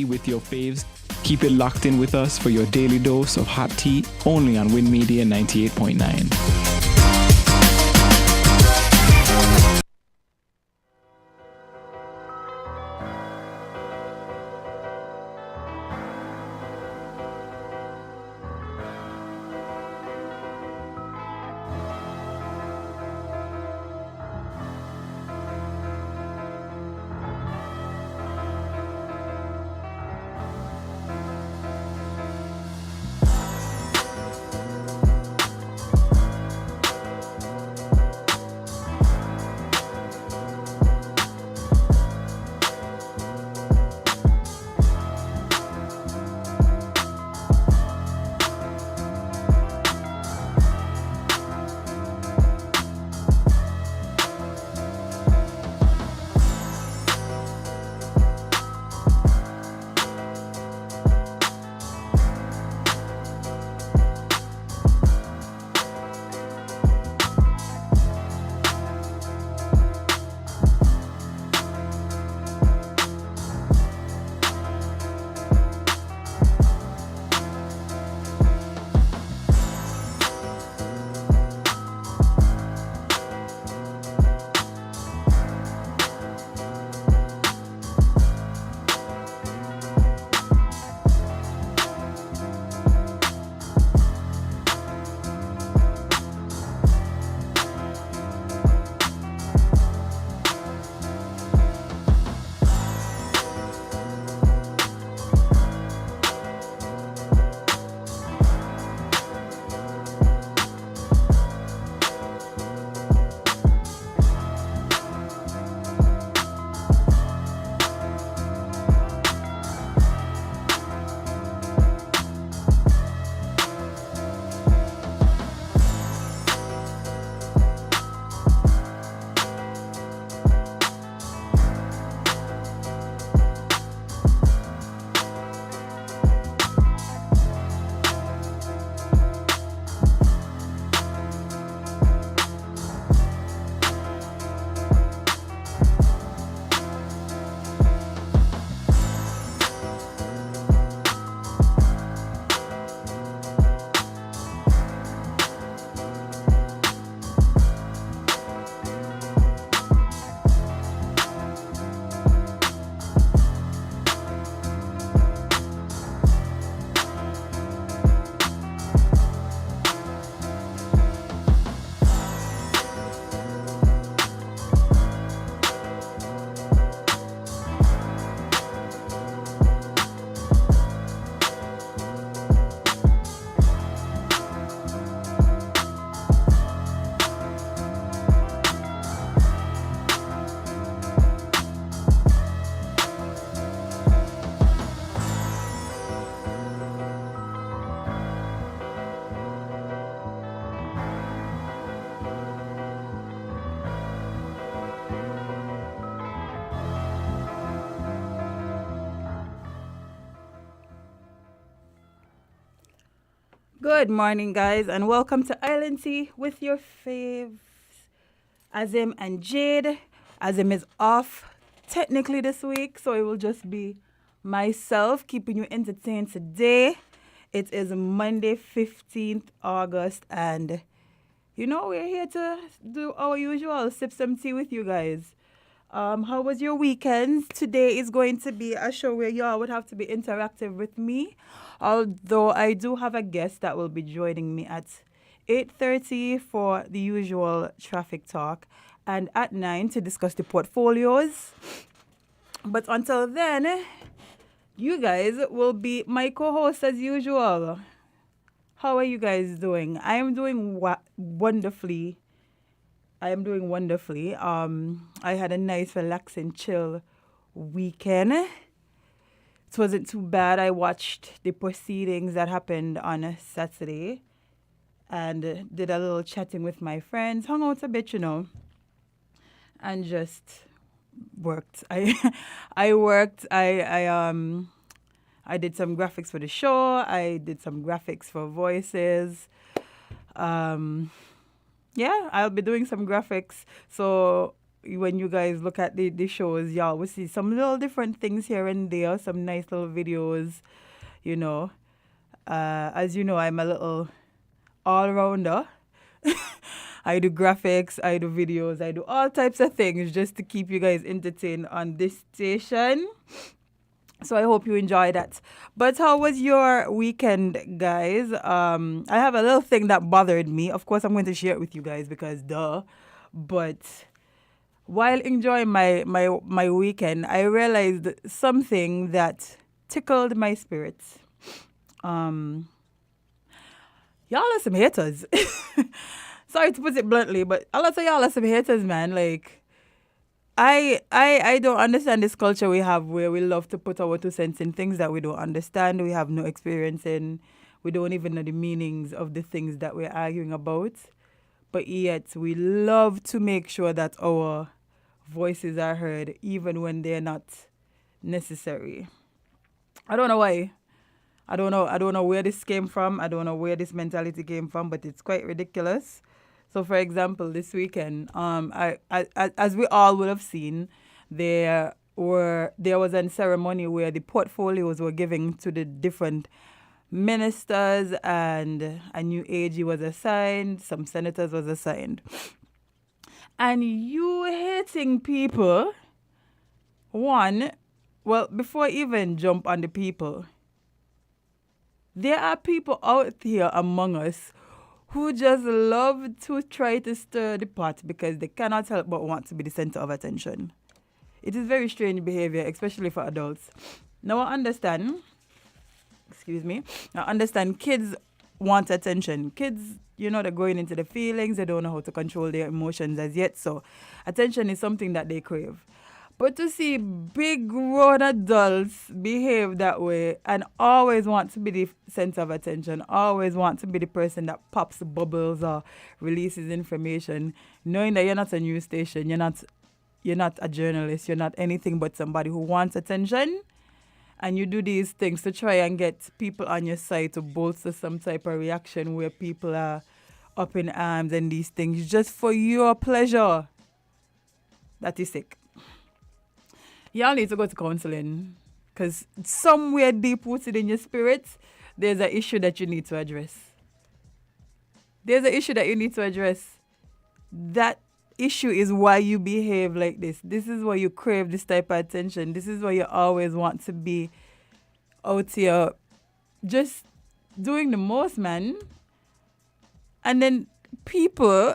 with your faves. Keep it locked in with us for your daily dose of hot tea only on WINNMedia 98.9. Good morning, guys, and welcome to Island Tea with your faves, Azem and Jade. Azem is off technically this week, so it will just be myself keeping you entertained today. It is Monday, 15th August, and we're here to do our usual sip some tea with you guys. How was your weekend? Today is going to be a show where y'all would have to be interactive with me. Although I do have a guest that will be joining me at 8:30 for the usual traffic talk and at 9 to discuss the portfolios. But until then, you guys will be my co-host as usual. How are you guys doing? I am doing wonderfully. I am doing wonderfully. I had a nice, relaxing, chill weekend. It wasn't too bad. I watched the proceedings that happened on a Saturday and did a little chatting with my friends, hung out a bit, and just worked. I worked. I did some graphics for the show. I did some graphics for voices. Yeah, I'll be doing some graphics. So when you guys look at the shows, y'all will see some little different things here and there, some nice little videos, you know. As you know, I'm a little all-rounder. I do graphics, I do videos, I do all types of things just to keep you guys entertained on this station. So I hope you enjoy that. But how was your weekend, guys? I have a little thing that bothered me. Of course, I'm going to share it with you guys because duh. But while enjoying my weekend, I realized something that tickled my spirits. Y'all are some haters. Sorry to put it bluntly, but a lot of y'all are some haters, man. Like, I don't understand this culture we have where we love to put our 2 cents in things that we don't understand, we have no experience in, we don't even know the meanings of the things that we're arguing about. But yet we love to make sure that our voices are heard even when they're not necessary. I don't know why. I don't know where this came from. I don't know where this mentality came from, but it's quite ridiculous. So, for example, this weekend, as we all would have seen, there was a ceremony where the portfolios were given to the different ministers, and a new AG was assigned, some senators was assigned. And you hating people, before I even jump on the people, there are people out here among us who just love to try to stir the pot because they cannot help but want to be the center of attention. It is very strange behavior, especially for adults. Now I understand kids want attention. Kids, they're going into the feelings. They don't know how to control their emotions as yet. So attention is something that they crave. But to see big grown adults behave that way and always want to be the center of attention, always want to be the person that pops bubbles or releases information, knowing that you're not a news station, you're not a journalist, you're not anything but somebody who wants attention, and you do these things to try and get people on your side to bolster some type of reaction where people are up in arms and these things just for your pleasure. That is sick. Y'all need to go to counseling because somewhere deep rooted in your spirit, there's an issue that you need to address. That issue is why you behave like this. This is why you crave this type of attention. This is why you always want to be out here just doing the most, man. And then people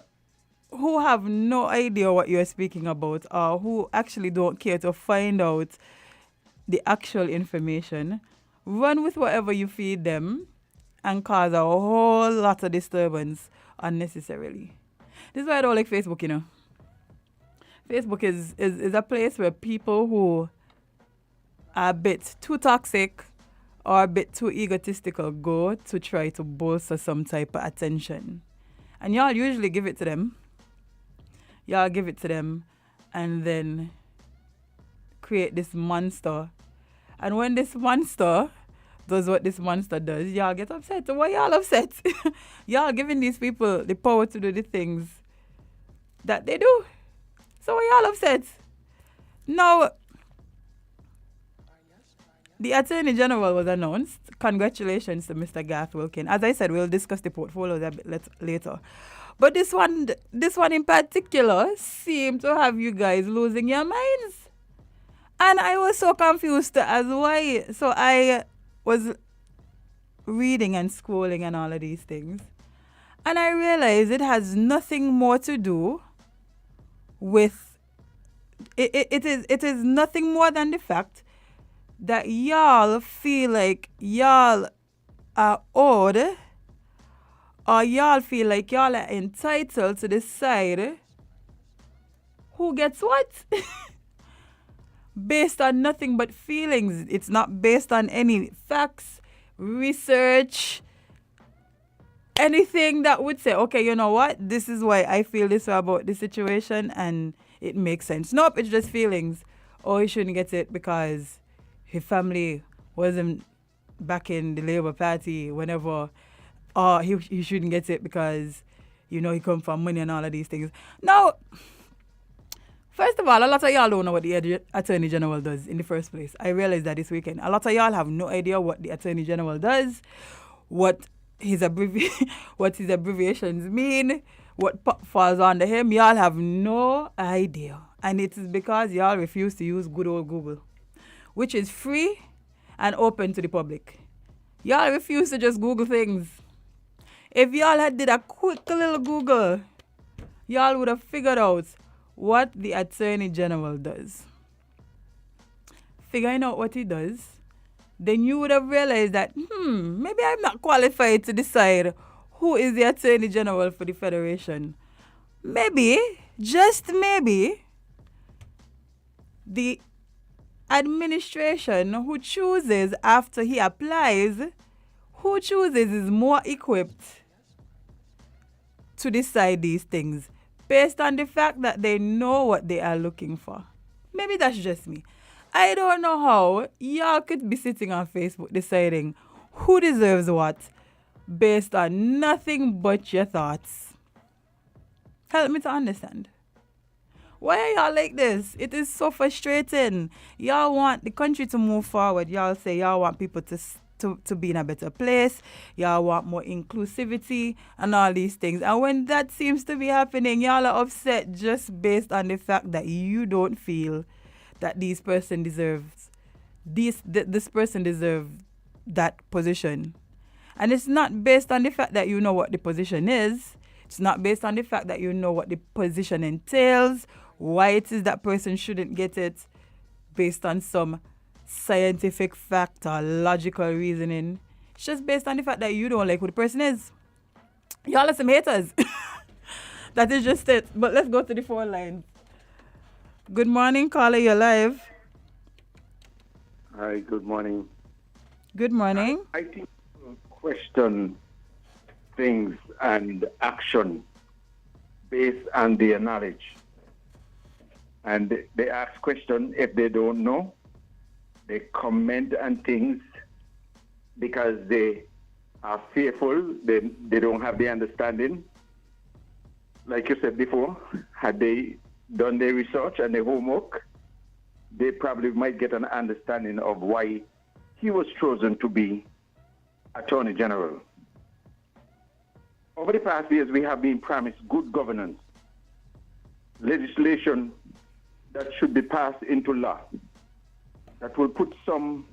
who have no idea what you're speaking about or who actually don't care to find out the actual information, run with whatever you feed them and cause a whole lot of disturbance unnecessarily. This is why I don't like Facebook, Facebook is a place where people who are a bit too toxic or a bit too egotistical go to try to bolster some type of attention. And y'all usually give it to them. Y'all give it to them and then create this monster. And when this monster does what this monster does, y'all get upset. So why y'all upset? Y'all giving these people the power to do the things that they do. So why y'all upset? Now, the Attorney General was announced. Congratulations to Mr. Garth Wilkin. As I said, we'll discuss the portfolios a bit later. But this one in particular seemed to have you guys losing your minds. And I was so confused as why. So I was reading and scrolling and all of these things. And I realized it has nothing more to do with... It is nothing more than the fact that y'all feel like y'all are owed, or y'all feel like y'all are entitled to decide who gets what. Based on nothing but feelings. It's not based on any facts, research, anything that would say, okay, you know what? This is why I feel this way about this situation and it makes sense. Nope, it's just feelings. Oh, he shouldn't get it because his family wasn't back in the Labour Party whenever. Or he shouldn't get it because, he come from money and all of these things. Now, First of all, a lot of y'all don't know what the Attorney General does in the first place. I realized that this weekend. A lot of y'all have no idea what the Attorney General does, what what his abbreviations mean, what falls under him. Y'all have no idea. And it is because y'all refuse to use good old Google, which is free and open to the public. Y'all refuse to just Google things. If y'all had did a quick little Google, y'all would have figured out what the Attorney General does. Figuring out what he does, then you would have realized that, maybe I'm not qualified to decide who is the Attorney General for the Federation. Maybe, just maybe, the administration who chooses after he applies, who chooses is more equipped to decide these things based on the fact that they know what they are looking for. Maybe that's just me. I don't know how y'all could be sitting on Facebook deciding who deserves what based on nothing but your thoughts. Help me to understand. Why are y'all like this? It is so frustrating. Y'all want the country to move forward. Y'all say y'all want people to be in a better place. Y'all want more inclusivity and all these things. And when that seems to be happening, y'all are upset just based on the fact that you don't feel that this person deserves that position. And it's not based on the fact that you know what the position is. It's not based on the fact that you know what the position entails, why it is that person shouldn't get it based on some scientific fact or logical reasoning. It's just based on the fact that you don't like who the person is. Y'all are some haters. That is just it. But let's go to the phone lines. Good morning, caller. You're live. Hi, good morning. Good morning. I think question things and action based on their knowledge. And they ask questions if they don't know. They comment on things because they are fearful. They don't have the understanding. Like you said before, had they done their research and their homework, they probably might get an understanding of why he was chosen to be Attorney General. Over the past years, we have been promised good governance, legislation that should be passed into law, that will put some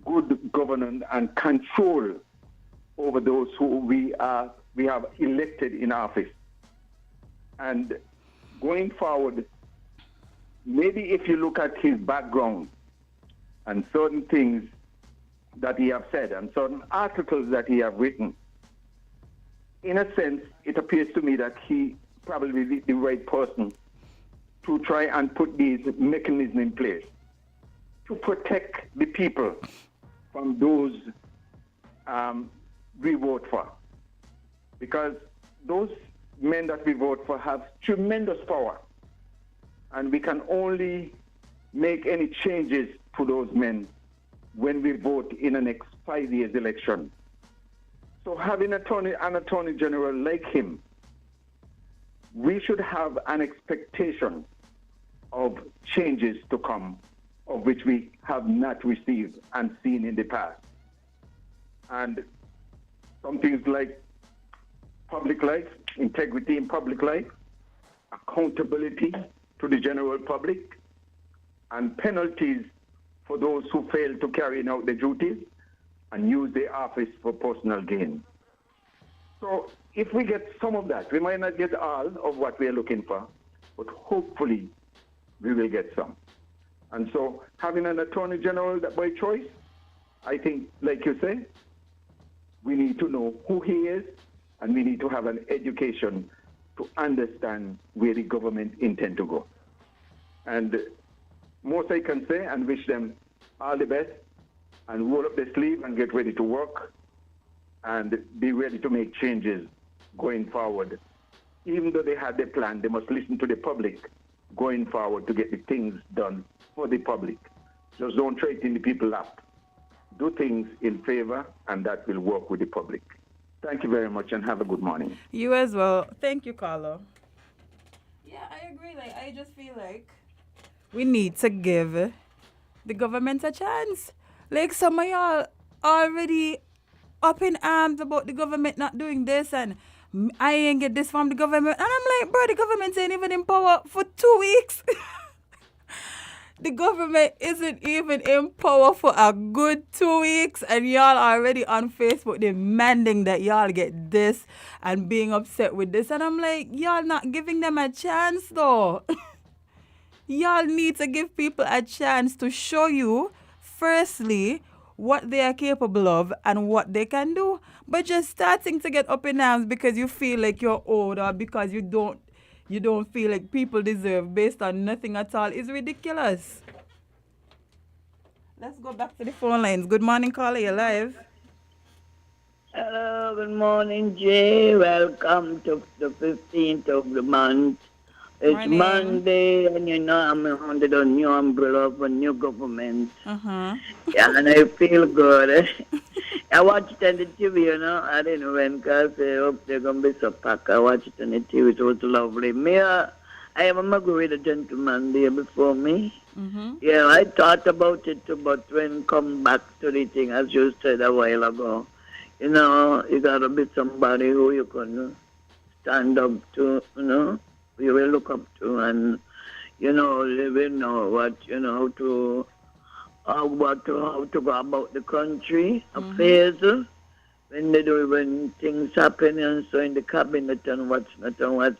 good governance and control over those who we have elected in office. And going forward, maybe if you look at his background and certain things that he have said and certain articles that he have written, in a sense, it appears to me that he probably is the right person to try and put these mechanisms in place to protect the people from those we vote for. Because those men that we vote for have tremendous power. And we can only make any changes to those men when we vote in the next 5 years election. So having an attorney general like him, we should have an expectation of changes to come, of which we have not received and seen in the past. And some things like public life, integrity in public life, accountability to the general public, and penalties for those who fail to carry out their duties and use their office for personal gain. So if we get some of that, we might not get all of what we are looking for, but hopefully we will get some. And so having an attorney general that by choice, I think, like you say, we need to know who he is, and we need to have an education to understand where the government intend to go. And most I can say, and wish them all the best, and roll up their sleeve and get ready to work and be ready to make changes going forward. Even though they had their plan, they must listen to the public going forward to get the things done for the public. Just don't try it in the people's lap. Do things in favor, and that will work with the public. Thank you very much, and have a good morning. You as well. Thank you, Carlo. Yeah, I agree. I just feel like we need to give the government a chance. Like some of y'all already up in arms about the government not doing this and I ain't get this from the government. And I'm like, bro, the government ain't even in power for 2 weeks. The government isn't even in power for a good 2 weeks and y'all already on Facebook demanding that y'all get this and being upset with this. And I'm like, y'all not giving them a chance though. Y'all need to give people a chance to show you, firstly, what they are capable of and what they can do. But just starting to get up in arms because you feel like you're old or because you don't feel like people deserve based on nothing at all is ridiculous. Let's go back to the phone lines. Good morning, caller. You're live. Hello, good morning, Jay. Welcome to the 15th of the month. It's Morning. Monday, and you know I'm under the new umbrella of a new government. Uh-huh. Yeah, and I feel good. I watched it on the TV, you know. I didn't win because I hope they're going to be so packed. I watched it on the TV. It was lovely. I am a great gentleman there before me. Mm-hmm. Yeah, I thought about it too, but when come back to the thing, as you said a while ago, you know, you got to be somebody who you can stand up to, you know, you will look up to, and, you know, you will know what, you know, how to go about the country affairs, when things happen and so in the cabinet and what's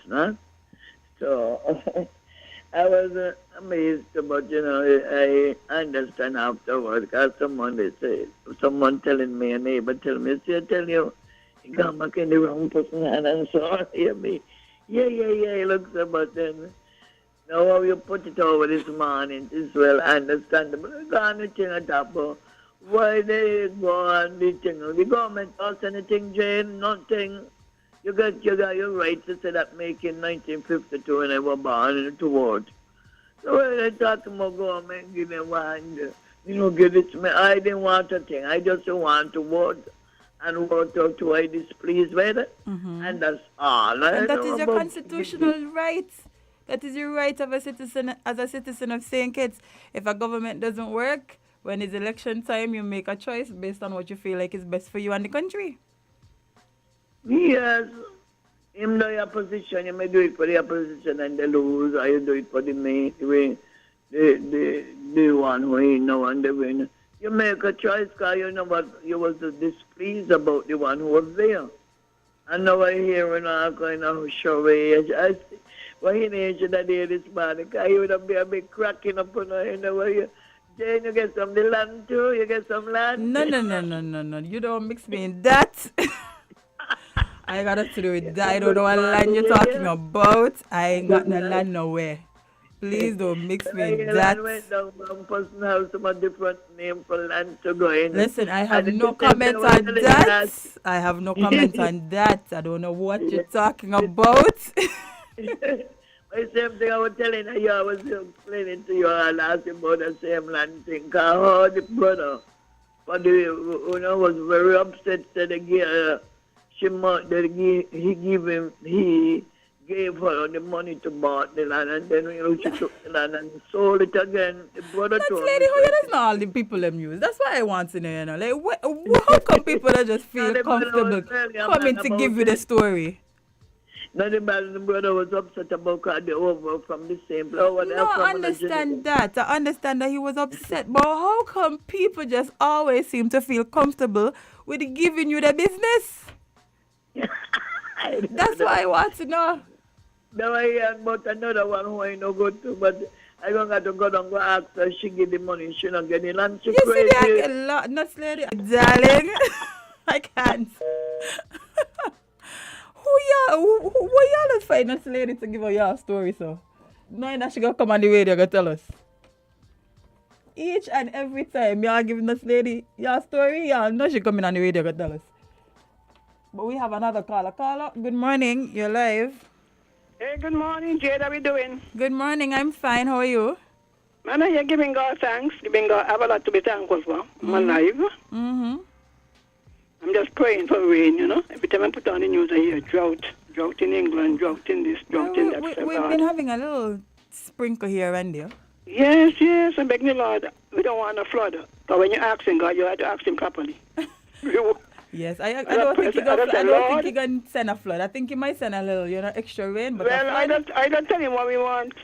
not. So I was amazed, but you know I understand afterwards because someone telling me, a neighbor tell me, see, I tell you got back in the wrong person and so on. Hear me? Yeah, looks but then now how you put it over this morning is well understandable. Gone the thing at top. Why they go on the thing? The government does anything, Jane? Nothing. You got your right to say that making 1952 when I was born toward. So when I talk to my government, give me one, you know, give it to me. I didn't want a thing. I just want to vote and vote out to I displeased with it. Mm-hmm. And that's all. And that is your constitutional right. That is your right of a citizen, as a citizen of St. Kitts. If a government doesn't work, when it's election time, you make a choice based on what you feel like is best for you and the country. Yes. Even though your opposition, you may do it for the opposition and they lose, or you do it for the main, the one who ain't no one they win. You make a choice because you know what, you was displeased about the one who was there. And now I hear when I'm going to show age. I see, well, he age that day this morning, because he would have been a big cracking up on her, you know, where you, Jane, you get some of the land too, you get some land. No. You don't mix me in that. I ain't got nothing to do with that. I don't know what land you're talking about. I ain't got no land nowhere. Please don't mix me in that. I went down one person has some different name for land to go in. Listen, I have no comment on that. I have no comment on that. I don't know what you're talking about. The same thing I was telling you, I was explaining to you and asking about the same land thing. Because the brother, was very upset that he gave her the money to buy the land, and then she took the land and sold it again. The brother told lady, that's not all the people them use. That's why I want to know, you know. Like, how come people that just feel comfortable coming to give you the story? No, the brother was upset about the over from the same flower. No, I understand that. I understand that he was upset. But how come people just always seem to feel comfortable with giving you the business? That's why I want to know. Now I hear about another one who I know good too, but I don't have to go down and go ask her. She give the money, she not get the land. She crazy. See, I get a lot, not lady. Darling, I can't. Who y'all is find us lady to give her y'all story, so? Knowing that she gonna come on the radio gonna tell us. Each and every time y'all giving us lady y'all story, y'all know she coming on the radio gonna tell us. But we have another caller. Caller, good morning. You're live. Hey, good morning, Jade. How are we doing? Good morning. I'm fine. How are you? Man, you're giving God thanks. Giving God, I have a lot to be thankful for. I'm alive. Mm-hmm. I'm just praying for rain, you know. Every time I put on the news, I hear drought. drought in England, drought in this, drought in that. We've been having a little sprinkle here and there. Yes, I beg the Lord, we don't want a flood. But when you're asking God, you have to ask him properly. Yes, I don't think he's going to send a flood. I think he might send a little, extra rain. But well, I don't tell him what we want.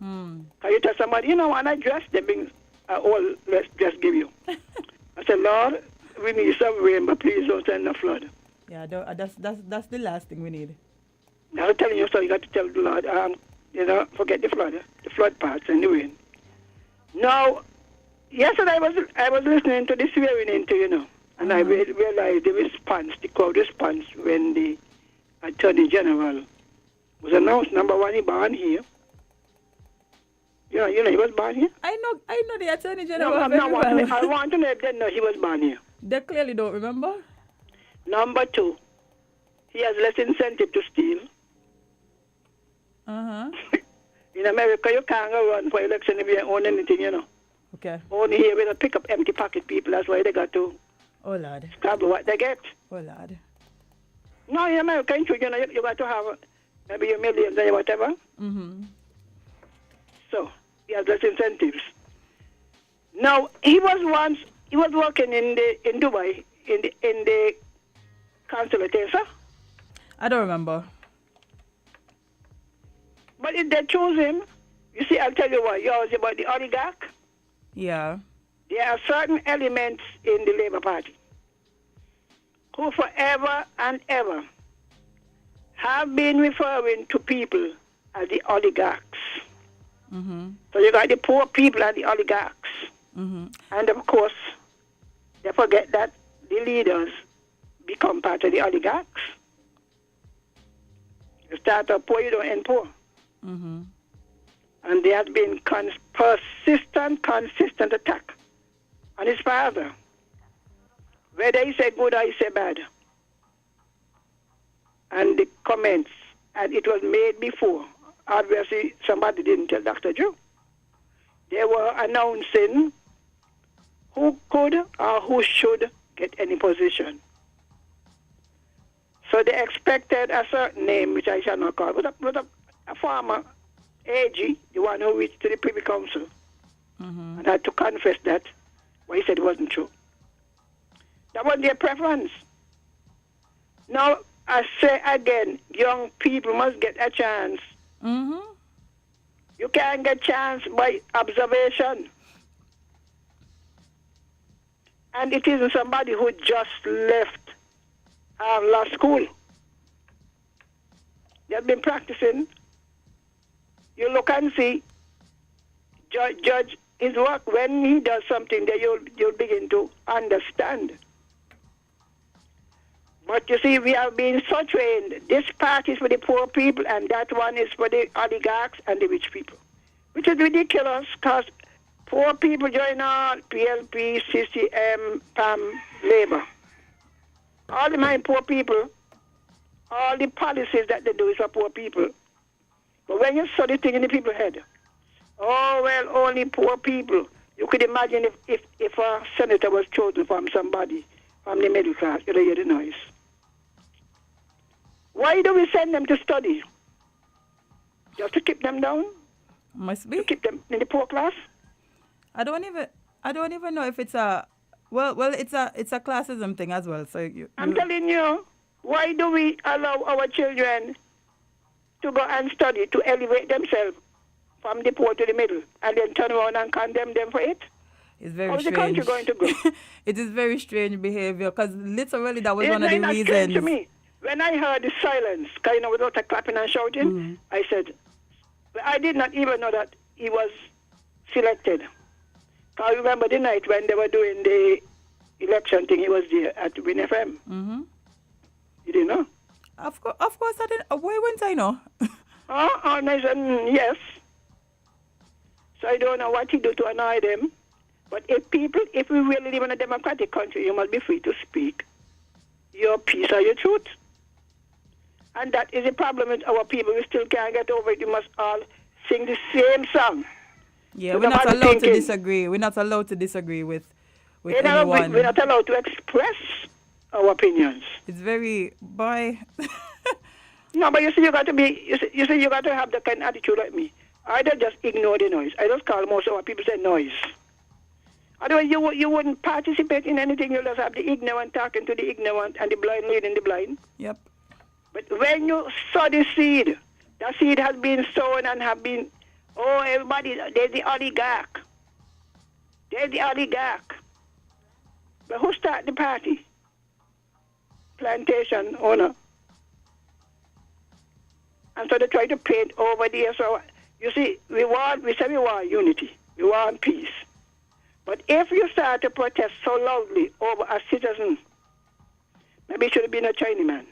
Can you tell somebody, want a dress? They bring all let's just give you. I said, Lord, we need some rain, but please don't send a flood. Yeah, that's the last thing we need. I'm telling you, so you got to tell the Lord, forget the flood parts and the rain. Now, yesterday I was listening to the swearing in, and I realized the crowd response when the Attorney General was announced. Number one, he born here. He was born here. I know the Attorney General. I want to know if they know he was born here. They clearly don't remember. Number two, he has less incentive to steal. In America, you can't go run for election if you don't own anything, Okay. Only here we don't pick up empty pocket people. That's why they got to scrabble what they get. Oh, Lord. No, in America, you got to have maybe your millions or whatever. So, he has less incentives. Now, he was working in Dubai, in the consulate, sir? I don't remember. But if they choose him, you see, I'll tell you what, yours about the oligarch. Yeah. There are certain elements in the Labour Party who forever and ever have been referring to people as the oligarchs. So you got the poor people and the oligarchs. And of course, they forget that the leaders become part of the oligarchs. You start up poor, you don't end poor. And there has been consistent attack on his father. Whether he say good or he say bad. And the comments, and it was made before. Obviously, somebody didn't tell Dr. Drew. They were announcing who could or who should get any position. So they expected a certain name, which I shall not call, but a former AG, the one who reached to the Privy Council, and had to confess that, but he said it wasn't true. That was their preference. Now, I say again, young people must get a chance. You can't get chance by observation. And it isn't somebody who just left law school. They've been practicing. You look and see, judge his work. When he does something, then you'll begin to understand. But you see, we have been so trained. This part is for the poor people, and that one is for the oligarchs and the rich people. Which is ridiculous, because poor people join all PLP, CCM, PAM, Labour. All the mind poor people, all the policies that they do is for poor people. But when you saw the thing in the people's head, only poor people. You could imagine if a senator was chosen from somebody from the middle class, you'd hear the noise. Why do we send them to study? Just to keep them down? Must be. To keep them in the poor class? I don't even know if it's a it's a classism thing as well. So I'm telling you, why do we allow our children to go and study to elevate themselves from the poor to the middle and then turn around and condemn them for it? It's very How's strange. the country going to go? It is very strange behavior, because literally that was It's one of the not reasons. strange to me. When I heard the silence, without a clapping and shouting, I said, I did not even know that he was selected. I remember the night when they were doing the election thing, he was there at WINNFM. You didn't know? Of course I didn't. Why wouldn't I know? And I said, yes. So I don't know what he do to annoy them. But if we really live in a democratic country, you must be free to speak your piece or your truth. And that is the problem with our people. We still can't get over it. We must all sing the same song. Yeah, we're not allowed to disagree. We're not allowed to disagree with anyone. We're not allowed to express our opinions. It's very, No, but you see, you got to be. You see, you got to have the kind of attitude like me. I don't just ignore the noise. I just call most of what people say noise. Otherwise, you wouldn't participate in anything. You just have the ignorant talking to the ignorant and the blind leading the blind. Yep. But when you sow the seed, that seed has been sown and have been. Oh, everybody, there's the oligarch. There's the oligarch. But who started the party? Plantation owner. And so they try to paint over there. So you see, we say we want unity. We want peace. But if you start to protest so loudly over a citizen, maybe it should have been a Chinaman.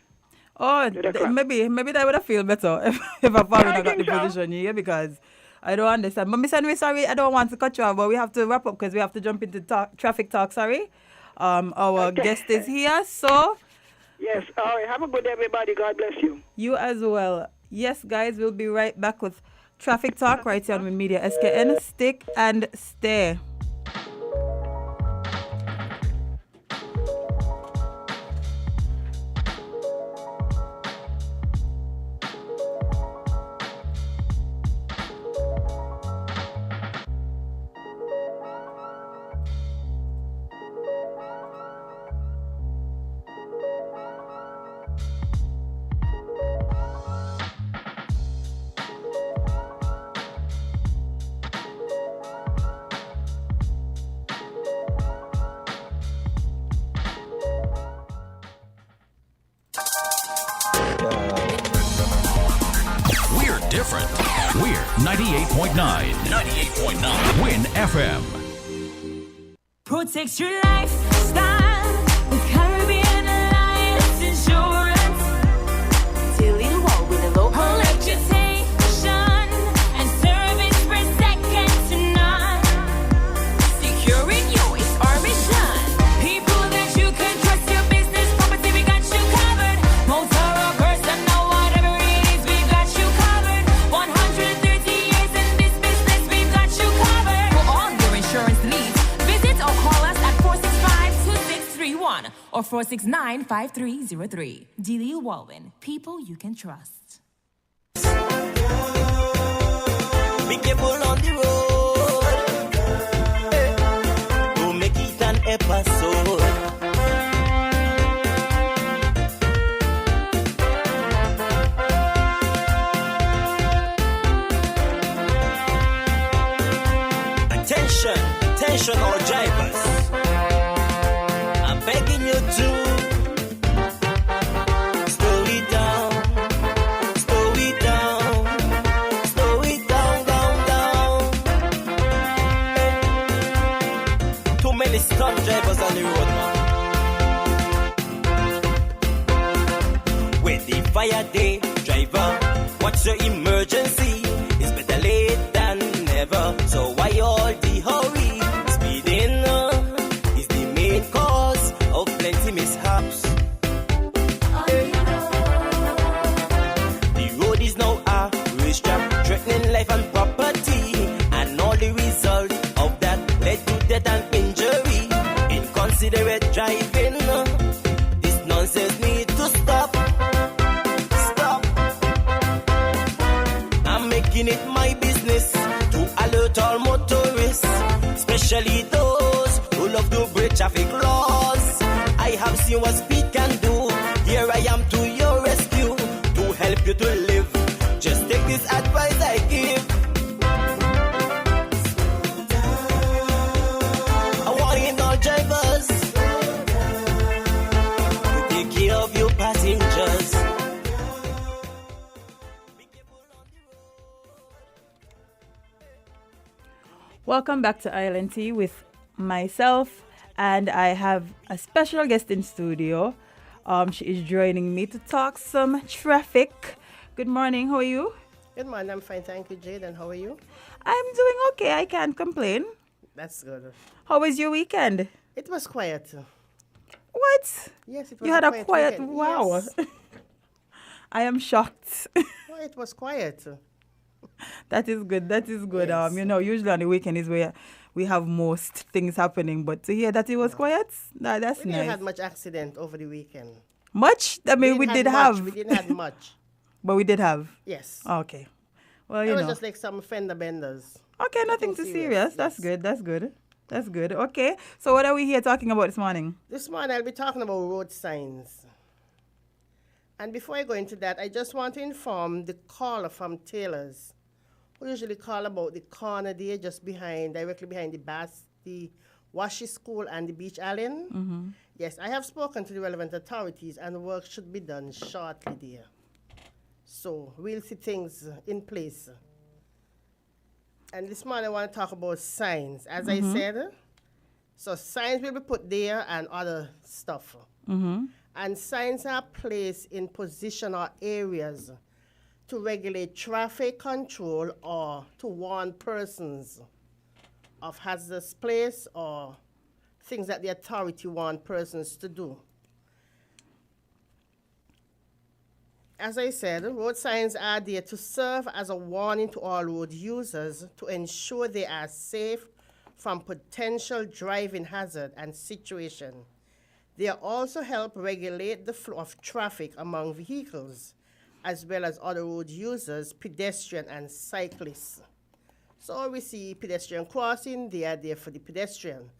Oh, maybe that would have feel better if I probably got the position here, because I don't understand. But Miss Henry, sorry, I don't want to cut you off, but we have to wrap up because we have to jump into traffic talk. Sorry, our guest is here, so yes. All right. Have a good day, everybody. God bless you. You as well. Yes, guys, we'll be right back with traffic talk right here on WINNmedia SKN. Stick and stay. Different. We're 98.9. 98.9. Win FM. Protect your lifestyle with Caribbean Alliance Insurance. Dealing well with a low reputation and service for second to none. Securing you is our mission. People that you can trust, your business, property, we got you covered. Motor or personal, whatever it is, we got you covered. 130 years in this business, we've got you covered. For all your insurance needs, visit or call us at 465-2631 or 469-5303. Dealey Walwyn, people you can trust. Be careful on the road. Don't make it an episode. Attention all drivers. I'm begging you to slow it down, slow it down, slow it down, down. Too many stunt drivers on the road, man. With the fire day, driver, what's your emergency? It's better late than never. So why all the hurry? Speeding is the main cause of plenty mishaps. The road is now a racetrack, threatening life and property, and all the result of that led to death and injury. Inconsiderate driving, this nonsense need to stop. Stop. I'm making it my business to alert all motorists, especially those who love to break traffic laws. I have seen what speed can do. Here I am to your rescue to help you to live. Just take this advice I give. I warn all drivers to take care of your passengers. Welcome back to Island Tea with myself, and I have a special guest in studio. She is joining me to talk some traffic. Good morning, how are you? Good morning, I'm fine, thank you, Jade, and how are you? I'm doing okay, I can't complain. That's good. How was your weekend? It was quiet. What? Yes, it was You had a quiet weekend. wow. Yes. I am shocked. No, it was quiet. That is good. That is good. Yes. Usually on the weekend is where we have most things happening, but to hear that it was quiet, that's We nice. didn't have much accident over the weekend. Much? I mean, we did have. We didn't have much. But we did have. Yes. Okay. Well, It you was know. just like some fender benders. Okay, nothing too serious. That's yes. good. That's good. That's good. Okay. So what are we here talking about this morning? This morning I'll be talking about road signs. And before I go into that, I just want to inform the caller from Taylor's, who usually call about the corner there just behind, directly behind the Washi School and the Beach Island. Yes, I have spoken to the relevant authorities and work should be done shortly there. So we'll see things in place. And this morning I want to talk about signs. As I said, so signs will be put there and other stuff. And signs are placed in position or areas to regulate traffic control or to warn persons of hazardous place or things that the authority want persons to do. As I said, road signs are there to serve as a warning to all road users to ensure they are safe from potential driving hazard and situation. They also help regulate the flow of traffic among vehicles, as well as other road users, pedestrian and cyclists. So we see pedestrian crossing, they are there for the pedestrian.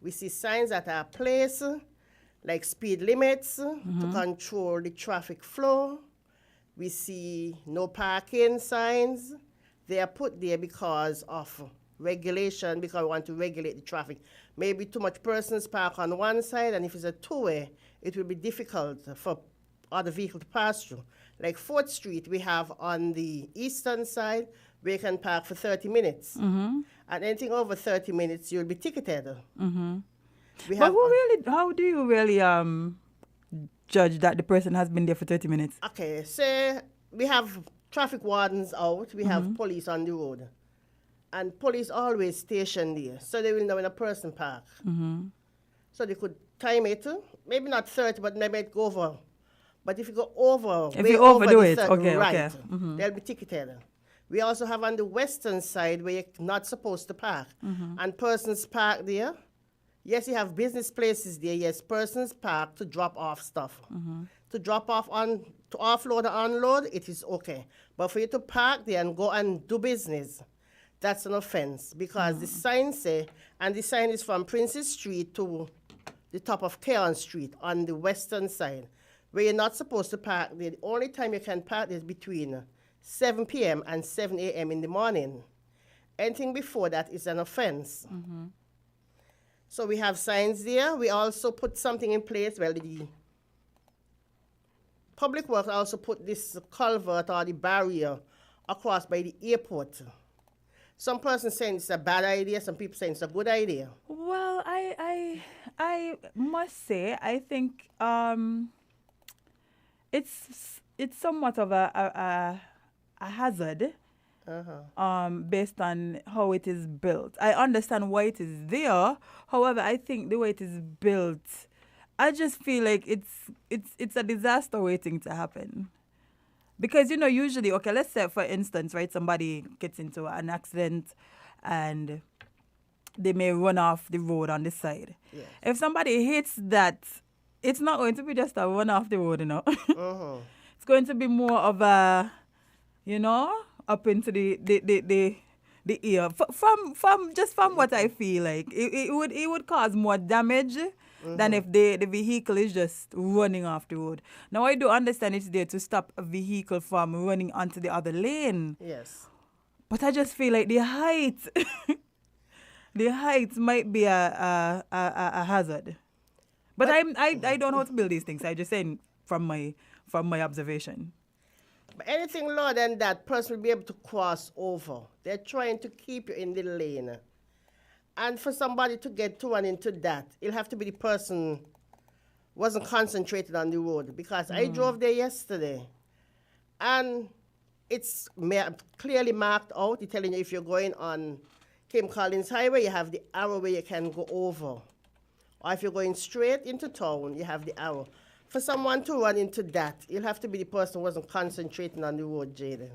We see signs that are placed, like speed limits to control the traffic flow. We see no parking signs. They are put there because of regulation, because we want to regulate the traffic. Maybe too much persons park on one side, and if it's a two-way, it will be difficult for other vehicles to pass through. Like 4th Street, we have on the eastern side, where you can park for 30 minutes. And anything over 30 minutes, you'll be ticketed. But how do you really judge that the person has been there for 30 minutes? Okay, say we have traffic wardens out, we have police on the road. And police always stationed there, so they will know when a person park. So they could time it, maybe not 30, but maybe it go over. But if you go over, If way you over overdo the it, certain okay, right, okay. they'll be ticketed. We also have on the western side where you're not supposed to park. And persons park there. Yes, you have business places there. Yes, persons park to drop off stuff. To drop off to offload or unload, it is okay. But for you to park there and go and do business, that's an offense because the sign say, and the sign is from Princess Street to the top of Keon Street on the western side, where you're not supposed to park there. The only time you can park is between 7 p.m. and 7 a.m. in the morning. Anything before that is an offense. So we have signs there. We also put something in place. Well, the Public Works also put this culvert or the barrier across by the airport. Some persons saying it's a bad idea. Some people saying it's a good idea. Well, I must say, I think it's somewhat of a hazard based on how it is built. I understand why it is there. However, I think the way it is built, I just feel like it's a disaster waiting to happen. Because, usually, okay, let's say, for instance, right, somebody gets into an accident and they may run off the road on the side. Yes. If somebody hits that, it's not going to be just a run off the road, It's going to be more of a, up into the ear. From what I feel like, it would cause more damage than if the vehicle is just running off the road. Now, I do understand it's there to stop a vehicle from running onto the other lane. Yes. But I just feel like the height, might be a hazard. But I don't know how to build these things. I just saying from my observation. But anything lower than that, person will be able to cross over. They're trying to keep you in the lane. And for somebody to get to run into that, it'll have to be the person wasn't concentrated on the road. Because I drove there yesterday, and it's clearly marked out. It's telling you if you're going on Kim Collins Highway, you have the arrow where you can go over. Or if you're going straight into town, you have the arrow. For someone to run into that, you'll have to be the person who wasn't concentrating on the road, Jade.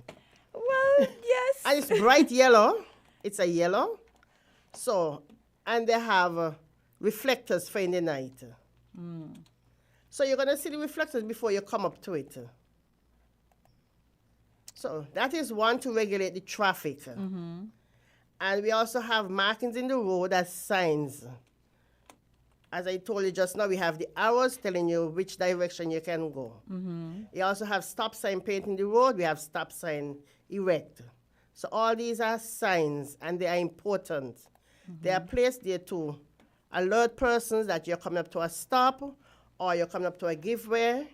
Well, yes. And it's bright yellow. It's a yellow. So, and they have reflectors for in the night. So you're going to see the reflectors before you come up to it. So that is one to regulate the traffic. And we also have markings in the road as signs. As I told you just now, we have the arrows telling you which direction you can go. We also have stop sign painting the road. We have stop sign erect. So all these are signs, and they are important. They are placed there to alert persons that you're coming up to a stop or you're coming up to a give way.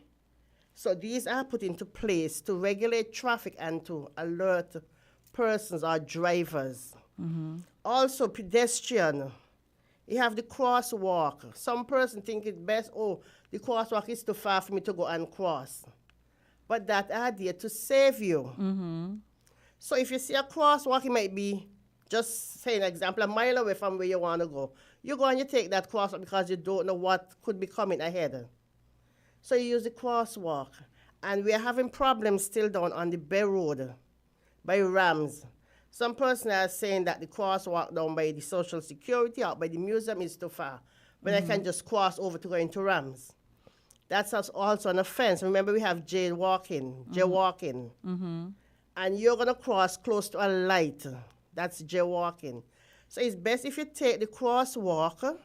So these are put into place to regulate traffic and to alert persons or drivers. Also, pedestrian. You have the crosswalk. Some person think it best, oh, the crosswalk is too far for me to go and cross. But that are there to save you. So if you see a crosswalk, it might be, just say an example, a mile away from where you want to go. You go and you take that crosswalk because you don't know what could be coming ahead. So you use the crosswalk. And we are having problems still down on the Bay Road by Rams. Some person are saying that the crosswalk down by the Social Security or by the museum is too far, but I can just cross over to go into Rams. That's also an offense. Remember, we have jaywalking. And you're going to cross close to a light. That's jaywalking. So it's best if you take the crosswalk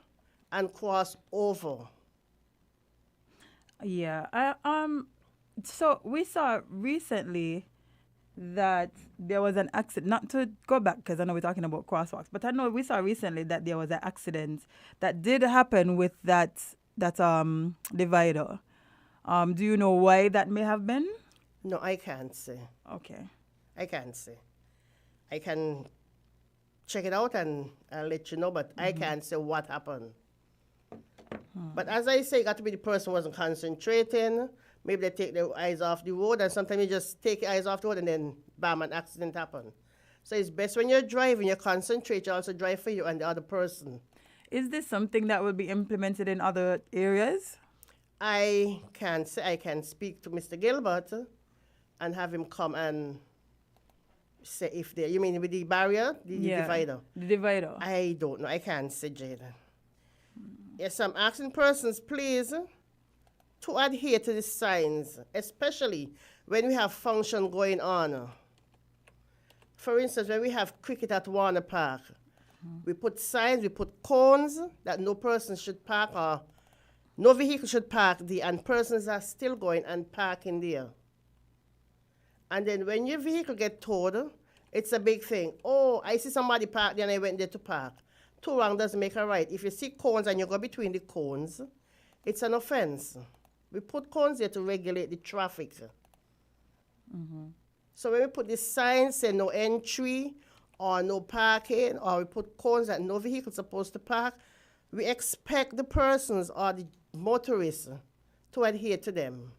and cross over. Yeah. So we saw recently that there was an accident, not to go back because I know we're talking about crosswalks, but I know we saw recently that there was an accident that did happen with that divider. Do you know why that may have been? No, I can't say. Okay. I can't say. I can check it out and I'll let you know, but I can't say what happened. But as I say, it got to be the person who wasn't concentrating. Maybe they take their eyes off the road, and sometimes you just take your eyes off the road and then, bam, an accident happens. So it's best when you're driving, you concentrate, you also drive for you and the other person. Is this something that will be implemented in other areas? I can't say. I can speak to Mr. Gilbert and have him come and say if they, you mean with the barrier, the divider? The divider. I don't know. I can't say, Jade. Yes, I'm asking persons, please, to adhere to the signs, especially when we have function going on. For instance, when we have cricket at Warner Park, we put signs, we put cones that no person should park or no vehicle should park there, and persons are still going and parking there. And then when your vehicle gets towed, it's a big thing. Oh, I see somebody park there and I went there to park. Too wrong doesn't make a right. If you see cones and you go between the cones, it's an offense. We put cones there to regulate the traffic. So when we put the signs say no entry or no parking, or we put cones that no vehicle is supposed to park, we expect the persons or the motorists to adhere to them.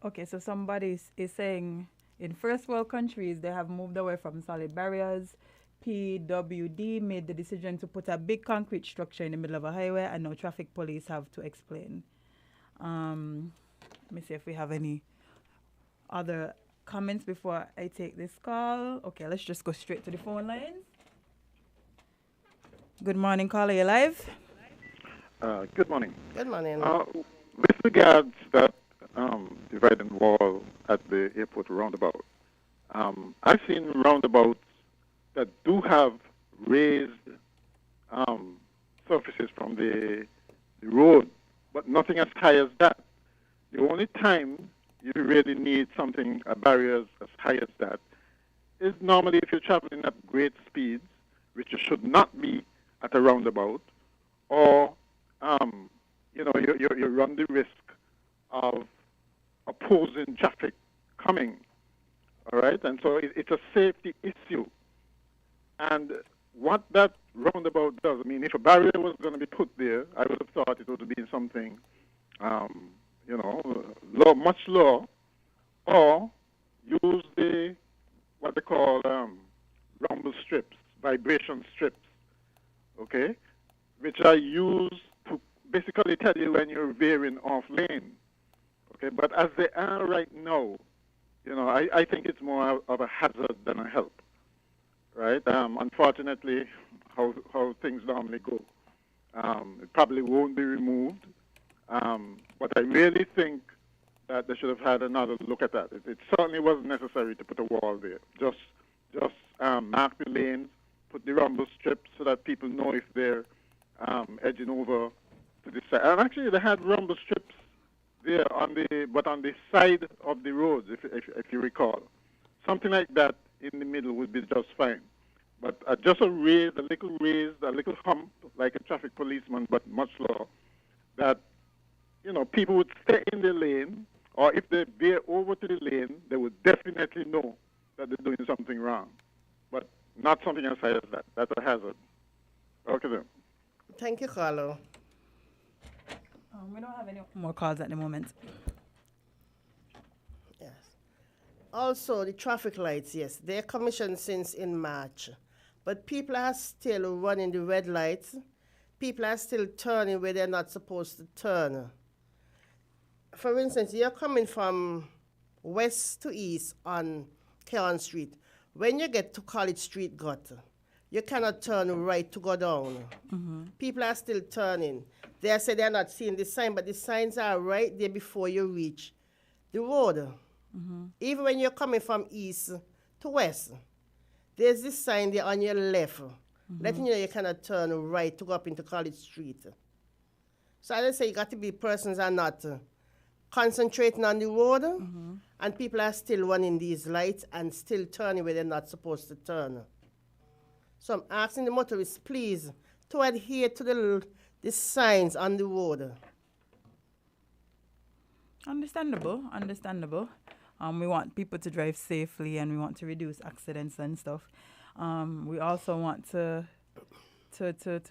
Okay, so somebody is saying in first world countries, they have moved away from solid barriers. PWD made the decision to put a big concrete structure in the middle of a highway, and now traffic police have to explain. Let me see if we have any other comments before I take this call. Okay, let's just go straight to the phone lines. Good morning, caller, you live? Good morning. Good morning. With regards to that dividing wall at the airport roundabout, I've seen roundabouts that do have raised surfaces from the road, but nothing as high as that. The only time you really need something, a barrier as high as that, is normally if you're traveling at great speeds, which you should not be at a roundabout, or you run the risk of opposing traffic coming. All right, and so it's a safety issue. And what that roundabout does, I mean, if a barrier was going to be put there, I would have thought it would have been something, much lower, or use what they call rumble strips, vibration strips, okay, which are used to basically tell you when you're veering off lane, okay. But as they are right now, I think it's more of a hazard than a help. Right? Unfortunately, how things normally go. It probably won't be removed. But I really think that they should have had another look at that. It certainly wasn't necessary to put a wall there. Just mark the lanes, put the rumble strips so that people know if they're edging over to the side. And actually, they had rumble strips there on the side of the roads, if you recall. Something like that in the middle would be just fine. But just a little hump, like a traffic policeman, but much lower, that, people would stay in the lane, or if they veer over to the lane, they would definitely know that they're doing something wrong. But not something as high as that. That's a hazard. Okay, then. Thank you, Carlo. We don't have any more calls at the moment. Yes. Also, the traffic lights, yes, they're commissioned since in March. But people are still running the red lights. People are still turning where they're not supposed to turn. For instance, you're coming from west to east on Keon Street. When you get to College Street gutter, you cannot turn right to go down. People are still turning. They say they're not seeing the sign, but the signs are right there before you reach the road. Even when you're coming from east to west, there's this sign there on your left, letting you know you cannot turn right to go up into College Street. So I say you got to be persons are not concentrating on the road, and people are still running these lights and still turning where they're not supposed to turn. So I'm asking the motorists, please, to adhere to the signs on the road. Understandable. We want people to drive safely, and we want to reduce accidents and stuff. We also want to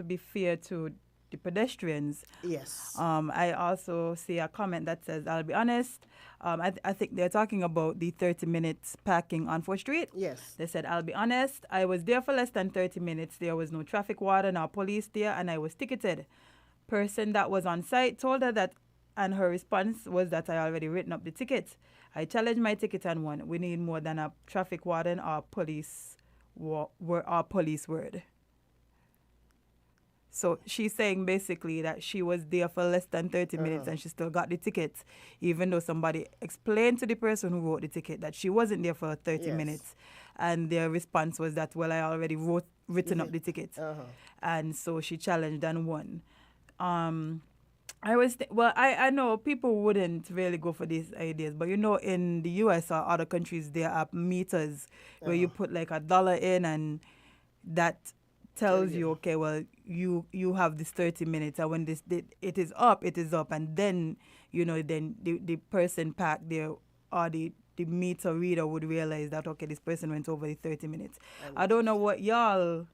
be fair to the pedestrians. Yes. I also see a comment that says, I'll be honest, I think they're talking about the 30 minutes parking on 4th Street. Yes. They said, I'll be honest, I was there for less than 30 minutes. There was no traffic warden or police there, and I was ticketed. Person that was on site told her that, and her response was that I already written up the ticket. I challenged my ticket and won. We need more than a traffic warden or police word. So she's saying basically that she was there for less than 30 minutes and she still got the ticket, even though somebody explained to the person who wrote the ticket that she wasn't there for 30 minutes. And their response was that, well, I already written up the ticket. And so she challenged and won. I know people wouldn't really go for these ideas, but in the US or other countries, there are meters where you put like $1 in, and that tells you, okay, well, you have this 30 minutes, and when it is up, and then then the person parked there, or the meter reader would realize that, okay, this person went over the 30 minutes. I don't know what y'all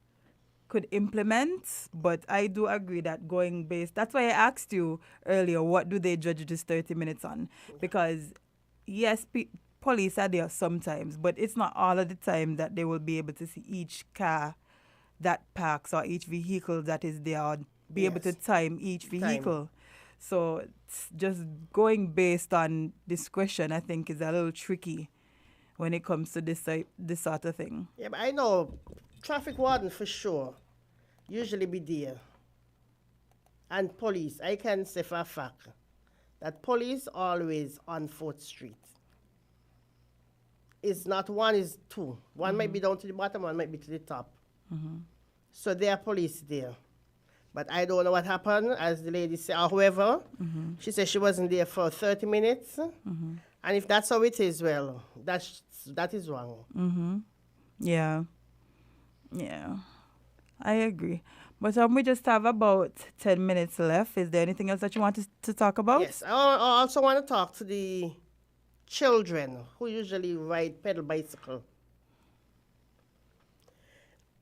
could implement, but I do agree that going based, that's why I asked you earlier, what do they judge this 30 minutes on? Because yes, police are there sometimes, but it's not all of the time that they will be able to see each car that parks or each vehicle that is there, or be able to time each vehicle. So just going based on discretion, I think, is a little tricky when it comes to this sort of thing. Yeah, but I know traffic warden for sure usually be there. And police, I can say for a fact that police always on 4th Street. It's not one, it's two. One might be down to the bottom, one might be to the top. So there are police there. But I don't know what happened, as the lady said. However, she said she wasn't there for 30 minutes. And if that's how it is, well, that is wrong. Yeah. I agree. But we just have about 10 minutes left. Is there anything else that you want to talk about? Yes, I also want to talk to the children who usually ride pedal bicycle.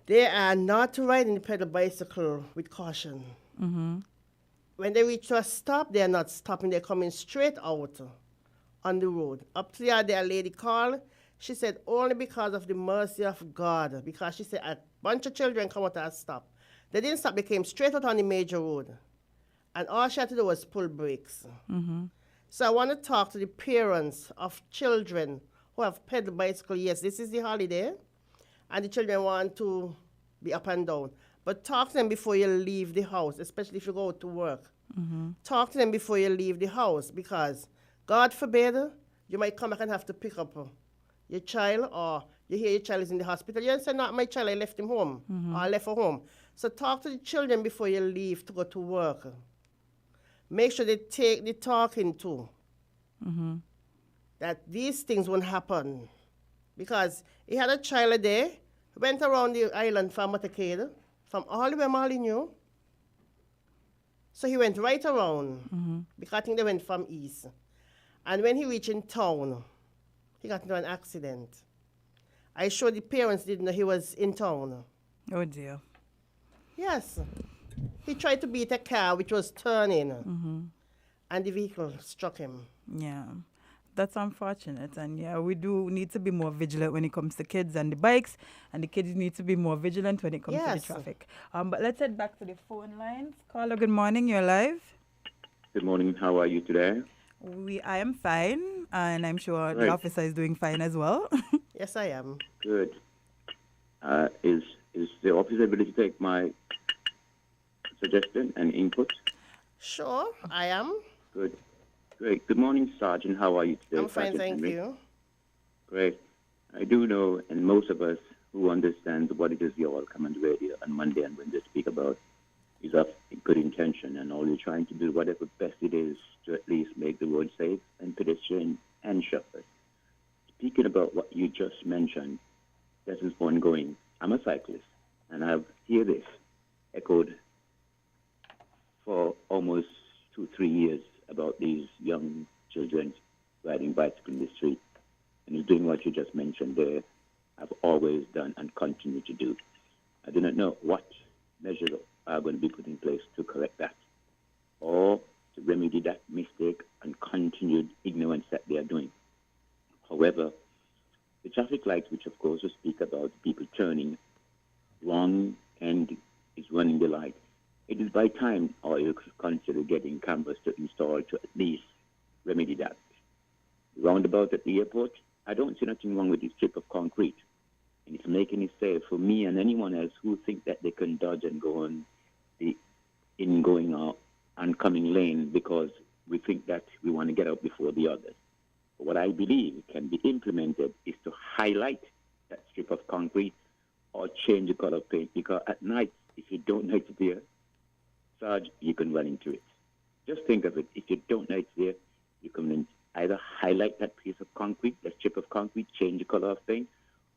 They are not riding the pedal bicycle with caution. When they reach to a stop, they are not stopping. They're coming straight out on the road. Up to there, a lady called. She said only because of the mercy of God, because she said a bunch of children come out and stop. They didn't stop. They came straight out on the major road. And all she had to do was pull brakes. So I want to talk to the parents of children who have pedal bicycle. Yes, this is the holiday, and the children want to be up and down. But talk to them before you leave the house, especially if you go to work. Talk to them before you leave the house, because God forbid, you might come back and have to pick up your child, or you hear your child is in the hospital. You say, not my child, I left him home, or I left her home. So talk to the children before you leave to go to work. Make sure they take the talking to. That these things won't happen. Because he had a child a day, went around the island for a motorcade, from all the way Marley knew. So he went right around, because I think they went from east. And when he reached in town, he got into an accident. I sure the parents didn't know he was in town. Oh dear. Yes. He tried to beat a car which was turning, and the vehicle struck him. Yeah. That's unfortunate. And yeah, we do need to be more vigilant when it comes to kids and the bikes, and the kids need to be more vigilant when it comes to Yes. the traffic. But let's head back to the phone lines. Caller, good morning. You're live. Good morning. How are you today? I am fine, and I'm sure the Right. officer is doing fine as well. Yes, I am. Good. Is the officer able to take my suggestion and input? Sure, I am. Good. Great. Good morning, Sergeant. How are you today? I'm fine, Sergeant thank Henry? you. Great. I do know, and most of us who understand what it is you all come on the radio on Monday and when they speak about is of good intention, and all you're trying to do, whatever best it is, to at least make the road safe and pedestrian and chauffeurs. Speaking about what you just mentioned, this is ongoing. I'm a cyclist, and I've heard this echoed for almost 2-3 years about these young children riding bicycle in the street. And he's doing what you just mentioned there. I've always done and continue to do. I do not know what measures are going to be put in place to correct that, or to remedy that mistake and continued ignorance that they are doing. However, the traffic lights, which of course we speak about people turning wrong and is running the light, it is by time or you could consider getting cameras to install to at least remedy that. Roundabout at the airport, I don't see nothing wrong with this strip of concrete. And it's making it safe for me and anyone else who think that they can dodge and go on the ingoing or oncoming lane because we think that we want to get out before the others. But what I believe can be implemented is to highlight that strip of concrete or change the color of paint, because at night, if you don't know it's there, Sarge, you can run into it. Just think of it. If you don't know it's there, you can either highlight that piece of concrete, that strip of concrete, change the color of paint,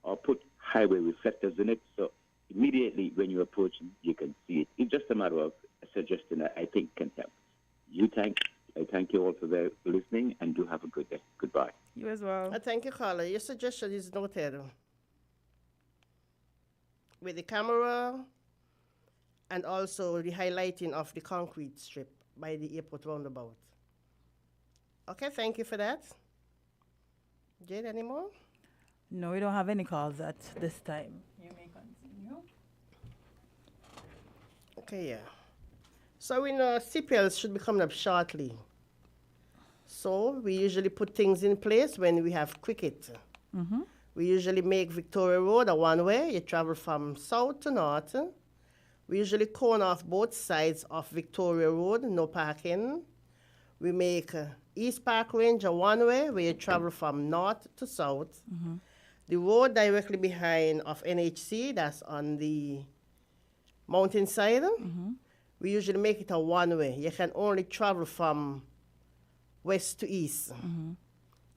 or put highway reflectors in it, so immediately when you approach them, you can see it. It's just a matter of a suggestion that I think can help. I thank you all for listening, and do have a good day. Goodbye. You as well. Thank you, caller. Your suggestion is noted. With the camera and also the highlighting of the concrete strip by the airport roundabout. Okay, thank you for that. Jade, any more? No, we don't have any calls at this time. You may continue. Okay, yeah. So we know CPLs should be coming up shortly. So we usually put things in place when we have cricket. We usually make Victoria Road a one-way. You travel from south to north. We usually cone off both sides of Victoria Road, no parking. We make East Park Range a one-way where you travel from north to south. The road directly behind of NHC, that's on the mountainside, we usually make it a one-way. You can only travel from west to east.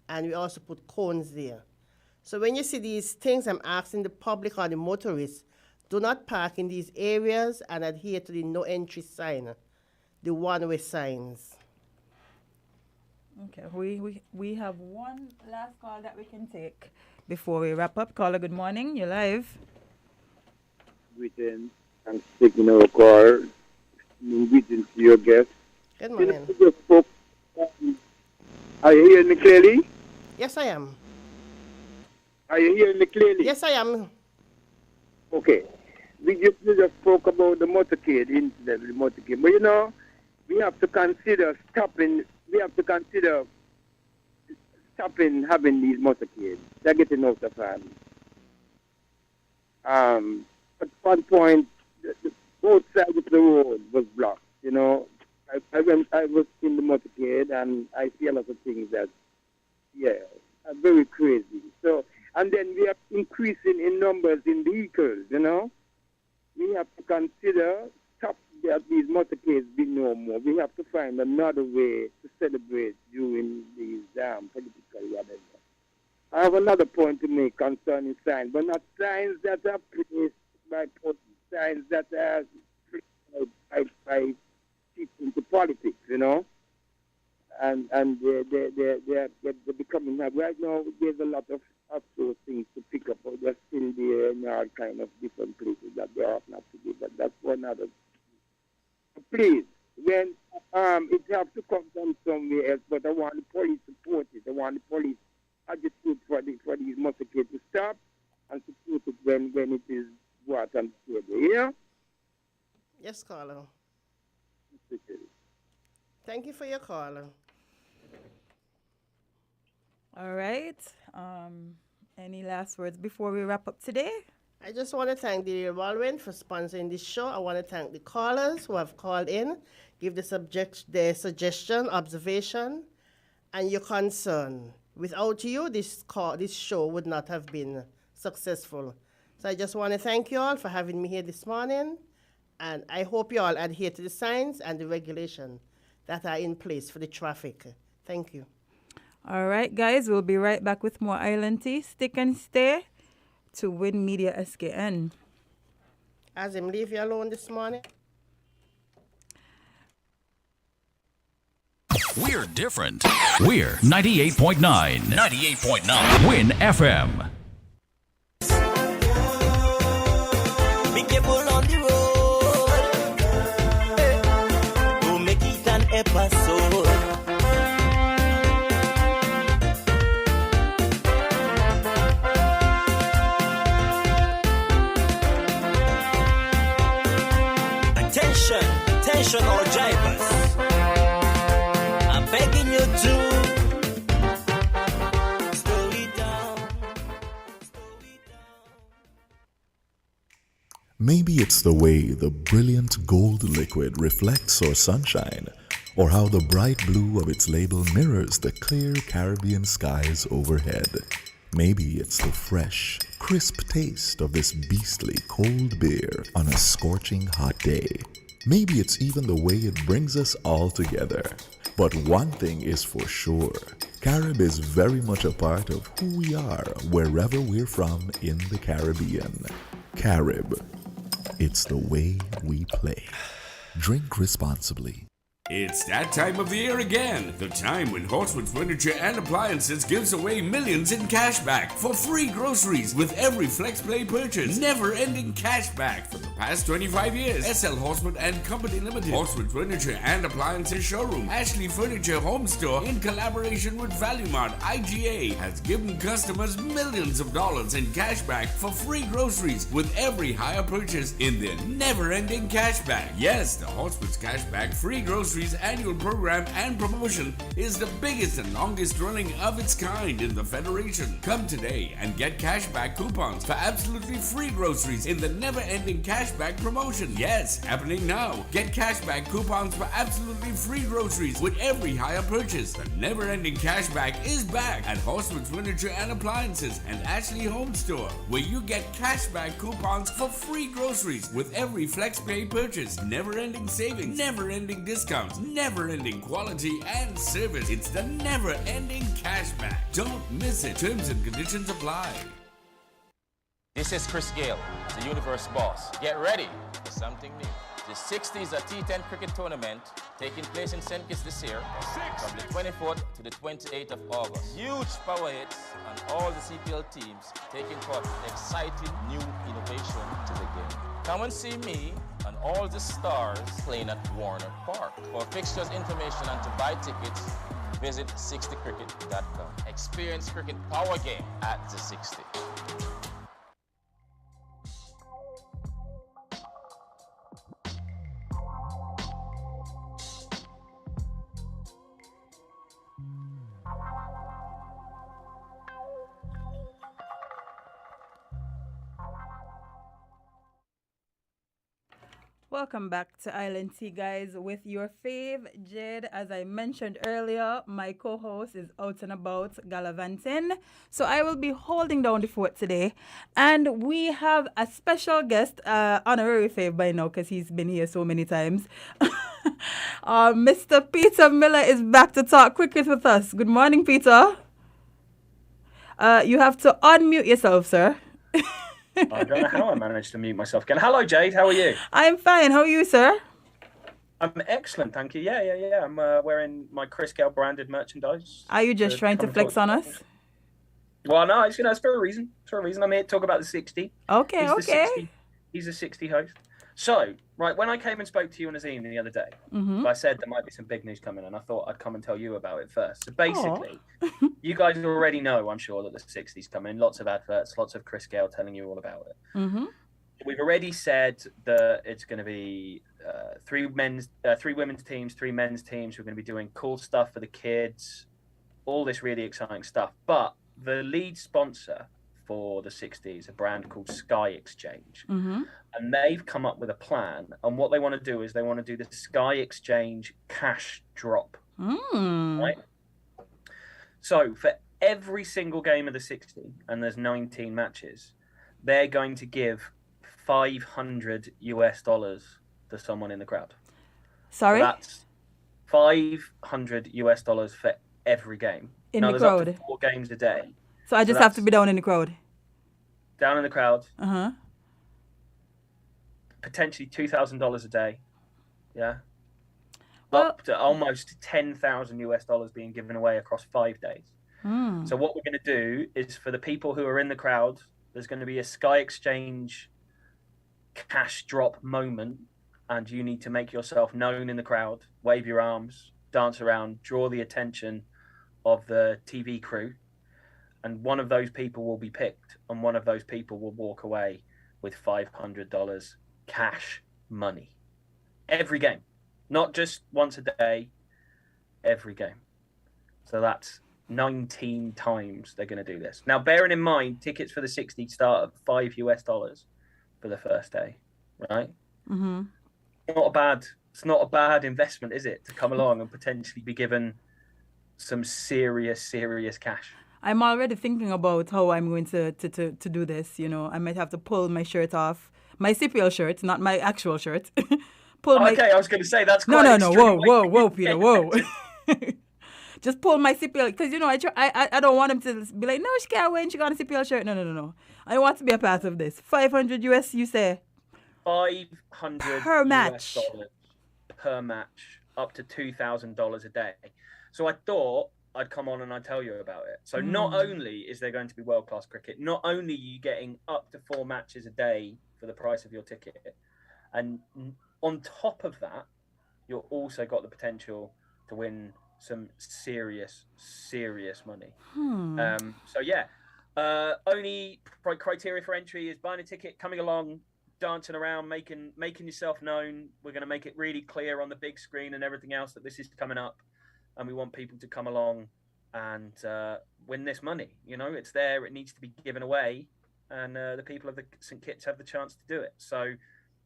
And we also put cones there. So when you see these things, I'm asking the public or the motorists, do not park in these areas and adhere to the no entry sign, the one-way signs. Okay, we have one last call that we can take before we wrap up. Caller, good morning. You're live. Greetings. I'm taking our call. Greetings to your guest. Good morning. Are you hearing me clearly? Yes, I am. Are you hearing me clearly? Yes, I am. Okay. We just spoke about the motorcade incident, the motorcade. But you know, we have to consider stopping. We have to consider stopping having these motorcades. They're getting out of hand. At one point, both sides of the road was blocked. You know, I was in the motorcade, and I see a lot of things that, are very crazy. So, and then we are increasing in numbers in vehicles, We have to consider stop that these motorcades be no more. We have to find another way to celebrate during these political whatever. I have another point to make concerning signs, but not signs that are placed by signs that are placed by people into politics, and they're becoming right now. There's a lot of those things to pick up, but they're still there in all kind of different places that they ought not to be. But that's for another. Please, when it has to come from somewhere else, but I want the police support it. I want the police agitate for these motorcades to stop and support it when it is brought on the table. Yeah. Yes, caller. Thank you for your call. All right. Any last words before we wrap up today? I just want to thank the Baldwin for sponsoring this show. I want to thank the callers who have called in, give their suggestion, observation, and your concern. Without you, this show would not have been successful. So I just want to thank you all for having me here this morning, and I hope you all adhere to the signs and the regulation that are in place for the traffic. Thank you. All right, guys, we'll be right back with more Island Tea. Stick and stay to Win Media SKN. Azem, leave you alone this morning. We're different. We're 98.9. 98.9. Win FM. Be careful on the road. Don't make it an episode. Attention all drivers. I'm begging you to slow it down. Maybe it's the way the brilliant gold liquid reflects our sunshine, or how the bright blue of its label mirrors the clear Caribbean skies overhead. Maybe it's the fresh, crisp taste of this beastly cold beer on a scorching hot day. Maybe it's even the way it brings us all together. But one thing is for sure, Carib is very much a part of who we are wherever we're from in the Caribbean. Carib, it's the way we play. Drink responsibly. It's that time of the year again. The time when Horsewood Furniture and Appliances gives away millions in cash back for free groceries with every FlexPlay purchase. Never-ending cash back for the past 25 years. SL Horsewood and Company Limited, Horsewood Furniture and Appliances Showroom, Ashley Furniture Home Store, in collaboration with Value Mart IGA, has given customers millions of dollars in cash back for free groceries with every hire purchase in their never-ending cash back. Yes, the Horsewood's Cash Back Free Groceries annual program and promotion is the biggest and longest running of its kind in the Federation. Come today and get cashback coupons for absolutely free groceries in the never-ending cashback promotion. Yes, happening now. Get cashback coupons for absolutely free groceries with every hire purchase. The never-ending cashback is back at Horsewood Furniture and Appliances and Ashley Home Store, where you get cashback coupons for free groceries with every FlexPay purchase. Never-ending savings, never-ending discounts, never-ending quality and service. It's the never-ending cashback. Don't miss it. Terms and conditions apply. This is Chris Gale, the Universe Boss. Get ready for something new. The 60s T10 cricket tournament taking place in St. Kitts this year from the 24th to the 28th of August. Huge power hits and all the CPL teams taking part in exciting new innovation to the game. Come and see me and all the stars playing at Warner Park. For fixtures information and to buy tickets, visit 60cricket.com. Experience cricket power game at the 60. Welcome back to Island Tea, guys, with your fave, Jade. As I mentioned earlier, my co-host is out and about gallivanting. So I will be holding down the fort today. And we have a special guest, honorary fave by now because he's been here so many times. Mr. Peter Miller is back to talk cricket with us. Good morning, Peter. You have to unmute yourself, sir. I don't know how I managed to mute myself again. Hello, Jade. How are you? I'm fine. How are you, sir? I'm excellent, thank you. Yeah. I'm wearing my Chris Gale branded merchandise. Are you just trying to flex on us? Well, no, it's for a reason. I'm here to talk about the 60. Okay, He's a 60 host. So, right, when I came and spoke to you and Azem the other day, I said there might be some big news coming, and I thought I'd come and tell you about it first. So basically, you guys already know, I'm sure, that the 60's coming. Lots of adverts, lots of Chris Gale telling you all about it. We've already said that it's going to be three women's teams, 3 men's teams. We're going to be doing cool stuff for the kids, all this really exciting stuff. But the lead sponsor for the 60s, a brand called Sky Exchange. And they've come up with a plan. And what they want to do is they want to do the Sky Exchange cash drop. Right? So for every single game of the 60, and there's 19 matches, they're going to give $500 to someone in the crowd. Sorry? So that's $500 for every game. In the there's crowd? up to 4 games a day. So I just have to be down in the crowd? Down in the crowd. Potentially $2,000 a day. Yeah. Well, up to almost $10,000 being given away across 5 days. So what we're going to do is, for the people who are in the crowd, there's going to be a Sky Exchange cash drop moment, and you need to make yourself known in the crowd, wave your arms, dance around, draw the attention of the TV crew, and one of those people will be picked, and one of those people will walk away with $500 cash money. Every game. Not just once a day, every game. So that's 19 times they're going to do this. Now, bearing in mind, tickets for the 60 start at $5 for the first day, right? It's not a bad investment, is it, to come along and potentially be given some serious cash? I'm already thinking about how I'm going to do this. You know, I might have to pull my shirt off, my CPL shirt, not my actual shirt. I was going to say that's quite no. Whoa, Peter, whoa. Just pull my CPL, because, you know, I don't want him to be like, no, she can't wear, she got a CPL shirt. No. I want to be a part of this. $500 you say? $500 per match. Per match, up to $2,000 a day. So I thought I'd come on and I'd tell you about it. So not only is there going to be world-class cricket, not only are you getting up to 4 matches a day for the price of your ticket, and on top of that, you've also got the potential to win some serious money. So yeah, only criteria for entry is buying a ticket, coming along, dancing around, making yourself known. We're going to make it really clear on the big screen and everything else that this is coming up, and we want people to come along and win this money. You know, it's there, it needs to be given away, and the people of the St Kitts have the chance to do it. So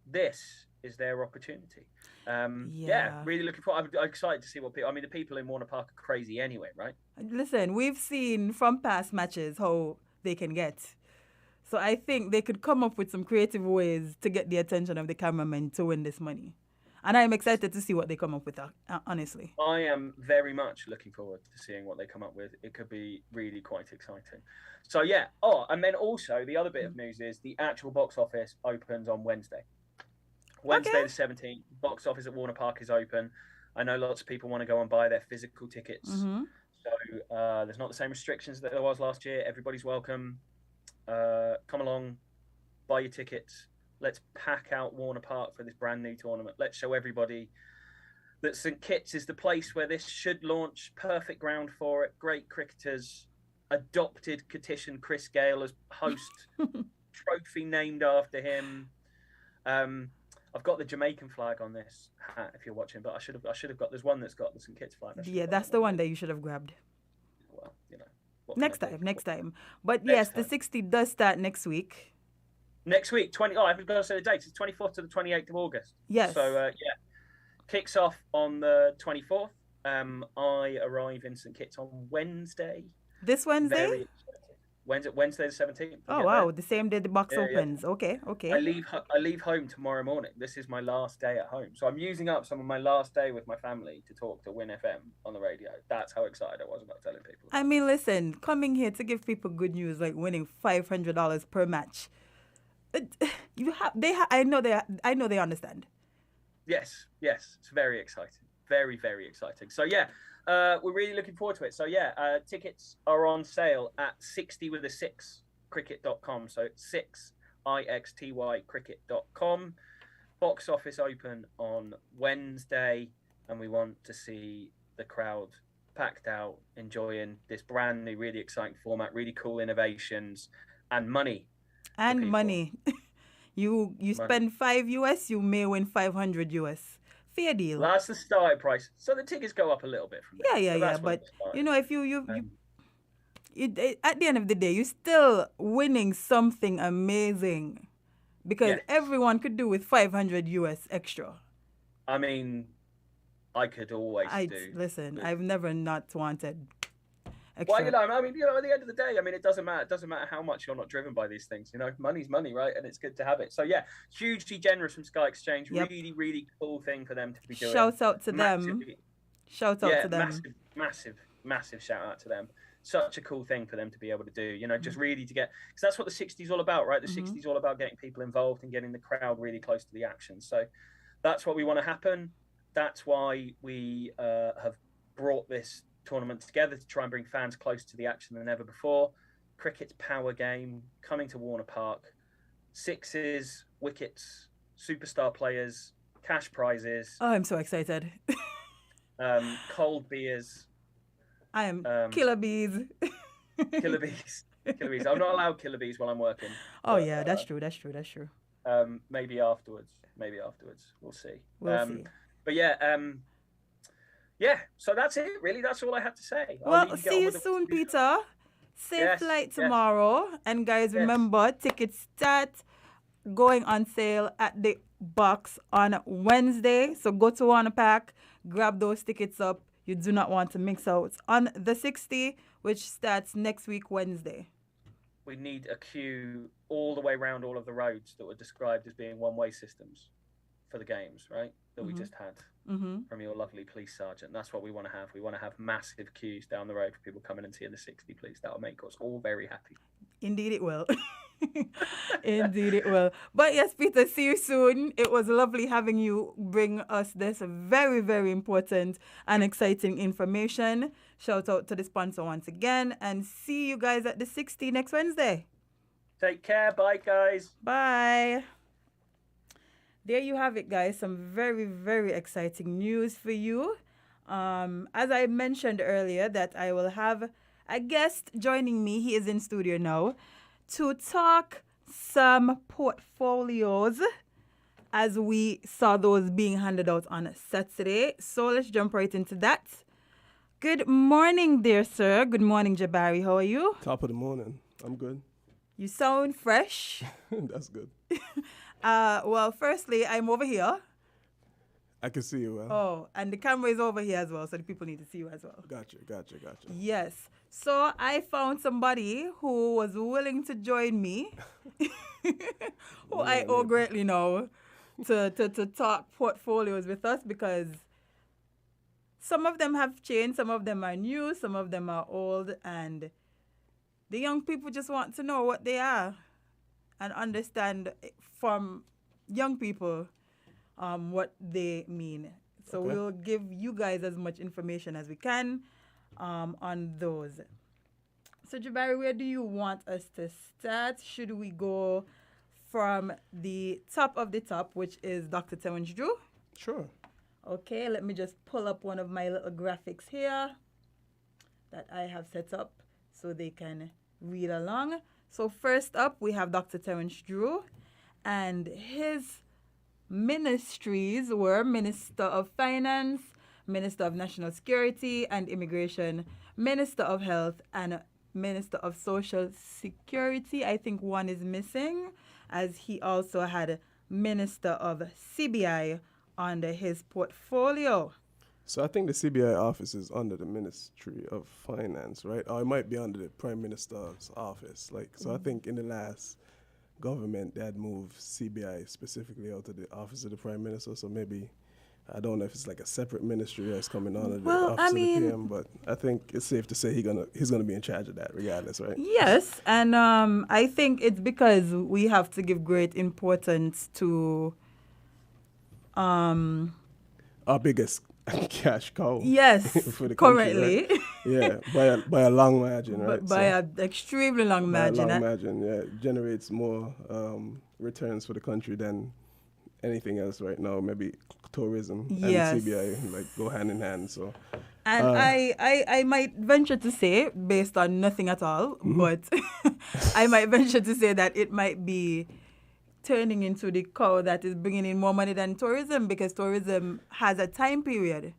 this is their opportunity. Really looking forward. I'm excited to see what people. I mean, the people in Warner Park are crazy anyway, right? Listen, we've seen from past matches how they can get. So I think they could come up with some creative ways to get the attention of the cameramen to win this money. And I'm excited to see what they come up with, honestly. I am very much looking forward to seeing what they come up with. It could be really quite exciting. So yeah. Oh, and then also the other bit of news is the actual box office opens on Wednesday. Wednesday the 17th, box office at Warner Park is open. I know lots of people want to go and buy their physical tickets. So there's not the same restrictions that there was last year. Everybody's welcome. Come along, buy your tickets. Let's pack out Warner Park for this brand new tournament. Let's show everybody that St Kitts is the place where this should launch. Perfect ground for it. Great cricketers. Adopted Kittian Chris Gale as host. Trophy named after him. I've got the Jamaican flag on this hat if you're watching, but I should have got. There's one that's got the St Kitts flag. Yeah, that's the one that you should have grabbed. Well, you know. Next time. But yes, the 60 does start next week. Next week, I haven't got to say the dates. It's 24th to the 28th of August. Yes. So, kicks off on the 24th. I arrive in St Kitts on Wednesday. This Wednesday? Very excited. Wednesday the 17th. Oh, wow. The same day the box opens. Yeah. Okay. I leave home tomorrow morning. This is my last day at home. So I'm using up some of my last day with my family to talk to Win FM on the radio. That's how excited I was about telling people. I mean, listen, coming here to give people good news, like winning $500 per match. I know they understand. Yes, it's very exciting. Very, very exciting. So we're really looking forward to it. So tickets are on sale at 60 with a 6 cricket.com. So 6ixty cricket.com. Box office open on Wednesday, and we want to see the crowd packed out, enjoying this brand new, really exciting format, really cool innovations, and money. And money. You spend $5 you may win $500. Fair deal. Well, that's the starting price. So the tickets go up a little bit from there. Yeah. But if you at the end of the day, you're still winning something amazing, because everyone could do with $500 extra. I mean, I could always do. Listen, I've never not wanted extra. Well, at the end of the day, it doesn't matter. It doesn't matter how much you're not driven by these things. Money's money, right? And it's good to have it. So hugely generous from Sky Exchange. Yep. Really, really cool thing for them to be doing. Shout out to them. Shout out to them. Massive shout out to them. Such a cool thing for them to be able to do. Just really to get, because that's what the 60s all about, right? The 60s all about getting people involved and getting the crowd really close to the action. So that's what we want to happen. That's why we have brought this tournament together, to try and bring fans closer to the action than ever before. Cricket's power game coming to Warner Park. Sixes, wickets, superstar players, cash prizes. Oh, I'm so excited. Cold beers. I am killer bees. Killer bees. I'm not allowed killer bees while I'm working. Oh, yeah, that's true. Maybe afterwards. We'll see. We'll see. But so that's it, really. That's all I have to say. Well, see you soon, Peter. Safe flight tomorrow. And guys, remember, tickets start going on sale at the box on Wednesday. So go to Warner Park, grab those tickets up. You do not want to mix out on the 60, which starts next week, Wednesday. We need a queue all the way around all of the roads that were described as being one-way systems for the games, right? That we just had from your lovely police sergeant. That's what we want to have. We want to have massive queues down the road for people coming and seeing the 60, please. That'll make us all very happy. Indeed it will. Indeed it will. But yes, Peter, see you soon. It was lovely having you bring us this very, very important and exciting information. Shout out to the sponsor once again, and see you guys at the 60 next Wednesday. Take care. Bye, guys. Bye. There you have it, guys. Some very, very exciting news for you. As I mentioned earlier, that I will have a guest joining me. He is in studio now to talk some portfolios as we saw those being handed out on Saturday. So let's jump right into that. Good morning, dear sir. Good morning, Jabari. How are you? Top of the morning. I'm good. You sound fresh. That's good. Well, firstly, I'm over here. I can see you well. Oh, and the camera is over here as well, so the people need to see you as well. Gotcha. Yes. So I found somebody who was willing to join me, who I owe greatly now, to talk portfolios with us, because some of them have changed, some of them are new, some of them are old, and the young people just want to know what they are and understand from young people what they mean. So we'll give you guys as much information as we can on those. So Jabari, where do you want us to start? Should we go from the top of the top, which is Dr. Terrence Drew? Sure. Okay, let me just pull up one of my little graphics here that I have set up so they can read along. So first up, we have Dr. Terrence Drew, and his ministries were Minister of Finance, Minister of National Security and Immigration, Minister of Health, and Minister of Social Security. I think one is missing. as he also had Minister of CBI under his portfolio. So I think the CBI office is under the Ministry of Finance, right? Or it might be under the Prime Minister's office. So I think in the last government they had moved CBI specifically out of the office of the Prime Minister. So maybe, I don't know if it's like a separate ministry that's coming under the office of the PM, but I think it's safe to say he's gonna be in charge of that regardless, right? Yes, and I think it's because we have to give great importance to our biggest cash cow. Yes, for the currently. Country, right? Yeah, by a long margin, right? By an extremely long margin. By a long margin, yeah. It generates more returns for the country than anything else right now. Maybe tourism and CBI go hand in hand. So, and I might venture to say, based on nothing at all, but I might venture to say that it might be turning into the cow that is bringing in more money than tourism, because tourism has a time period.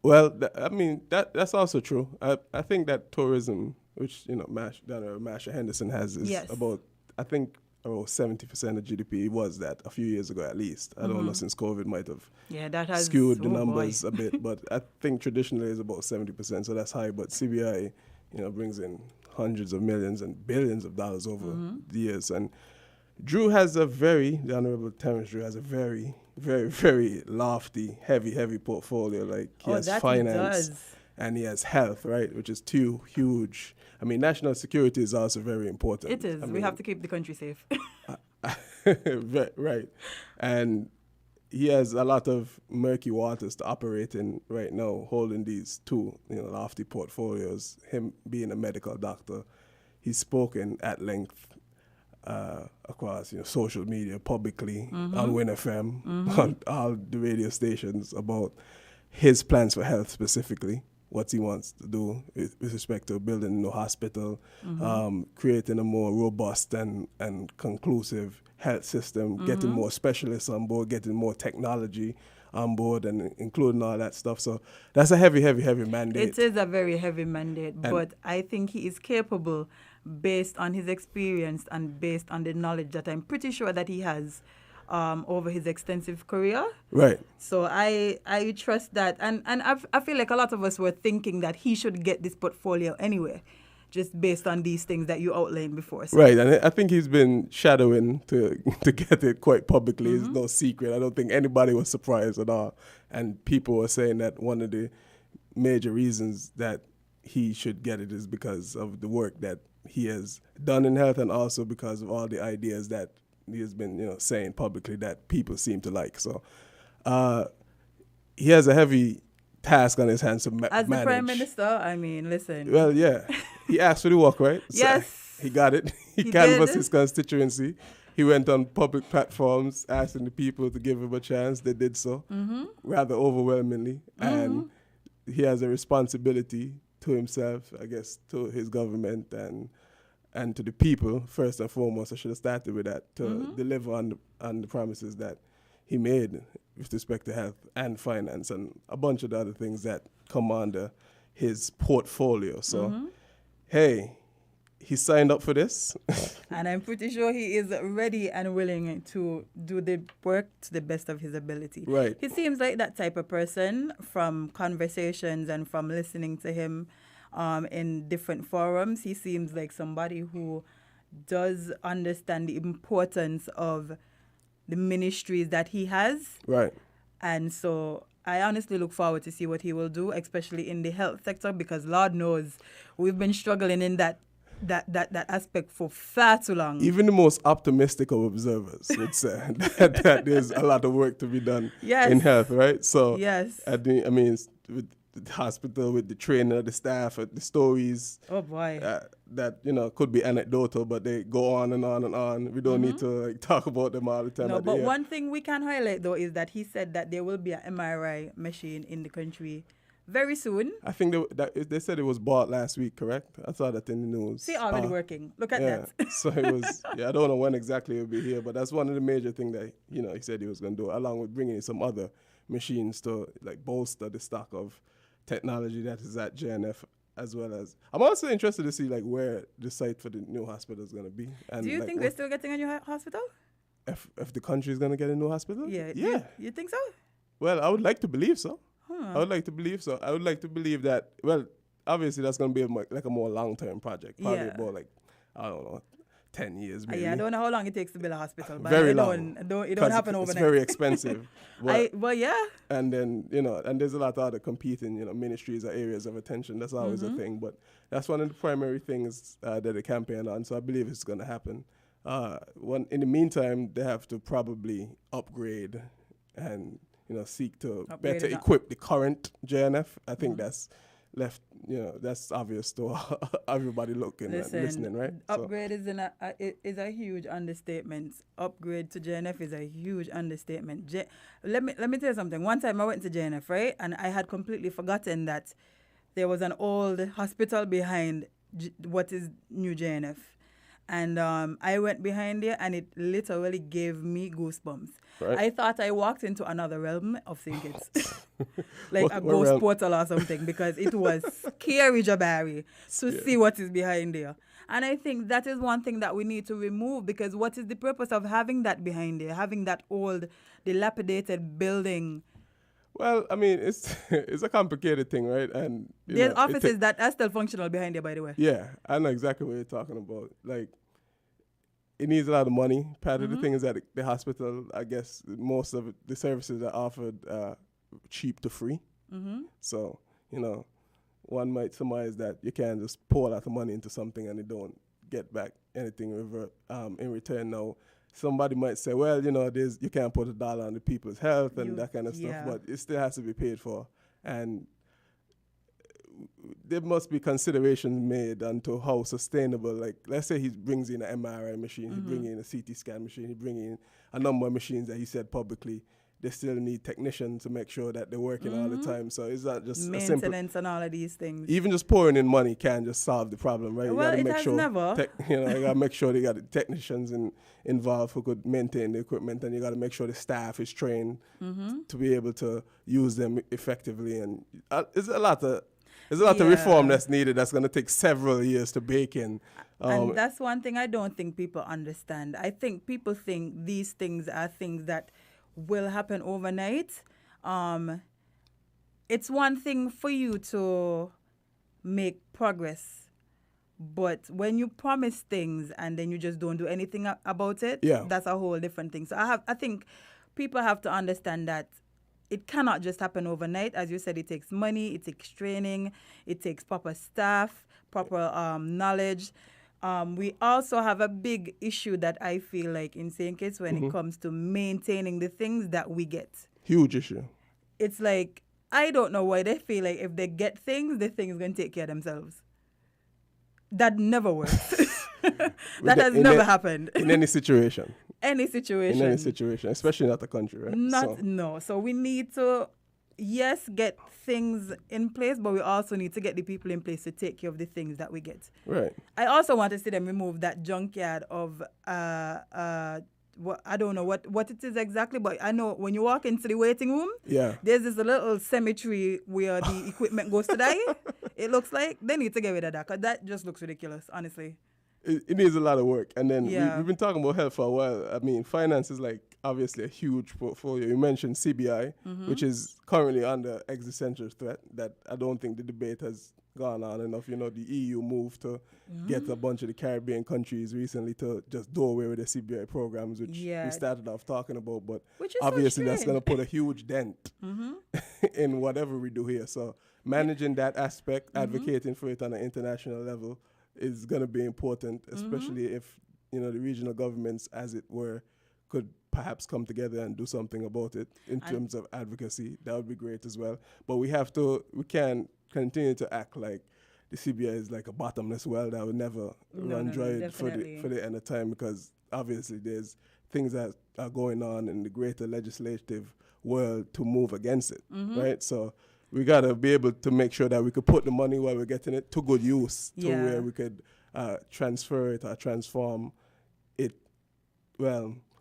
Well, that's also true. I think that tourism, which Masha Henderson has, is about, I think, about 70% of GDP. It was that a few years ago at least. I don't know, since COVID might have that has skewed the numbers a bit, but I think traditionally it's about 70%, so that's high. But CBI, brings in hundreds of millions and billions of dollars over the years. And the Honorable Terence Drew has a very, very, very lofty, heavy portfolio. Like he has finance and he has health, right? Which is two huge. I mean, national security is also very important. It is. We have to keep the country safe. Right. And he has a lot of murky waters to operate in right now, holding these two, lofty portfolios. Him being a medical doctor, he's spoken at length across social media, publicly, on WIN FM, on all the radio stations, about his plans for health specifically, what he wants to do with respect to building a hospital, creating a more robust and conclusive health system, getting more specialists on board, getting more technology on board, and including all that stuff. So that's a heavy mandate. It is a very heavy mandate, but I think he is capable, based on his experience and based on the knowledge that I'm pretty sure that he has over his extensive career. Right. So I trust that. And I feel like a lot of us were thinking that he should get this portfolio anyway, just based on these things that you outlined before. So. Right. And I think he's been shadowing to get it quite publicly. It's no secret. I don't think anybody was surprised at all. And people were saying that one of the major reasons that he should get it is because of the work that he has done in health, and also because of all the ideas that he has been, saying publicly that people seem to like. So he has a heavy task on his hands to manage. As the Prime Minister, I mean, listen. Well, yeah. He asked for the work, right? Yes. So he got it. He canvassed his constituency. He went on public platforms asking the people to give him a chance. They did so, rather overwhelmingly. And he has a responsibility to himself, I guess, to his government and to the people, first and foremost. I should have started with that, to deliver on the promises that he made with respect to health and finance and a bunch of the other things that come under his portfolio. So, hey, he signed up for this. And I'm pretty sure he is ready and willing to do the work to the best of his ability. Right. He seems like that type of person from conversations and from listening to him in different forums. He seems like somebody who does understand the importance of the ministries that he has. Right. And so I honestly look forward to see what he will do, especially in the health sector, because Lord knows we've been struggling in that aspect for far too long. Even the most optimistic of observers would say that there's a lot of work to be done in health, right? So, with the hospital, with the training of the staff, the stories. Oh, boy. That, could be anecdotal, but they go on and on and on. We don't need to talk about them all the time. No, but one thing we can highlight, though, is that he said that there will be an MRI machine in the country very soon. I think they said it was bought last week, correct? I saw that in the news. See, already working. Look at that. So it was, I don't know when exactly it will be here, but that's one of the major things that, he said he was going to do, along with bringing in some other machines to, bolster the stock of technology that is at JNF as well as I'm also interested to see like where the site for the new hospital is going to be. And Do you like, think we're still getting a new hospital? if the country is going to get a new hospital? Yeah. Yeah. You think so? Well, I would like to believe so. Huh. I would like to believe so. I would like to believe that. Well, obviously that's going to be like a more long-term project. Probably Yeah. about like I don't know, 10 years maybe. Yeah, I don't know how long it takes to build a hospital, but Very it long. It don't happen It's overnight. very expensive. Well, yeah. And then, and there's a lot of other competing, ministries or areas of attention. That's always a thing. But that's one of the primary things that they campaign on. So I believe it's going to happen. In the meantime, they have to probably upgrade and, seek to Upgrade better is not- equip the current JNF. I think that's left, that's obvious to everybody looking and listening, right? Upgrade is a huge understatement. Upgrade to JNF is a huge understatement. Let me tell you something. One time I went to JNF, right, and I had completely forgotten that there was an old hospital behind what is new JNF, and I went behind there, and it literally gave me goosebumps. Right. I thought I walked into another realm of St. Kitts. Like a ghost portal or something, because it was scary, Jabari, to see what is behind there. And I think that is one thing that we need to remove, because what is the purpose of having that behind there, having that old, dilapidated building? Well, I mean, it's a complicated thing, right? And there's offices that are still functional behind there, by the way. Yeah, I know exactly what you're talking about. Like, it needs a lot of money. Part of the thing is that the hospital, I guess, most of the services are offered cheap to free. So, one might surmise that you can't just pour a lot of money into something and you don't get back anything in return. Now, somebody might say, well, you can't put $1 on the people's health and that kind of stuff, but it still has to be paid for. And there must be considerations made onto how sustainable, like, let's say he brings in an MRI machine, he brings in a CT scan machine, he brings in a number of machines that he said publicly. They still need technicians to make sure that they're working all the time. So it's not just maintenance and all of these things. Even just pouring in money can't just solve the problem, right? Well, you gotta make never. You gotta make sure they got the technicians involved who could maintain the equipment, and you gotta make sure the staff is trained to be able to use them effectively. And there's a lot of reform that's needed. That's gonna take several years to bake in. And that's one thing I don't think people understand. I think people think these things are things that will happen overnight. It's one thing for you to make progress, but when you promise things and then you just don't do anything about it, that's a whole different thing. So I think people have to understand that it cannot just happen overnight. As you said, it takes money, it takes training, it takes proper staff, proper knowledge. We also have a big issue that I feel like in St. Kitts when it comes to maintaining the things that we get. Huge issue. It's like, I don't know why they feel like if they get things, the things going to take care of themselves. That never works. That has never happened. In any situation. Any situation. In any situation, especially not the country, right? No. So we need to, yes, get things in place, but we also need to get the people in place to take care of the things that we get. Right. I also want to see them remove that junkyard of I don't know what it is exactly, but I know when you walk into the waiting room, there's this little cemetery where the equipment goes to die. It looks like they need to get rid of that, because that just looks ridiculous, honestly. It needs a lot of work. And then we've been talking about health for a while. I mean, finance is like obviously a huge portfolio. You mentioned CBI, which is currently under existential threat. That I don't think the debate has gone on enough. The EU moved to get a bunch of the Caribbean countries recently to just do away with the CBI programs, which we started off talking about. But obviously that's going to put a huge dent in whatever we do here. So managing that aspect, advocating for it on an international level, is going to be important, especially if, the regional governments, as it were, could perhaps come together and do something about it in terms of advocacy. That would be great as well. But we can't continue to act like the CBI is like a bottomless well that will never run dry for the end of time, because obviously there's things that are going on in the greater legislative world to move against it, right? So we got to be able to make sure that we could put the money while we're getting it to good use, to where we could transfer it or transform it,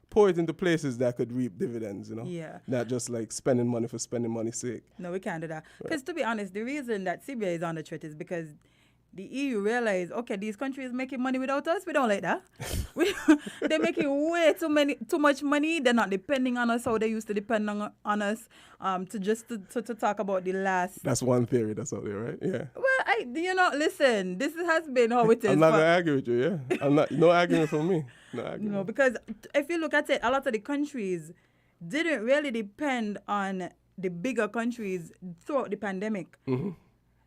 pour it into places that could reap dividends, you know? Yeah. Not just like spending money for spending money's sake. No, we can't do that. Because to be honest, the reason that CBA is under threat is because the EU realize, okay, these countries making money without us. We don't like that. They're making way too much money. They're not depending on us how they used to depend on us. To talk about the last. That's one theory that's out there, right? Yeah. Well, listen. This has been how it is. I'm not gonna argue with you. Yeah. I'm not. No argument from me. No argument. No, because if you look at it, a lot of the countries didn't really depend on the bigger countries throughout the pandemic. Mm-hmm.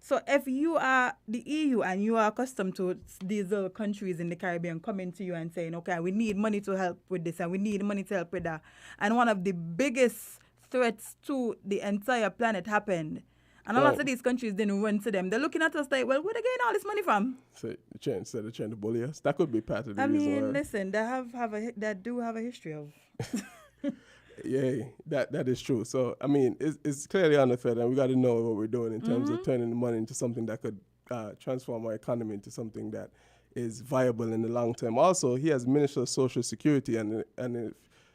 So if you are the EU and you are accustomed to these little countries in the Caribbean coming to you and saying, okay, we need money to help with this and we need money to help with that. And one of the biggest threats to the entire planet happened. And a lot of these countries didn't run to them. They're looking at us like, well, where they getting all this money from? So they're trying to bully us. That could be part of the I reason mean, why. listen, they do have a history of. Yeah, that is true. So, I mean, it's clearly under threat, and we got to know what we're doing in terms of turning the money into something that could transform our economy into something that is viable in the long term. Also, he has Minister of Social Security, and if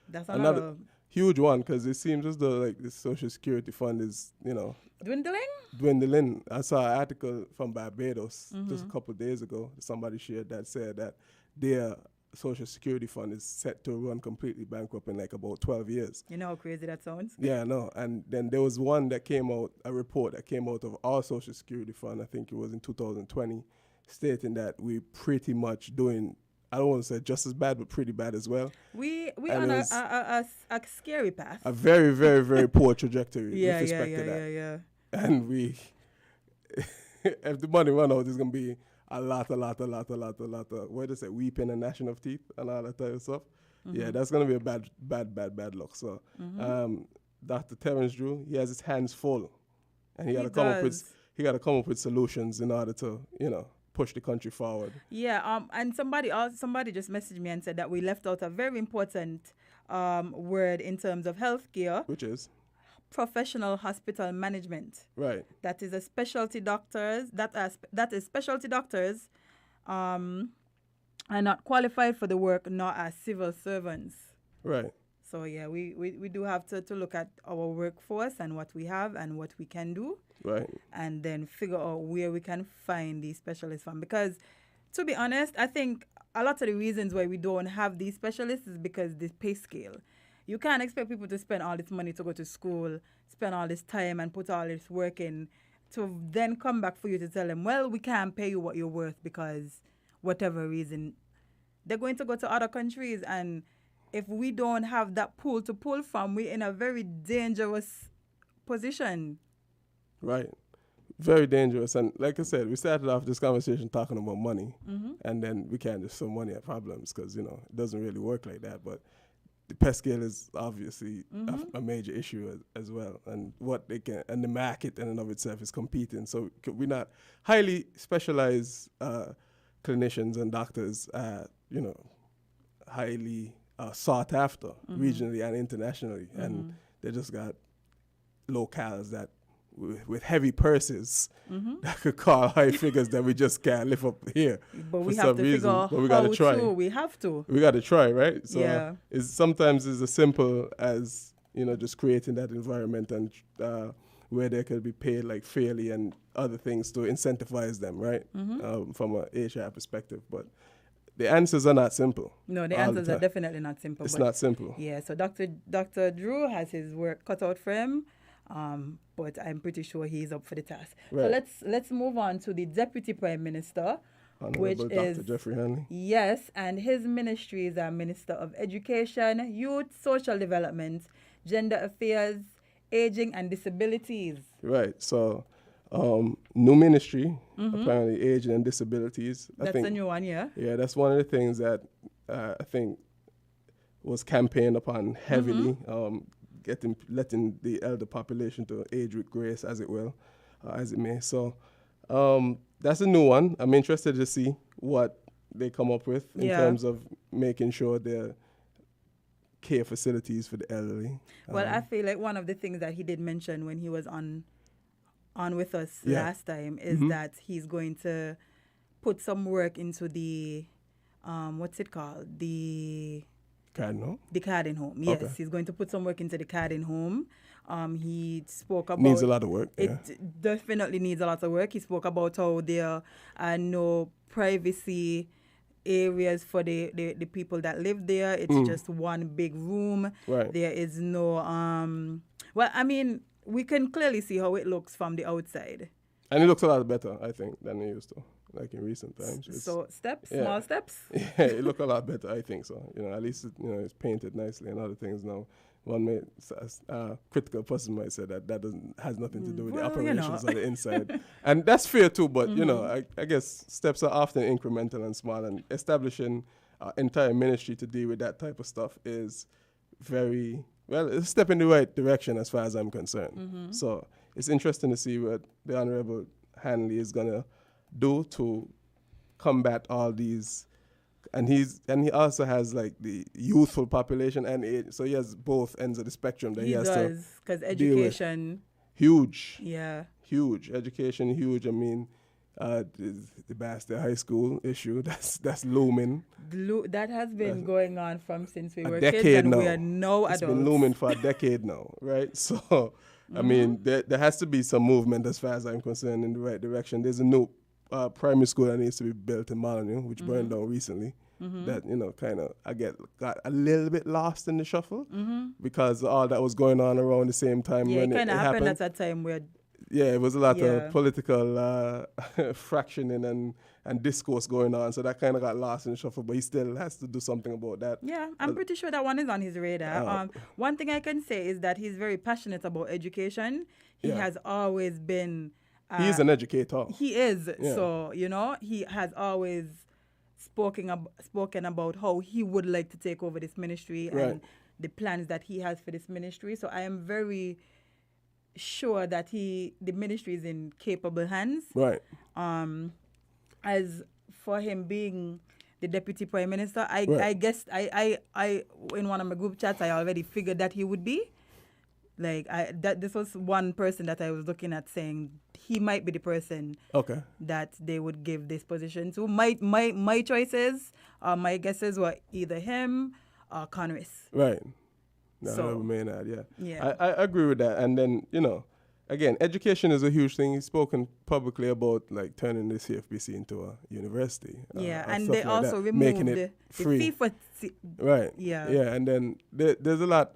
that's another huge one, because it seems as though like the Social Security fund is, dwindling. I saw an article from Barbados just a couple of days ago. Somebody shared that said that their Social Security fund is set to run completely bankrupt in like about 12 years. You know how crazy that sounds? Yeah, I know. And then there was one that came out, a report that came out of our Social Security fund, I think it was in 2020, stating that we pretty much doing, I don't want to say just as bad, but pretty bad as well. We on a scary path. A very, very, very poor trajectory with respect to that. Yeah. And we, if the money run out, there's going to be a lot of, what is it, weeping and gnashing of teeth and all that type of stuff. Mm-hmm. Yeah, that's going to be a bad look. So, Dr. Terence Drew, he has his hands full, and he got to come up with solutions in order to, push the country forward. Yeah, and somebody just messaged me and said that we left out a very important word in terms of healthcare, which is professional hospital management. Right. That is a specialty doctors that is specialty doctors are not qualified for the work nor as civil servants. Right. So yeah, we do have to look at our workforce and what we have and what we can do. Right. And then figure out where we can find these specialists from. Because to be honest, I think a lot of the reasons why we don't have these specialists is because the pay scale. You can't expect people to spend all this money to go to school, spend all this time and put all this work in to then come back for you to tell them, well, we can't pay you what you're worth because whatever reason. They're going to go to other countries, and if we don't have that pool to pull from, we're in a very dangerous position. Right. Very dangerous. And like I said, we started off this conversation talking about money, and then we can't just throw money at problems because, it doesn't really work like that. But the pay scale is obviously a major issue as well, and what they can, and the market in and of itself is competing. So we're not highly specialized clinicians and doctors, highly sought after regionally and internationally, and they just got locales that with heavy purses that could call high figures that we just can't lift up here. But we have to figure out how to. We have to. We got to try, right? So yeah. Sometimes it's as simple as, just creating that environment and where they could be paid like fairly and other things to incentivize them, right? From an HR perspective. But the answers are not simple. No, the answers are definitely not simple. It's not simple. Yeah, so Dr. Drew has his work cut out for him. But I'm pretty sure he's up for the task. Right. So let's move on to the Deputy Prime Minister, which Dr. is Jeffrey Hanley. Yes, and his ministries are Minister of Education, Youth, Social Development, Gender Affairs, Aging and Disabilities. Right. So new ministry, apparently aging and disabilities. That's a new one, yeah. Yeah, that's one of the things that I think was campaigned upon heavily. Letting the elder population to age with grace, as it will, as it may. So that's a new one. I'm interested to see what they come up with in terms of making sure there are care facilities for the elderly. Well, I feel like one of the things that he did mention when he was on with us last time is that he's going to put some work into the, what's it called? The Carding home? The Carding home, yes. Okay. He's going to put some work into the Carding home. He spoke about... Needs a lot of work, It yeah. definitely needs a lot of work. He spoke about how there are no privacy areas for the people that live there. It's just one big room. Right. There is no... well, I mean, we can clearly see how it looks from the outside. And it looks a lot better, I think, than it used to, like in recent times. So steps, yeah. small steps? Yeah, it look a lot better, I think so. You know, at least, it's painted nicely and other things now. One may, critical person might say that has nothing to do with the operations on the inside. And that's fair too, but, I guess steps are often incremental and small, and establishing entire ministry to deal with that type of stuff is very, well, it's a step in the right direction as far as I'm concerned. So it's interesting to see what the Honorable Hanley is going to do to combat all these. And he also has like the youthful population and age, so he has both ends of the spectrum that he has does, because education... Huge. Yeah. Huge. Education, huge. I mean, the Bastard High School issue, that's looming. That has been going on since we were decade kids, and now. we are now adults. It's been looming for a decade now, right? So, I mean, there has to be some movement as far as I'm concerned in the right direction. There's a new primary school that needs to be built in Molyneux, which burned down recently. That, kind of, got a little bit lost in the shuffle because all that was going on around the same time when it kind of happened happened. at a time where... Yeah, it was a lot of political fractioning and discourse going on, so that kind of got lost in the shuffle, but he still has to do something about that. Yeah, I'm pretty sure that one is on his radar. One thing I can say is that he's very passionate about education. He has always been... he's an educator. He is. Yeah. So, he has always spoken about how he would like to take over this ministry and the plans that he has for this ministry. So I am very sure that the ministry is in capable hands. Right. As for him being the deputy prime minister, I guess I in one of my group chats I already figured that he would be. Like this was one person that I was looking at saying he might be the person that they would give this position to. My choices, my guesses were either him or Congress. Right. So, I agree with that. And then, again, education is a huge thing. He's spoken publicly about like turning the CFBC into a university. And they also removed making it free. The fee for right. Yeah. Yeah, and then there's a lot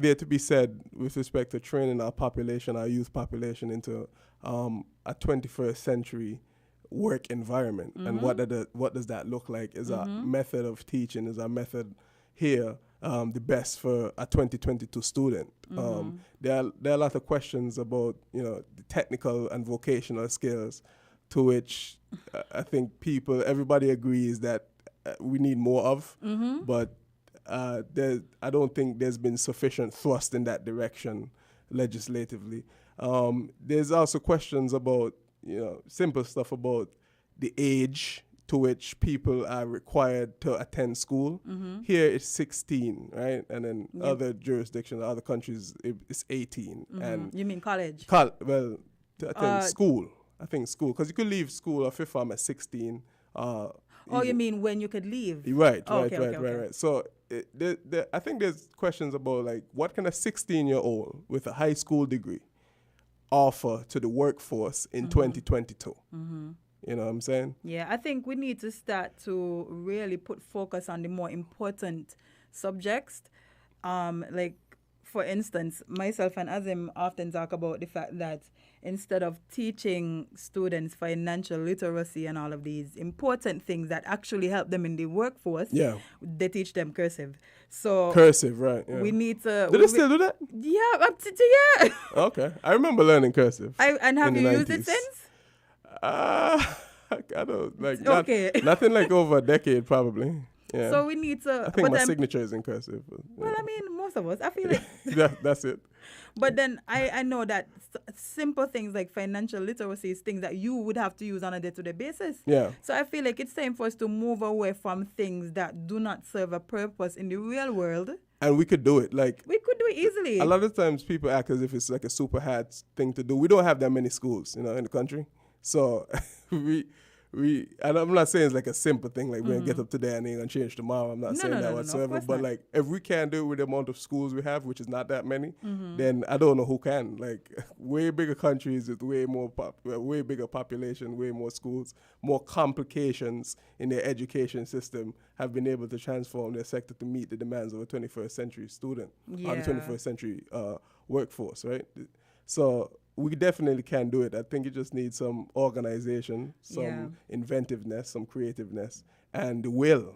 there to be said with respect to training our population, our youth population, into a 21st century work environment. And what does that look like? Is our method of teaching, is our method here the best for a 2022 student? There are a lot of questions about the technical and vocational skills, to which I think everybody agrees that we need more of, but I don't think there's been sufficient thrust in that direction legislatively. There's also questions about simple stuff about the age to which people are required to attend school. Here it's 16, right? And then other jurisdictions, other countries, it's 18. And you mean college? To attend school. I think school, because you could leave school or fifth form at 16. You mean when you could leave? Right. Okay. So I think there's questions about like what can a 16-year-old with a high school degree offer to the workforce in 2022? You know what I'm saying? Yeah, I think we need to start to really put focus on the more important subjects. Like, for instance, myself and Azem often talk about the fact that instead of teaching students financial literacy and all of these important things that actually help them in the workforce, they teach them cursive. So cursive, right? Yeah. We need to. Do they still do that? Yeah, up to. Okay, I remember learning cursive. And have you 90s. used it since? I don't like. Okay. Nothing like over a decade, probably. Yeah. So we need to. I think my signature is in cursive. Well, I mean, most of us. I feel like that's it. But then I know that simple things like financial literacy is things that you would have to use on a day-to-day basis. Yeah. So I feel like it's time for us to move away from things that do not serve a purpose in the real world. And we could do it. Like we could do it easily. A lot of times people act as if it's like a super hard thing to do. We don't have that many schools, in the country. So we and I'm not saying it's like a simple thing, like we're going to get up today and ain't going to change tomorrow. I'm not saying that whatsoever. of But course like, if we can't do it with the amount of schools we have, which is not that many, Mm-hmm. then I don't know who can. Like, way bigger countries with way bigger population, way more schools, more complications in their education system have been able to transform their sector to meet the demands of a 21st century student, or the 21st century workforce, right? So we definitely can do it. I think it just needs some organization, some inventiveness, some creativeness, and the will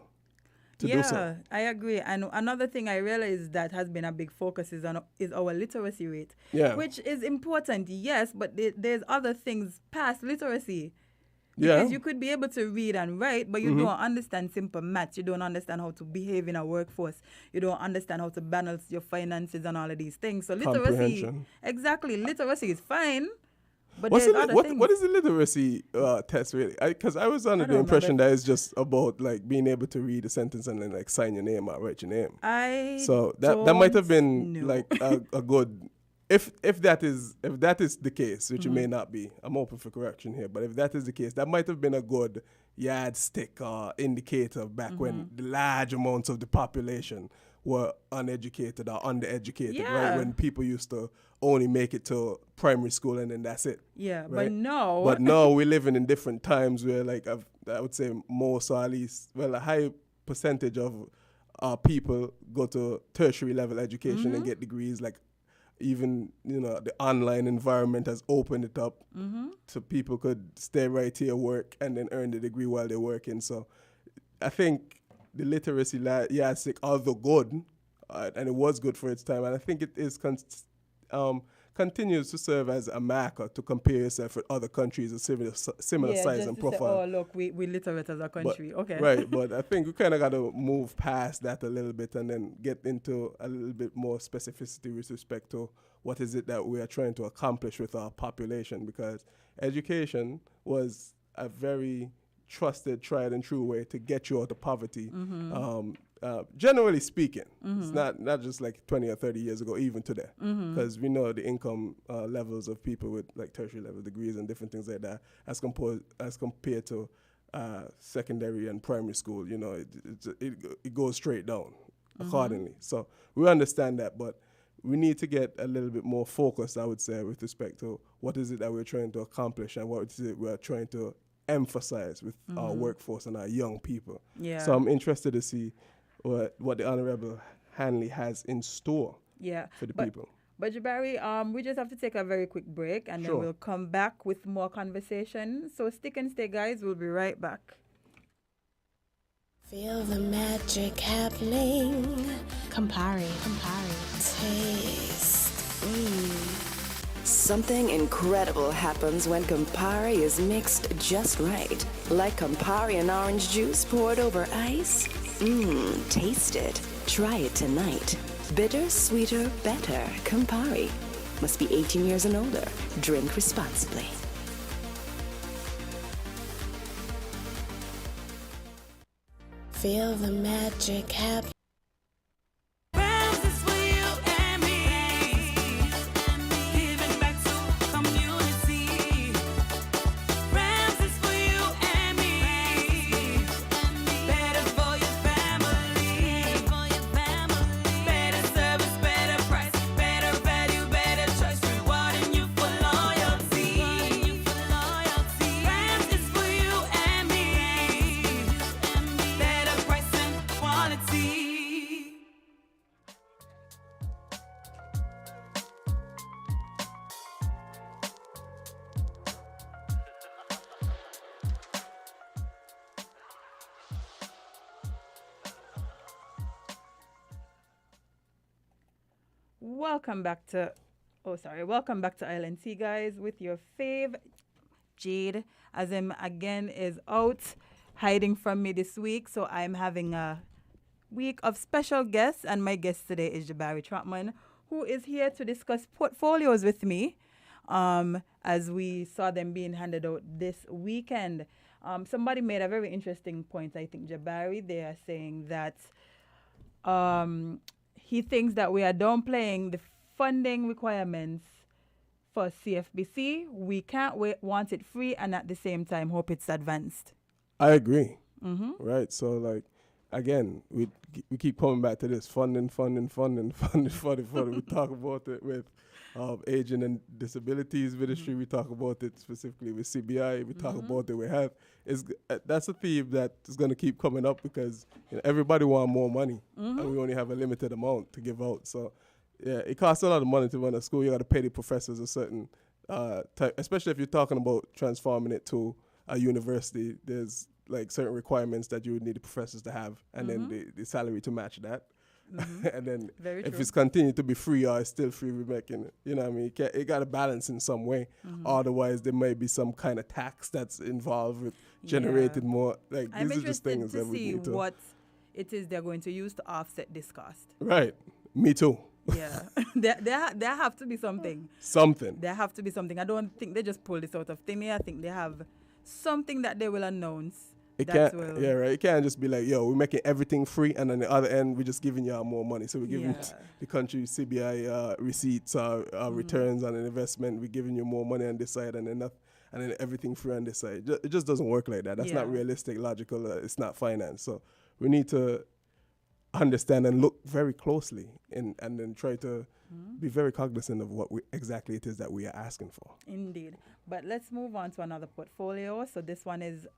to do so. Yeah, I agree. And another thing I realize that has been a big focus is our literacy rate, which is important, yes, but there's other things past literacy. Because you could be able to read and write, but you don't understand simple maths. You don't understand how to behave in a workforce. You don't understand how to balance your finances and all of these things. So literacy, literacy is fine, but there's other things. What is the literacy test really? Because I was under the impression that it's just about like being able to read a sentence and then like sign your name or write your name. So that might have been like a good. If that is the case, which it may not be, I'm open for correction here, but if that is the case, that might have been a good yardstick or indicator back when the large amounts of the population were uneducated or undereducated, right? When people used to only make it to primary school and then that's it. Yeah, right? But now we're living in different times where like I would say most or at least, a high percentage of people go to tertiary level education and get degrees. Like even, the online environment has opened it up so people could stay right here, work, and then earn the degree while they're working. So I think the literacy yardstick, although good, and it was good for its time, and I think it is continues to serve as a marker to compare yourself with other countries of similar size and profile. Say, oh, look, we literate as a country. Okay. Right, but I think we kind of got to move past that a little bit and then get into a little bit more specificity with respect to what is it that we are trying to accomplish with our population, because education was a very trusted, tried and true way to get you out of poverty. Generally speaking, it's not just like 20 or 30 years ago, even today, because we know the income levels of people with like tertiary level degrees and different things like that as compared to secondary and primary school. It goes straight down accordingly. So we understand that, but we need to get a little bit more focused, I would say, with respect to what is it that we're trying to accomplish and what is it we're trying to emphasize with our workforce and our young people. Yeah. So I'm interested to see what the Honorable Hanley has in store for the people. But Jabari, we just have to take a very quick break and then we'll come back with more conversation. So stick and stay, guys. We'll be right back. Feel the magic happening. Campari. Taste. Something incredible happens when Campari is mixed just right. Like Campari and orange juice poured over ice. Taste it. Try it tonight. Bitter, sweeter, better. Campari. Must be 18 years and older. Drink responsibly. Feel the magic happen. Welcome back to ILNT, guys, with your fave, Jade. Azem again is out hiding from me this week, so I'm having a week of special guests, and my guest today is Jabari Trotman, who is here to discuss portfolios with me, as we saw them being handed out this weekend. Somebody made a very interesting point, I think, Jabari. They are saying that he thinks that we are downplaying the funding requirements for CFBC. We can't want it free and at the same time hope it's advanced. I agree. Mm-hmm. Right. So, like, again, we keep coming back to this funding. We talk about it with aging and disabilities ministry. We talk about it specifically with CBI. We talk about it with health. That's a theme that is going to keep coming up because everybody wants more money, and we only have a limited amount to give out. So, yeah, it costs a lot of money to run a school. You got to pay the professors a certain type, especially if you're talking about transforming it to a university. There's like certain requirements that you would need the professors to have, and then the salary to match that. And then if it's continued to be free or it's still free, we're making it. You know what I mean? It got to balance in some way. Otherwise, there might be some kind of tax that's involved with generating more. Like, I'm these are just things interested that to we see need to. what it is they're going to use to offset this cost. Right. Me too. Yeah. there have to be something. Something. There have to be something. I don't think they just pull this out of thin air. I think they have something that they will announce. It can't, yeah, right. It can't just be like, yo, we're making everything free, and on the other end, we're just giving y'all more money. So we're giving the country CBI receipts, returns on an investment. We're giving you more money on this side, and then everything free on this side. It just doesn't work like that. That's not realistic, logical. It's not finance. So we need to understand and look very closely, and then try to be very cognizant of what exactly it is that we are asking for. Indeed. But let's move on to another portfolio. So this one is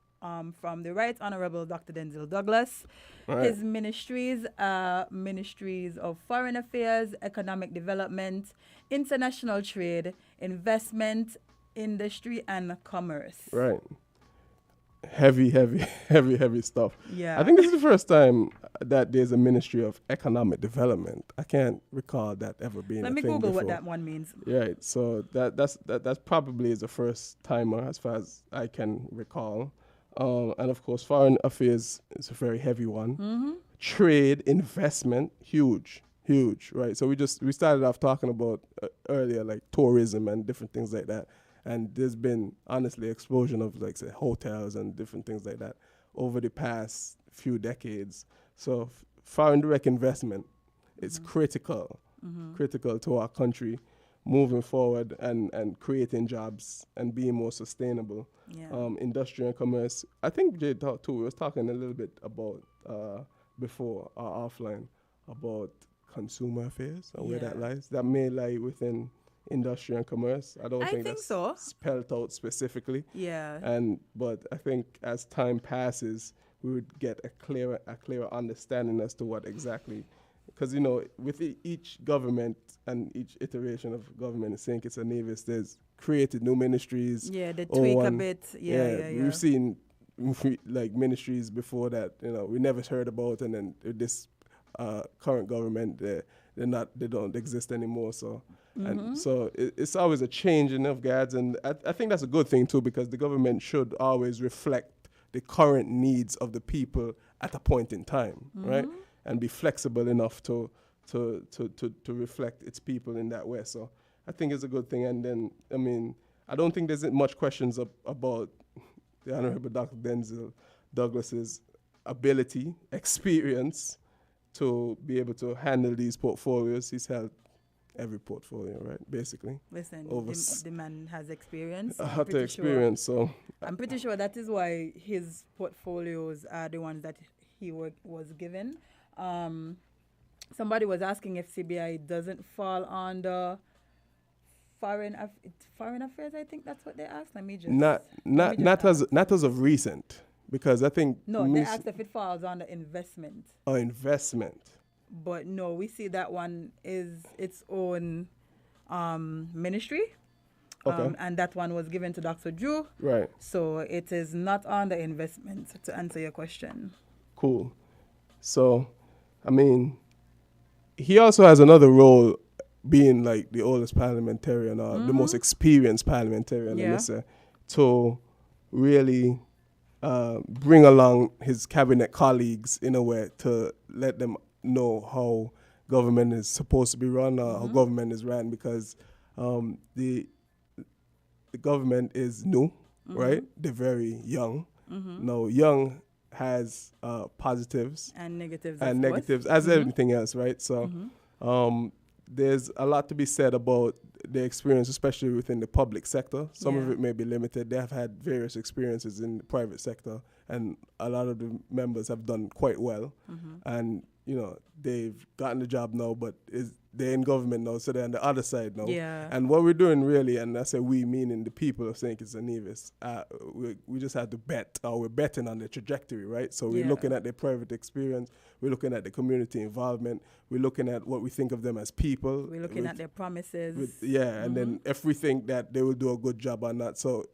from the Right Honorable Dr. Denzil Douglas. Right. His ministries are Ministries of Foreign Affairs, Economic Development, International Trade, Investment, Industry, and Commerce. Right. Heavy stuff. Yeah. I think this is the first time that there's a Ministry of Economic Development. I can't recall that ever being Let a me thing Google before. what that one means. Right. So that probably is the first timer as far as I can recall. And of course, foreign affairs is a very heavy one. Trade, investment, huge, right? So we started off talking about earlier, like tourism and different things like that. And there's been, honestly, explosion of, like, say, hotels and different things like that over the past few decades. So foreign direct investment is critical to our country moving forward and creating jobs and being more sustainable. Yeah. Industry and commerce. I think Jade talked too. We was talking a little bit about before offline about consumer affairs and where that lies. That may lie within industry and commerce. I don't think that's so. Spelled out specifically. Yeah. But I think as time passes, we would get a clearer understanding as to what exactly. Because, with each government and each iteration of government in St. Kitts and Nevis, there's created new ministries. Yeah, they tweak a bit. Yeah. We've seen like ministries before that, we never heard about, and then this current government, they don't exist anymore. So, and so it's always a changing of guards, and I think that's a good thing too, because the government should always reflect the current needs of the people at a point in time, right? And be flexible enough to reflect its people in that way. So I think it's a good thing. And then, I don't think there's much questions about the Honorable Dr. Denzil Douglas's ability, experience to be able to handle these portfolios. He's held every portfolio, right, basically. Listen, the man has experience. I'm pretty sure that is why his portfolios are the ones that he was given. Somebody was asking if CBI doesn't fall under foreign affairs. I think that's what they asked. Let me just not as of recent, because I think they asked if it falls under investment. Oh, investment. But no, we see that one is its own ministry. Okay. And that one was given to Dr. Drew. Right. So it is not under investment, to answer your question. Cool. So, he also has another role, being like the oldest parliamentarian or the most experienced parliamentarian, let me say, to really bring along his cabinet colleagues in a way to let them know how government is supposed to be run or how government is ran, because the government is new, right? They're very young. Now, young has positives and negatives, as everything else, right? So there's a lot to be said about their experience, especially within the public sector. Some of Yeah. it may be limited. They have had various experiences in the private sector, and a lot of the members have done quite well. Mhm. And they've gotten the job now, but they're in government now, so they're on the other side now. Yeah. And what we're doing really, and I say we, meaning the people of St. Kitts and Nevis, we just have to bet, or we're betting on the trajectory, right? So we're Yeah. looking at their private experience, we're looking at the community involvement, we're looking at what we think of them as people. We're looking at their promises. And then if we think that they will do a good job on that. So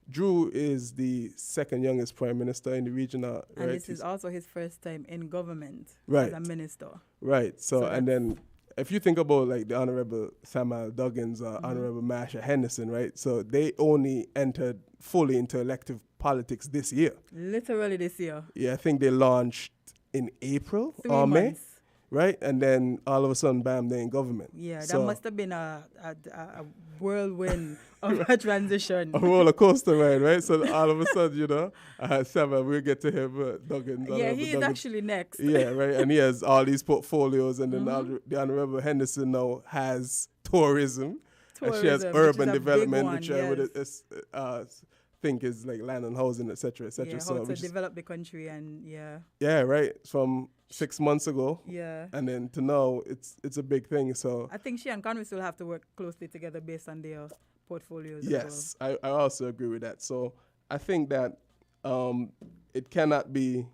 Drew is the second youngest prime minister in the region, And right? this is also his first time in government Right. as a minister. Right. So So and then if you think about like the Honorable Samuel Duggins or Honorable Masha Henderson, right? So they only entered fully into elective politics this year. Literally this year. Yeah, I think they launched in April 3 or May, months. right? And then all of a sudden, bam, they're in government. Yeah, that So- must have been a whirlwind of a transition. a roller coaster ride, right? So all of a sudden, Samuel, we'll get to him, Duggins. Yeah, Honorable he is Duggins. actually next. Yeah, right. And he has all these portfolios, and then the Honorable Henderson now has tourism. And she has Tourism, which urban is a big development, one, which I would think is like land and housing, etc., etc. Yeah, So how to which is- develop the country and yeah. yeah, right. From 6 months ago, Yeah. and then to now, it's a big thing. So I think she and Conway will have to work closely together based on their portfolios. as yes, I also agree with that. So I think that it cannot be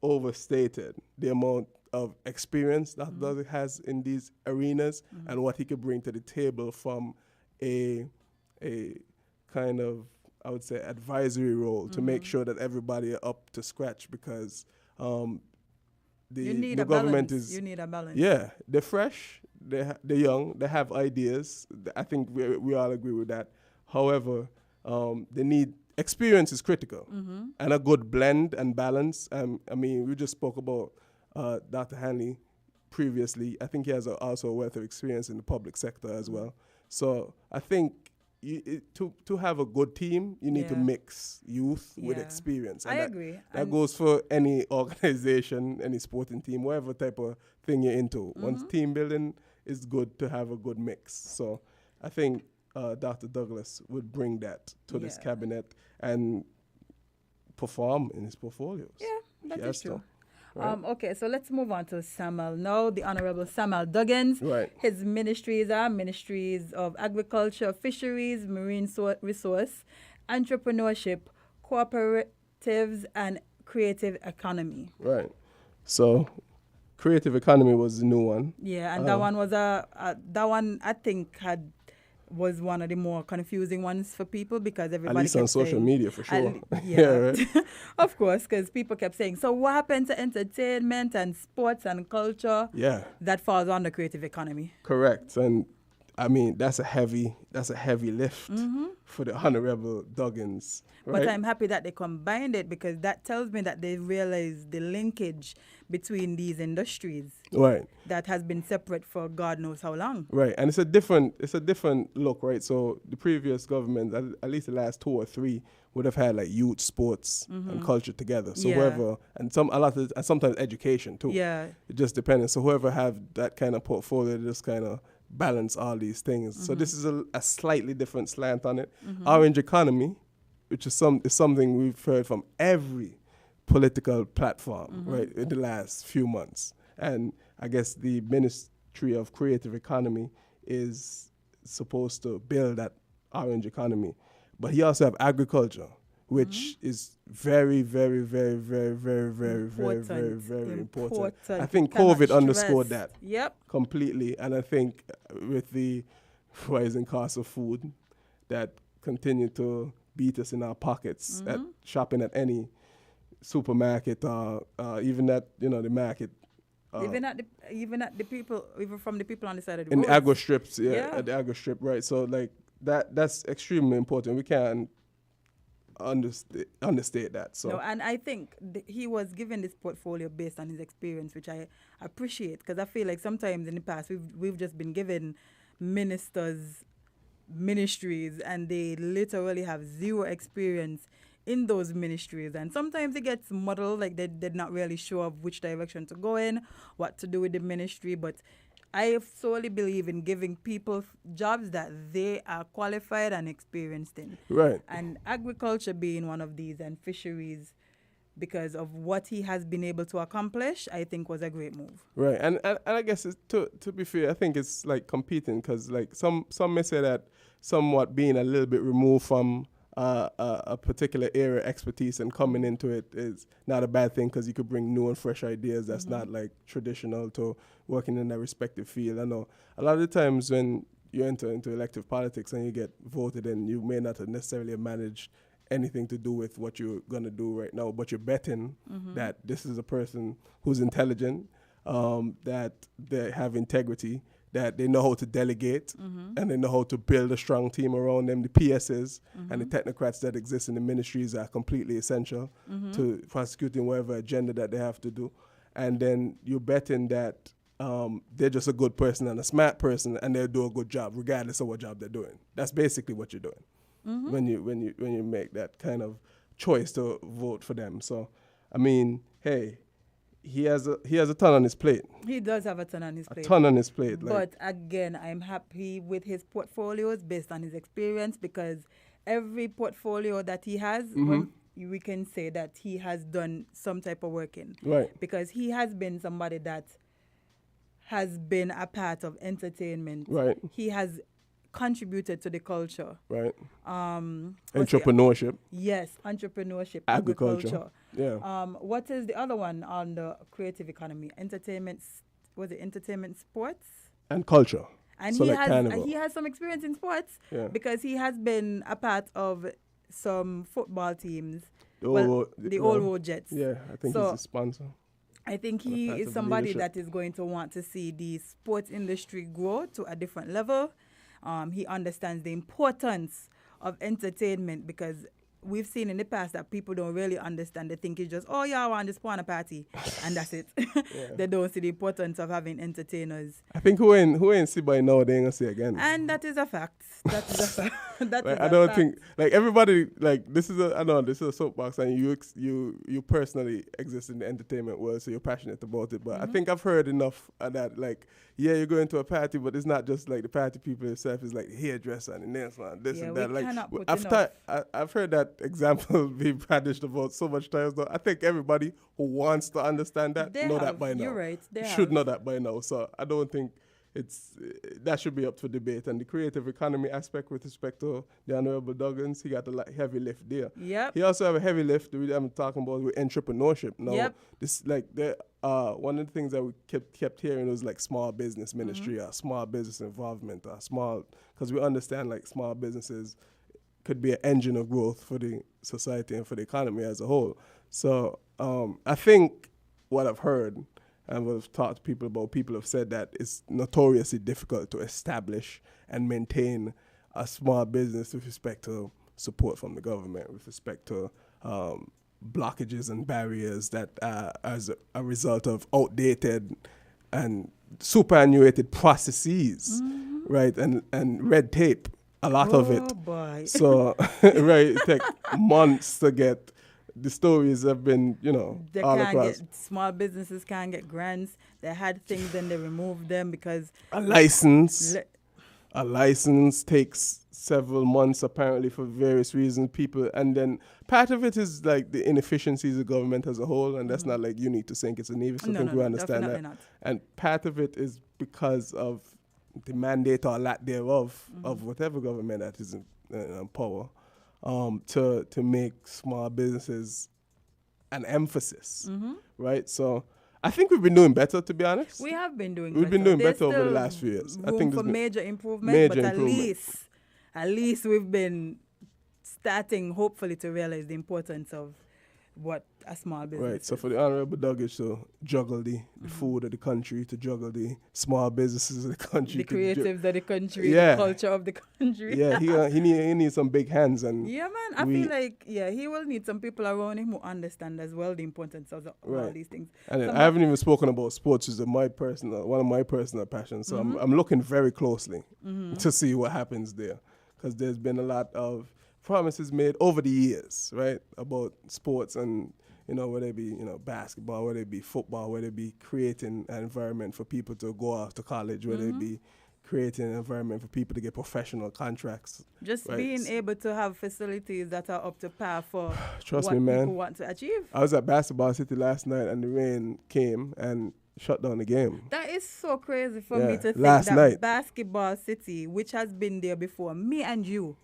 overstated the amount of experience that Doug has in these arenas and what he could bring to the table from a kind of, I would say, advisory role to make sure that everybody are up to scratch, because You need the a government balance. is You need a balance. Yeah, they're fresh, they're young, they have ideas. I think we all agree with that. However, they need experience is critical, and a good blend and balance. I mean, we just spoke about Dr. Hanley previously. I think he has also a wealth of experience in the public sector as well. So I think to have a good team, you need to Yeah. mix youth with Yeah. experience. I that, agree. That And- goes for any organization, any sporting team, whatever type of thing you're into. Once team building is good to have a good mix. So I think Dr. Douglas would bring that to this Yeah. cabinet and perform in his portfolios. Yeah, that He is has true. to, right? Okay, so let's move on to Samuel now, the Honorable Samuel Duggins. Right. His ministries are Ministries of Agriculture, Fisheries, Marine Resource, Entrepreneurship, Cooperatives, and Creative Economy. Right. So creative economy was the new one. Yeah, and that one was that one I think was one of the more confusing ones for people because everybody At least kept on social saying- media, for sure. Yeah, right. of course, because people kept saying, so what happened to entertainment and sports and culture? Yeah. That falls under creative economy. Correct. And I mean, that's a heavy lift for the Honorable Duggins. Right? But I'm happy that they combined it because that tells me that they realize the linkage between these industries Right. that has been separate for God knows how long. Right, and it's a different look, right? So the previous government, at least the last 2 or 3, would have had like youth, sports, and culture together. So Yeah. whoever, and sometimes education too. Yeah. It just depends. So whoever have that kind of portfolio, just kind of balance all these things. So this is a slightly different slant on it. Orange economy, which is something we've heard from every political platform, right, in the last few months. And I guess the Ministry of Creative Economy is supposed to build that orange economy. But he also have agriculture, which is very, very, very, very, very, very, very, very, very important. I think Cannot COVID underscored stress. that Yep. completely. And I think with the rising cost of food that continue to beat us in our pockets at shopping at any supermarket or even at the market. Even at the people, even from the people on the side of the In road. the agro strips, Yeah. at the agro strip, right? So like that's extremely important. We can't understate that. So No, and I think he was given this portfolio based on his experience, which I appreciate because I feel like sometimes in the past we've just been given ministers ministries and they literally have zero experience in those ministries, and sometimes it gets muddled, like they're not really sure of which direction to go in, what to do with the ministry. But I solely believe in giving people jobs that they are qualified and experienced in. Right. And agriculture being one of these, and fisheries, because of what he has been able to accomplish, I think was a great move. Right, and I guess it's, to be fair, I think it's like competing, because like some may say that somewhat being a little bit removed from a particular area of expertise and coming into it is not a bad thing, because you could bring new and fresh ideas that's not like traditional to working in a respective field. I know a lot of the times when you enter into elective politics and you get voted in, you may not have necessarily managed anything to do with what you're going to do right now, but you're betting that this is a person who's intelligent, that they have integrity, that they know how to delegate, and they know how to build a strong team around them. The PSs and the technocrats that exist in the ministries are completely essential to prosecuting whatever agenda that they have to do. And then you're betting that they're just a good person and a smart person, and they'll do a good job regardless of what job they're doing. That's basically what you're doing. When you make that kind of choice to vote for them. So, I mean, hey, he has a ton on his plate. He does have a ton on his plate. A ton on his plate. But again, I'm happy with his portfolios based on his experience, because every portfolio that he has, we can say that he has done some type of work in. Right. Because he has been somebody that has been a part of entertainment. Right. He has contributed to the culture. Right. Entrepreneurship. Yes, entrepreneurship, agriculture. Yeah. What is the other one on the creative economy? Entertainment, sports? And culture. And so he like has some experience in sports, yeah, because he has been a part of some football teams. The Old Road Jets. Yeah, I think he's a sponsor. I think he is somebody that is going to want to see the sports industry grow to a different level. He understands the importance of entertainment, because we've seen in the past that people don't really understand. They think it's just, oh yeah, I want to spawn a party, and that's it. They don't see the importance of having entertainers. I think who ain't see by now, they ain't gonna see again. And that is a fact. That is a fact. I don't think like everybody like this is a soapbox, and you personally exist in the entertainment world, so you're passionate about it. But I think I've heard enough of that. Like, yeah, you're going to a party, but it's not just like the party people itself. It's like the hairdresser and the nail salon, this and that. Like I've heard that example be brandished about so much times. Though I think everybody who wants to understand that know that by now. You're right. They should know that by now. So I don't think that should be up for debate. And the creative economy aspect with respect to the Honorable Duggins, he got a heavy lift there. Yep. He also have a heavy lift that I'm talking about with entrepreneurship. Now, yep. This like one of the things that we kept hearing was like small business ministry or small business involvement or because we understand like small businesses could be an engine of growth for the society and for the economy as a whole. So I think what I've heard and what I've talked to people about, people have said that it's notoriously difficult to establish and maintain a small business with respect to support from the government, with respect to blockages and barriers that are as a result of outdated and superannuated processes, right, and red tape. A lot of it. Boy. So, right, it takes months to get. The stories have been, they all can't across. Small businesses can't get grants. They had things, then they removed them because a license takes several months apparently for various reasons. People, and then part of it is like the inefficiencies of government as a whole, and that's not like you need to sink it's a navy. So I think we understand that. Not. And part of it is because of the mandate or lack thereof of whatever government that is in power, to make small businesses an emphasis, right? So I think we've been doing better, to be honest. We have been doing. We've been doing better over the last few years. I think for major improvement, but at least we've been starting, hopefully, to realize the importance of what a small business right. is. So for the Honorable Douglas to juggle the food of the country, to juggle the small businesses of the country, the creatives of the country, the culture of the country. Yeah, he needs some big hands. And yeah, man, I feel like he will need some people around him who understand as well the importance of all these things. And I haven't even spoken about sports, which is one of my personal passions. So I'm looking very closely to see what happens there, because there's been a lot of promises made over the years, right, about sports and, whether it be, basketball, whether it be football, whether it be creating an environment for people to go off to college, whether it be creating an environment for people to get professional contracts. Just right? being able to have facilities that are up to par for Trust what me, man. people want to achieve. I was at Basketball City last night and the rain came and shut down the game. That is so crazy for me to think last that night. Basketball City, which has been there before me and you,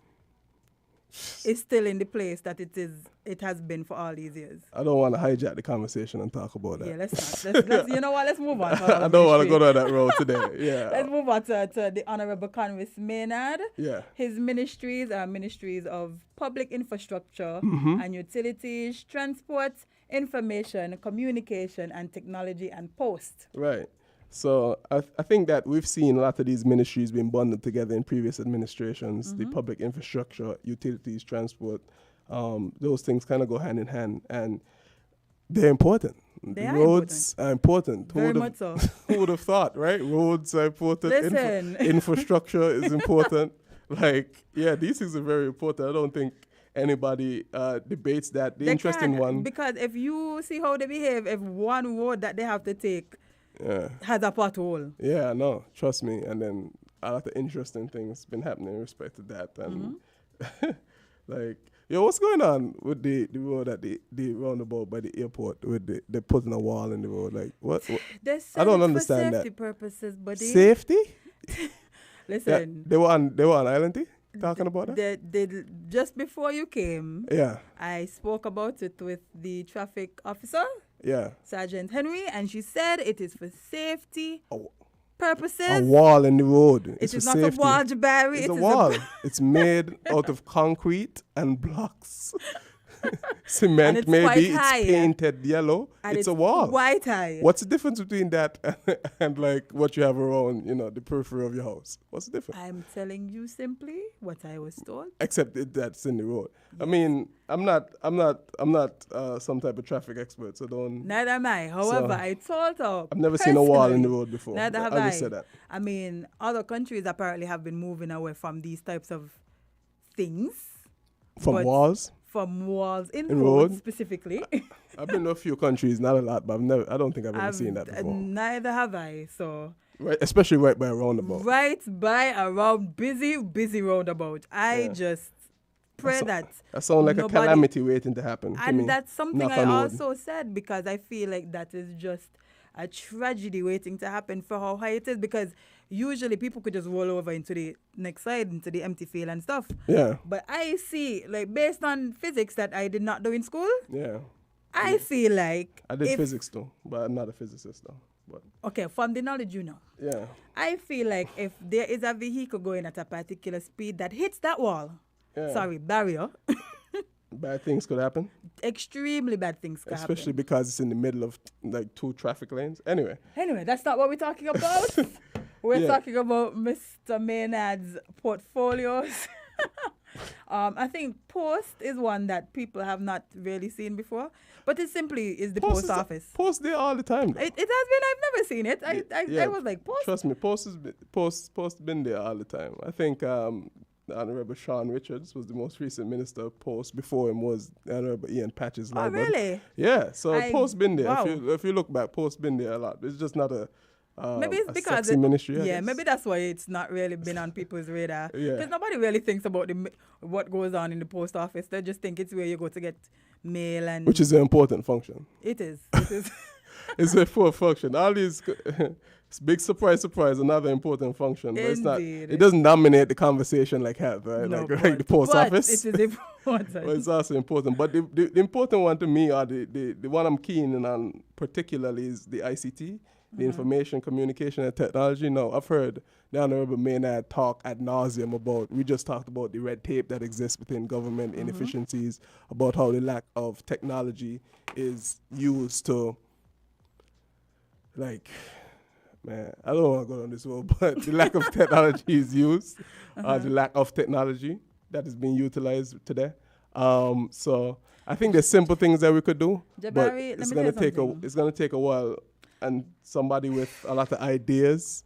is still in the place that it has been for all these years. I don't want to hijack the conversation and talk about that. Yeah, let's not. Let's you know what? Let's move on. I don't want to go down that road today. Yeah. Let's move on to the Honorable Convis Maynard. Yeah. His ministries are ministries of public infrastructure and utilities, transport, information, communication, and technology and post. Right. So I think that we've seen a lot of these ministries being bundled together in previous administrations. The public infrastructure, utilities, transport, those things kind of go hand in hand, and they're important. Roads are important. Very much so. Who would have thought, right? Roads are important. Listen. Infrastructure is important. These things are very important. I don't think anybody debates that. The interesting one. Because if you see how they behave, if one road that they have to take has a pothole. Yeah, no, trust me. And then a lot of interesting things been happening in respect to that. And what's going on with the road at the roundabout by the airport with they're putting a wall in the road? Like what I don't understand that. For safety purposes, buddy. Safety? Listen. They were on Island T talking about that? They just before you came, I spoke about it with the traffic officer. Yeah. Sergeant Henry, and she said it is for safety purposes. A wall in the road. It It's is for not safety. a wall, Jabari. It's a wall. It's made out of concrete and blocks. Cement, And it's maybe. quite It's high. painted yellow. And it's a wall. White high. What's the difference between that and like what you have around, the periphery of your house? What's the difference? I'm telling you simply what I was told. Except that's in the road. I mean, I'm not some type of traffic expert, so don't. Neither am I. However, I told her. I've never seen a wall in the personally, road before. Neither have I'll I. just say that. I mean, other countries apparently have been moving away from these types of things. From walls? From walls in In roads road? specifically. I've been to a few countries, not a lot, but I don't think I've ever seen that before. Neither have I. So. Right, especially right by a roundabout. Right by a busy roundabout. I just pray that sounds like nobody, a calamity waiting to happen. And that's something knock I on wood. also said, because I feel like that is just a tragedy waiting to happen for how high it is, because usually people could just roll over into the next side, into the empty field and stuff. Yeah. But I see, like, based on physics that I did not do in school, Yeah. I feel like I did physics too, but I'm not a physicist though. But okay, from the knowledge you know. Yeah. I feel like if there is a vehicle going at a particular speed that hits that wall, barrier, bad things could happen. Extremely bad things could happen. Especially because it's in the middle of like two traffic lanes. Anyway, that's not what we're talking about. We're talking about Mr. Maynard's portfolios. I think Post is one that people have not really seen before, but it simply is the post office. Post there all the time. It has been. I've never seen it. I was like, Post? Trust me, Post been there all the time. I think the Honorable Sean Richards was the most recent minister of Post. Before him was the Honorable Ian Patches. Oh, really? Yeah, so Post been there. Wow. If you look back, Post been there a lot. It's just not a maybe it's because sexy ministry. I guess. Maybe that's why it's not really been on people's radar. Yeah. Because nobody really thinks about what goes on in the post office. They just think it's where you go to get mail and. Which is an important function. It is. It is. It's an important function. All these, it's big surprise, another important function. But it's not. It doesn't dominate the conversation like health, right? No, like the post office. It is important. But it's also important. But the important one to me, or the one I'm keen on particularly, is the ICT. The information, communication, and technology. No, I've heard the Honorable Maynard talk ad nauseum about, we just talked about the red tape that exists within government, inefficiencies, about how the lack of technology is used to, like, man, I don't want to go on this road, but the lack of technology is used, the lack of technology that is being utilized today. So I think there's simple things that we could do, Jabari, but it's going to take a while. And somebody with a lot of ideas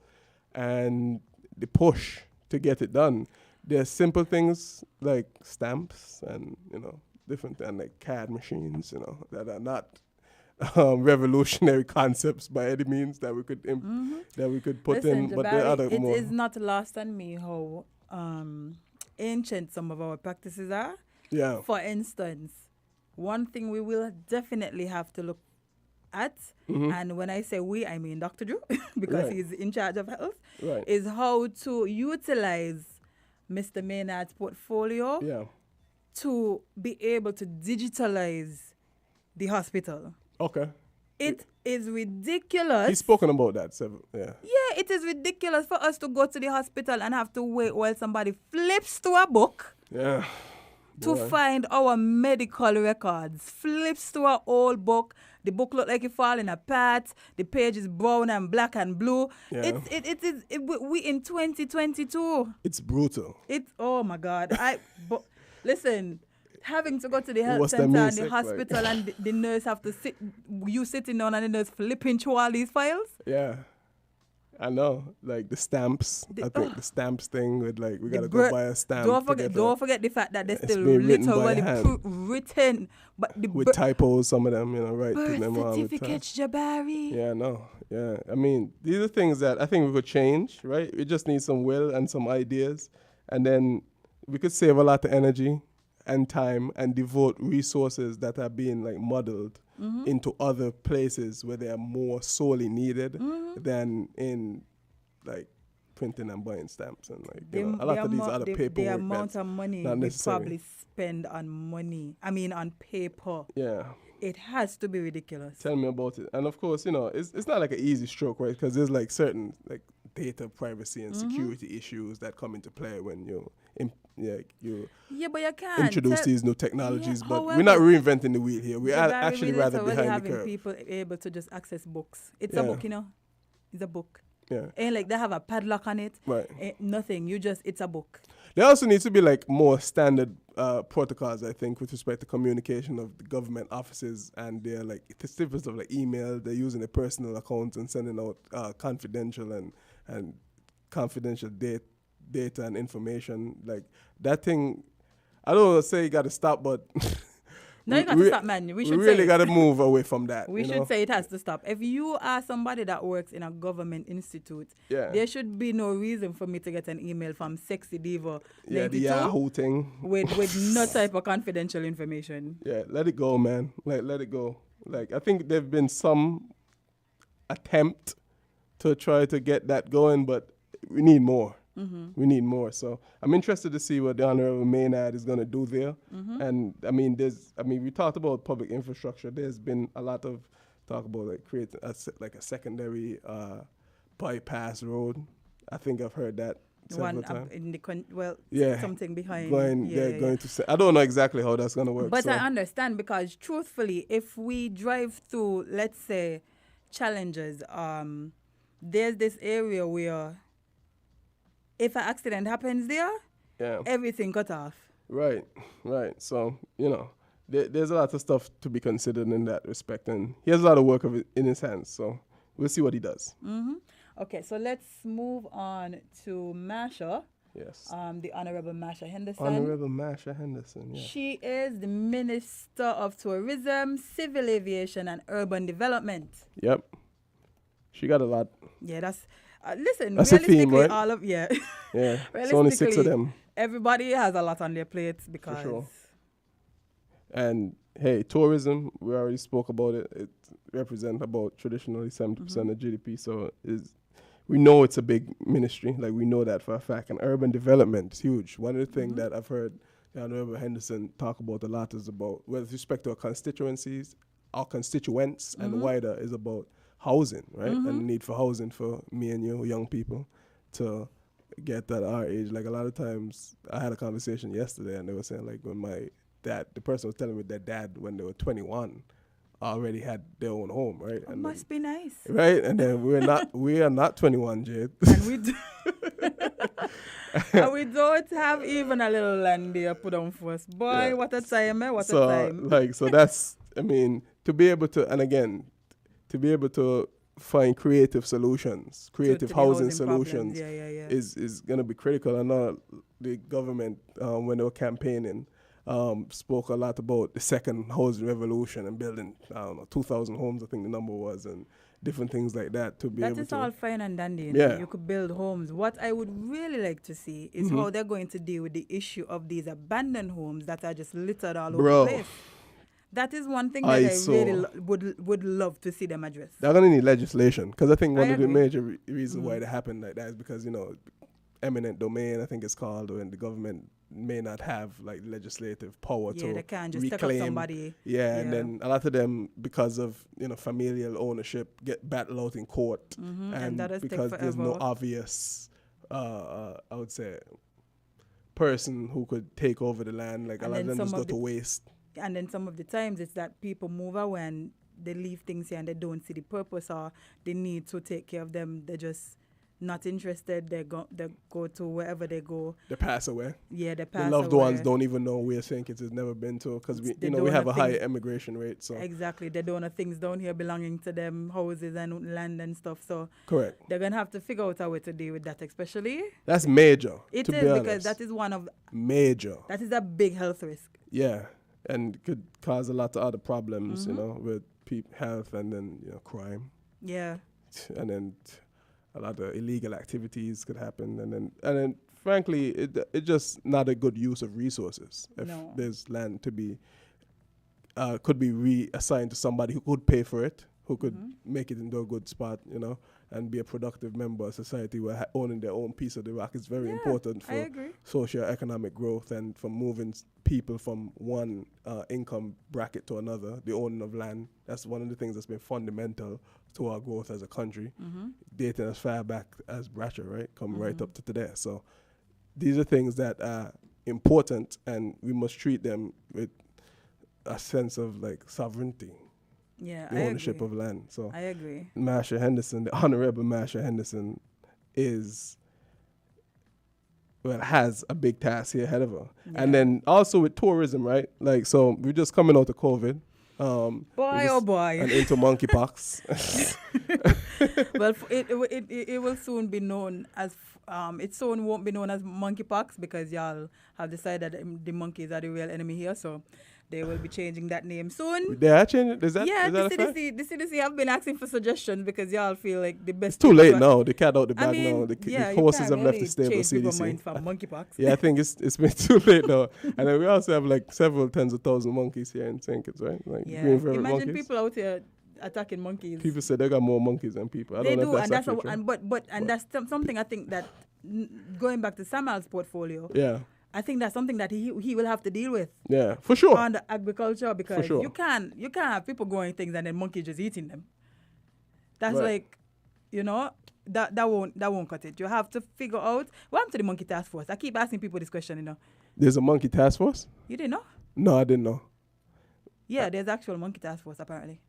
and the push to get it done. there's simple things like stamps and, different and like CAD machines, that are not revolutionary concepts by any means that we could that we could put Listen, in, but there are other it more. is not lost on me how ancient some of our practices are. Yeah. For instance, one thing we will definitely have to look at, and when I say we, I mean Dr. Drew, because Right. he's in charge of health, Right. is how to utilize Mr. Maynard's portfolio to be able to digitalize the hospital. Okay. It is ridiculous. He's spoken about that several. Yeah. Yeah, it is ridiculous for us to go to the hospital and have to wait while somebody flips through a book Yeah. to Boy. find our medical records. Flips through an old book. The book look like it falling apart. The page is brown and black and blue. Yeah. We in 2022. It's brutal. Oh my God. Listen, having to go to the health What's that center mean, and the sick, hospital like? and the nurse have to sit, you sitting down and the nurse flipping through all these files. Yeah. I know. Like the stamps. I think the stamps thing with like we gotta go buy a stamp. Don't forget the fact that they're It's still been written by literally hand. written, but the with typos, some of them, right, putting birth them on with certificates, Jabari. Yeah, no. Yeah. I mean, these are things that I think we could change, right? We just need some will and some ideas. And then we could save a lot of energy and time and devote resources that are being like muddled into other places where they are more sorely needed than in like printing and buying stamps and like a lot of these other paperwork. The amount of money not we necessary. probably spend on on paper. Yeah. It has to be ridiculous. Tell me about it. And of course, it's not like an easy stroke, right? Because there's like certain like data privacy and security issues that come into play when you but you can't introduce these new technologies. Yeah, but however, we're not reinventing the wheel here. We are Jabari, actually we rather literally behind the having curve. people able to just access books. It's a book, It's a book. Yeah. Ain't like they have a padlock on it. Right. Ain't nothing. It's a book. There also needs to be like more standard protocols, I think, with respect to communication of the government offices and their like certificates of like email. They're using their personal accounts and sending out confidential and confidential data and information. Like that thing, I don't want to say you got to stop, but No, you got to stop, man. We should really say got to move away from that. We should say it has to stop. If you are somebody that works in a government institute, there should be no reason for me to get an email from Sexy Diva 92 the Yahoo thing with no type of confidential information. Yeah, let it go, man. Like, let it go. Like, I think there've been some attempt to try to get that going, but we need more. We need more. So I'm interested to see what the Honorable Maynard is going to do there. And we talked about public infrastructure. There's been a lot of talk about like creating a secondary bypass road. I think I've heard that several times. Something behind. Going to say, I don't know exactly how that's going to work. But I understand because truthfully, if we drive through, let's say, Challenges, there's this area where if an accident happens there, everything cut off. Right. So, there's a lot of stuff to be considered in that respect. And he has a lot of work in his hands. So we'll see what he does. Okay, so let's move on to Masha. Yes. The Honorable Masha Henderson. Honorable Masha Henderson, yeah. She is the Minister of Tourism, Civil Aviation and Urban Development. Yep. She got a lot. Yeah, that's... listen, that's a theme, right? Yeah. It's only 6 of them. Everybody has a lot on their plates because... For sure. And, hey, tourism, we already spoke about it. It represents about traditionally 70% of GDP. So we know it's a big ministry. Like, we know that for a fact. And urban development is huge. One of the things that I've heard Honorable Henderson talk about a lot is about, with respect to our constituents and wider, is about housing, right? And the need for housing for me and you, young people, to get at our age. Like a lot of times, I had a conversation yesterday, and they were saying like when the person was telling me their dad when they were 21 already had their own home, right? It must be nice, right? And then we are not 21, Jade. And we and we don't have even a little land there put on for us. Boy, what a time, what a time. So that's, to be able to, and again, to be able to find creative solutions, creative to the housing housing problems. solutions Yeah. is going to be critical. I know the government, when they were campaigning, spoke a lot about the second housing revolution and building, 2,000 homes, I think the number was, and different things like that to be That able is to. all fine and dandy. You Yeah. know, you could build homes. What I would really like to see is Mhm. how they're going to deal with the issue of these abandoned homes that are just littered all Bro. over the place. That is one thing that I I saw- really would love to see them address. They're going to need legislation because I think one I of the agree. major reasons why Mhm. they happen like that is because, eminent domain, I think it's called, and the government may not have like legislative power Yeah, to they can't just reclaim. take up somebody. Yeah, and Yeah. then a lot of them, because of familial ownership, get battled out in court, Mhm, and and that has take because there's no forever. obvious, I would say, person who could take over the land. Like a And lot of then them just some go of to the- waste. And then some of the times it's that people move away and they leave things here and they don't see the purpose or the need to take care of them. They're just not interested. They go to wherever they go. They pass away. Yeah, they The pass loved away. ones don't even know where St. Kitts has never been to because we They we don't have know a high things- immigration rate. So Exactly. They don't have things down here belonging to them, houses and land and stuff. So Correct. they're going to have to figure out a way to deal with that, especially. That's major. It to is be because honest. that is one of... Major. That is a big health risk. Yeah, and could cause a lot of other problems, Mhm. with health and then crime. Yeah. And then a lot of illegal activities could happen, and then frankly, it just not a good use of resources. If No. there's land to be could be reassigned to somebody who could pay for it, who could make it into a good spot, and be a productive member of society where owning their own piece of the rock is very important I for agree. socio-economic growth and for moving people from one income bracket to another, the owning of land. That's one of the things that's been fundamental to our growth as a country, dating as far back as Bratcher, right? Come right up to today. So these are things that are important, and we must treat them with a sense of like sovereignty. Yeah, The I ownership agree. of land. So I agree. Marsha Henderson, the Honorable Marsha Henderson, has a big task here ahead of her. And then also with tourism, right? Like, so we're just coming out of COVID. Boy. And into monkeypox. Well, it will soon be known as it soon won't be known as monkeypox because y'all have decided that the monkeys are the real enemy here. So they will be changing that name soon. They are changing? Is that Yeah, is that a the fact? CDC have been asking for suggestions because y'all feel like the best. It's too thing late to- now. The cat out the I bag mean, now. The yeah, you horses can't have left really the stable change people's CDC. mind from monkeypox. Yeah, I think it's been too late now. And then we also have like several tens of thousands of monkeys here in St. Kitts, right? Like Yeah, green fur imagine monkeys. people out here attacking monkeys. People say they got more monkeys than people. I They don't know do, if and that's that's actually true. that's something I think that going back to Samuel's portfolio. Yeah. I think that's something that he will have to deal with. Yeah, for sure. On the agriculture because sure. you can't have people growing things and then monkeys just eating them. That's Right. like, that won't cut it. You have to figure out what happened to the monkey task force. I keep asking people this question, There's a monkey task force? You didn't know? No, I didn't know. Yeah, there's actual monkey task force apparently.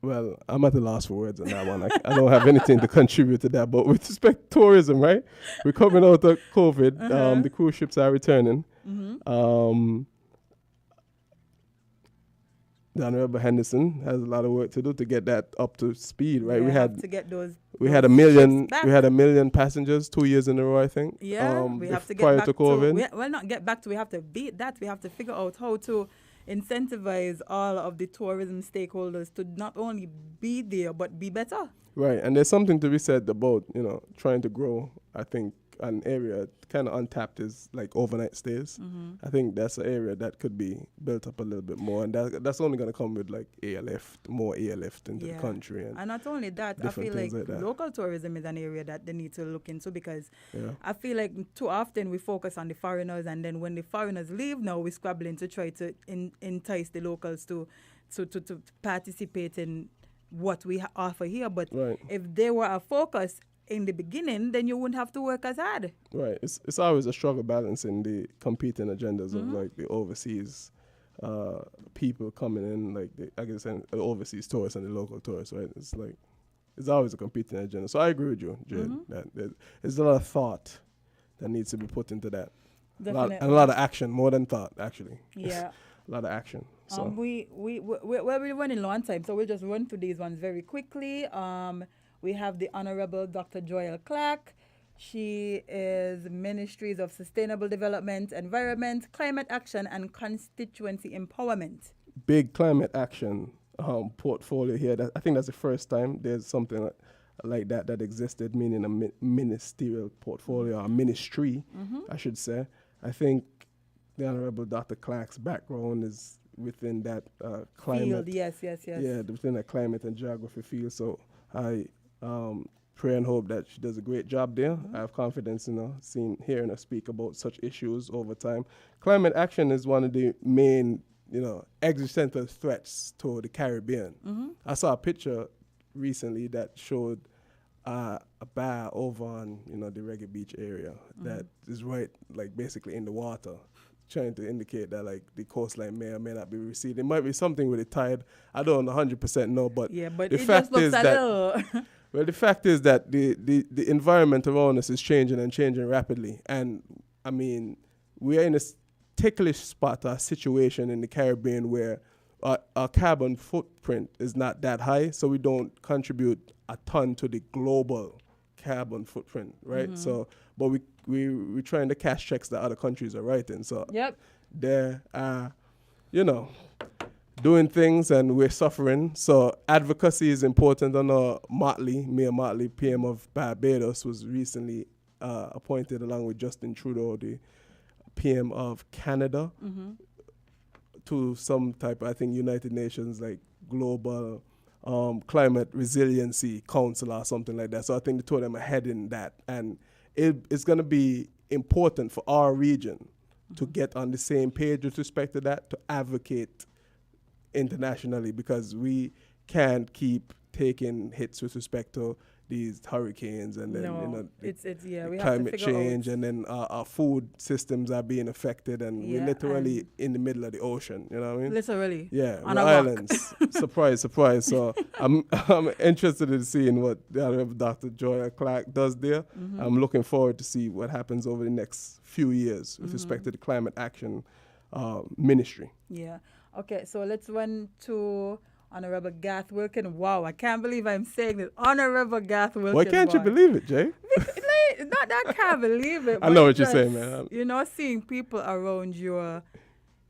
Well, I'm at the loss for words on that one. I don't have anything to contribute to that. But with respect to tourism, right? We're coming out of COVID. Uh-huh. The cruise ships are returning. The Honorable Henderson has a lot of work to do to get that up to speed, right? Yeah, we have had to get those a ships million. back. We had 1 million passengers 2 years in a row, I think. Yeah, we have to get prior back to COVID. not get back to. We have to beat that. We have to figure out how to incentivize all of the tourism stakeholders to not only be there but be better. Right, and there's something to be said about trying to grow. I think an area kind of untapped is like overnight stays. I think that's an area that could be built up a little bit more, and that's only going to come with like more airlift into the country. And not only that, I different feel like things like that. local tourism is an area that they need to look into because Yeah. I feel like too often we focus on the foreigners, and then when the foreigners leave, now we're scrabbling to try to entice the locals to participate in what we offer here. But if they were a focus in the beginning, then you wouldn't have to work as hard. Right, it's always a struggle balancing the competing agendas of like the overseas people coming in, like the overseas tourists and the local tourists. Right, it's always a competing agenda. So I agree with you, Jade, that there's a lot of thought that needs to be put into that. Definitely. And a lot of action, more than thought, actually. Yeah. action. So We're running low on time, so we'll just run through these ones very quickly. We have the Honorable Dr. Joelle Clark. She is Ministries of Sustainable Development, Environment, Climate Action, and Constituency Empowerment. Big climate action portfolio here. I think that's the first time there's something like that existed, meaning a ministerial portfolio, a ministry, I should say. I think the Honorable Dr. Clark's background is within that climate. Field, yes. Yeah, within that climate and geography field. So I pray and hope that she does a great job there. I have confidence in hearing her speak about such issues over time. Climate action is one of the main, existential threats to the Caribbean. I saw a picture recently that showed a bar over on, the Reggae Beach area that is right, like, basically in the water, trying to indicate that, like, the coastline may or may not be receding. It might be something with the tide. I don't 100% know, but but the it fact just is looks that well, the fact is that the environment around us is changing and changing rapidly. And, I mean, we are in a ticklish spot, a situation in the Caribbean where our carbon footprint is not that high, so we don't contribute a ton to the global carbon footprint, right? So, but we're trying to cash checks that other countries are writing. So they're, doing things and we're suffering. So advocacy is important. I know Mayor Motley, PM of Barbados, was recently appointed along with Justin Trudeau, the PM of Canada, to some type, I think, United Nations, like Global Climate Resiliency Council or something like that. So I think the two of them are heading that. And it's going to be important for our region to get on the same page with respect to that, to advocate internationally, because we can't keep taking hits with respect to these hurricanes and then we climate have to change, and then our food systems are being affected, and we're literally in the middle of the ocean. You know what I mean? Literally. Yeah, on we're a rock. islands. Surprise. So I'm interested in seeing what the Honorable Dr. Joelle Clark does there. I'm looking forward to see what happens over the next few years with respect to the climate action ministry. Yeah. Okay, so let's run to Honorable Garth Wilkin. Wow, I can't believe I'm saying this. Honorable Garth Wilkin. Why can't you believe it, Jay? Not that I can't believe it. I know what you're saying, man. Seeing people around your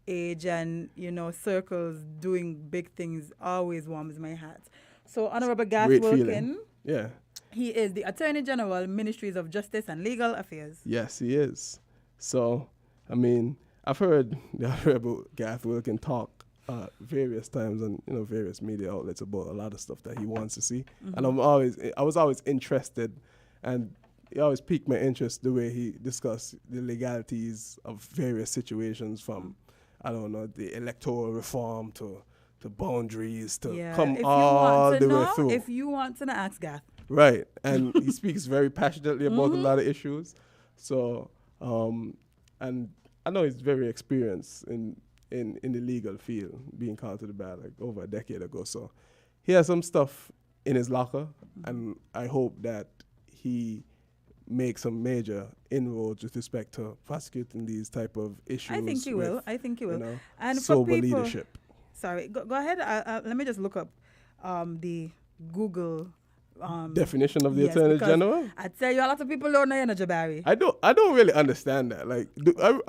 age and, circles doing big things always warms my heart. So Honorable Garth Great Wilkin. feeling. Yeah. He is the Attorney General, Ministries of Justice and Legal Affairs. Yes, he is. So, I mean, I've heard the Honorable Garth Wilkin talk various times on various media outlets about a lot of stuff that he wants to see, and I was always interested, and he always piqued my interest the way he discussed the legalities of various situations, from the electoral reform to boundaries to come all the way through. If you want to ask Garth, right, and he speaks very passionately about a lot of issues. So, and I know he's very experienced in the legal field, being called to the bar like over a decade ago. So he has some stuff in his locker, and I hope that he makes some major inroads with respect to prosecuting these type of issues. I think he will. And sober for people, leadership. Sorry, go ahead. Let me just look up the Google definition of the Attorney General. I tell you, a lot of people don't know Jabari. I don't really understand that. Like,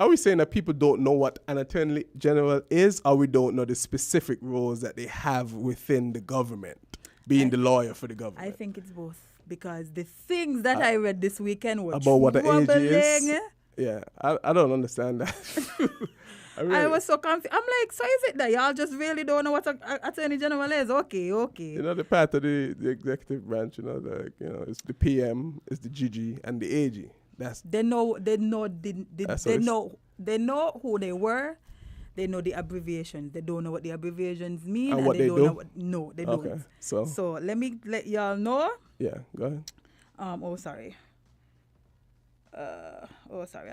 are we saying that people don't know what an Attorney General is, or we don't know the specific roles that they have within the government, being the lawyer for the government? I think it's both, because the things that I read this weekend were about what the age is. Yeah, I don't understand that. I was so confused. I'm like, so is it that y'all just really don't know what an Attorney General is? Okay. The part of the executive branch, it's the PM, it's the GG, and the AG. They know who they were. They know the abbreviations. They don't know what the abbreviations mean, and what they don't do? know they okay. don't. So let me let y'all know. Yeah, go ahead. I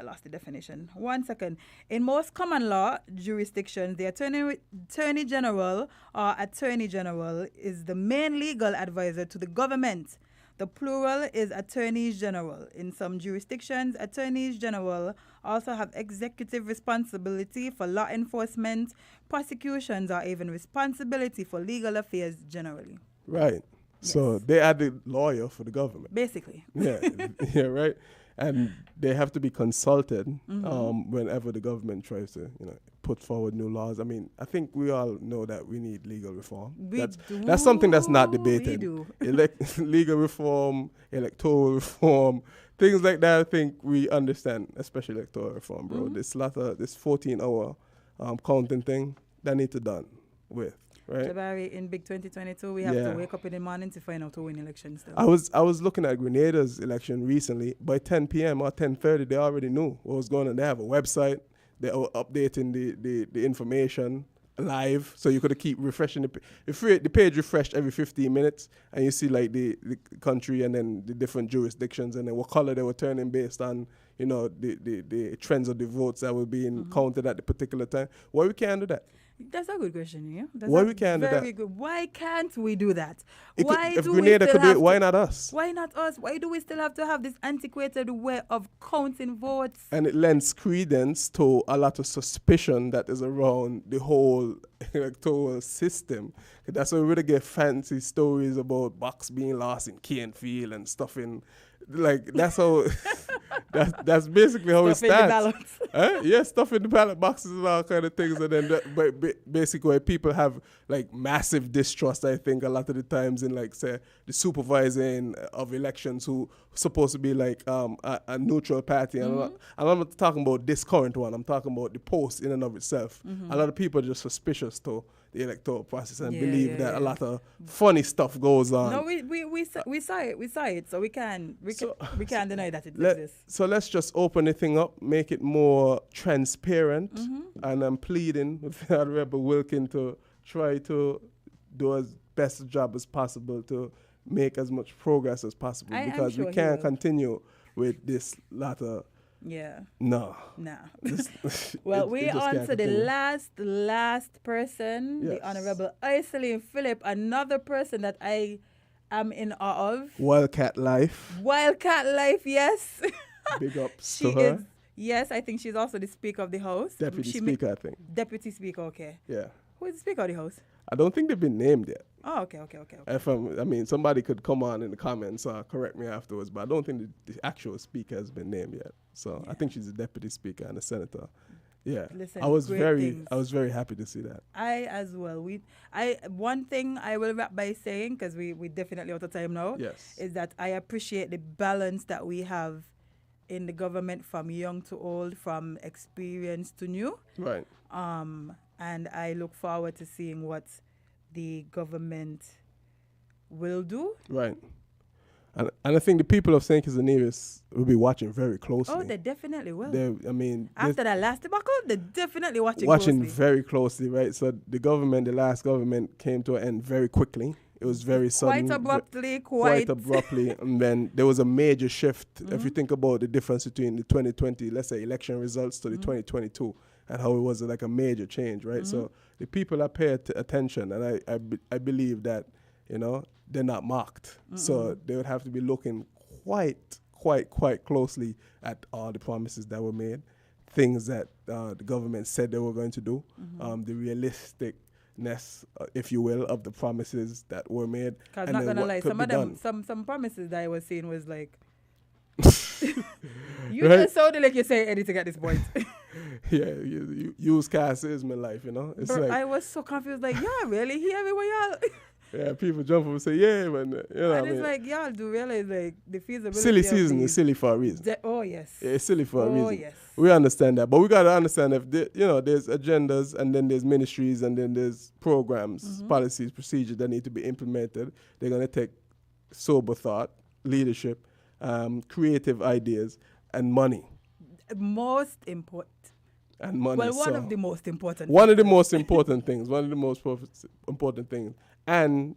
lost the definition. 1 second. In most common law jurisdictions, the Attorney General or Attorney General is the main legal advisor to the government. The plural is attorneys general. In some jurisdictions, attorneys general also have executive responsibility for law enforcement, prosecutions, or even responsibility for legal affairs generally. Right. So they are the lawyer for the government. Basically. Yeah, yeah, right. And they have to be consulted Mhm. whenever the government tries to, put forward new laws. I mean, I think we all know that we need legal reform. That's something that's not debated. do. Legal reform, electoral reform, things like that. I think we understand, especially electoral reform, bro. This 14-hour counting thing that need to done with. Right. Jabari, in big 2022, we have to wake up in the morning to find out who win elections. Though. I was looking at Grenada's election recently. By 10 p.m. or 10:30, they already knew what was going on. They have a website. They are updating the information live, so you could keep refreshing the page refreshed every 15 minutes, and you see like the country and then the different jurisdictions and then what color they were turning based on the trends of the votes that were being counted at the particular time. Why we can't do that? That's a good question, yeah. That's Why we can't do that? Very good. Why can't we do that? If do Grenada we could do it, why not us? Why not us? Why do we still have to have this antiquated way of counting votes? And it lends credence to a lot of suspicion that is around the whole electoral system. That's why we really get fancy stories about box being lost in Canfield and stuff in, like, that's how, that's basically how Stuff it in the starts. Yeah, stuff in the ballot boxes and all kind of things. And then basically where people have like massive distrust, I think, a lot of the times in like, say, the supervising of elections who supposed to be like a neutral party. And I'm not talking about this current one. I'm talking about the post in and of itself. A lot of people are just suspicious to the electoral process and believe that a lot of funny stuff goes on. No, we saw it, so we can't deny that it exists. So let's just open the thing up, make it more transparent, and I'm pleading with Honorable Wilkin to try to do as best a job as possible to make as much progress as possible, because sure we can't continue with this latter. Yeah. No. Well, we just on can't to the continue. last person, Yes. the Honorable Iselin Phillip, another person that I am in awe of. Wildcat Life. Wildcat Life, yes. Big ups She to her. is. Yes, I think she's also the Speaker of the House. Deputy She Speaker, I think. Deputy Speaker, okay. Yeah. Who is the Speaker of the House? I don't think they've been named yet. Oh, okay. I mean, somebody could come on in the comments, correct me afterwards, but I don't think the actual speaker has been named yet. So I think she's a deputy speaker and a senator. Yeah, Listen, I was great very things. happy to see that. I as well. One thing I will wrap by saying, because we definitely out of time now, Yes. is that I appreciate the balance that we have in the government, from young to old, from experience to new. Right. And I look forward to seeing what the government will do. Right. And I think the people of St. Kitts and Nevis will be watching very closely. Oh, they definitely will. After that last debacle, they're definitely watching closely. very closely, right? So the last government came to an end very quickly. It was very sudden. Quite abruptly. And then there was a major shift. If you think about the difference between the 2020, let's say, election results to the 2022, and how it was like a major change, right? So the people are paying attention, and I believe that, they're not mocked. So they would have to be looking quite closely at all the promises that were made, things that the government said they were going to do, the realisticness, if you will, of the promises that were made. Because not gonna lie, some of them, some promises that I was seeing was like, you right? just sounded like you say anything at this point. Yeah, you use cast is my life, It's Bro, like, I was so confused, like, y'all really hear me when y'all... yeah, people jump up and say, yeah, man. And it's like, y'all do realize, like, the feasibility silly of season is silly for a reason. Oh, yes. Yeah, it's silly for a reason. Oh, yes. We understand that. But we got to understand if, there's agendas, and then there's ministries, and then there's programs, policies, procedures that need to be implemented. They're going to take sober thought, leadership, creative ideas, and money. Most important. And money. Well, one of the most important. One of the most important things. One of the most important things. And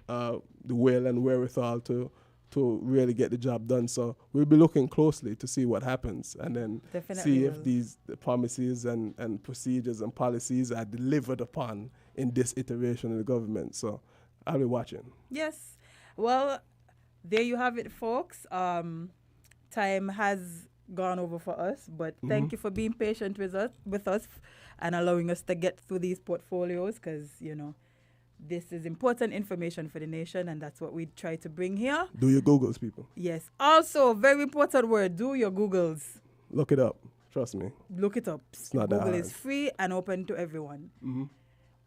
the will and wherewithal to really get the job done. So we'll be looking closely to see what happens, and then see if these promises and procedures and policies are delivered upon in this iteration of the government. So I'll be watching. Yes. Well, there you have it, folks. Time has gone over for us, but thank you for being patient with us and allowing us to get through these portfolios, because this is important information for the nation, and that's what we try to bring here. Do your Googles, people. Yes. Also, very important word, do your Googles. Look it up. Trust me. Look it up. It's not that Google hard. is free and open to everyone. Mhm.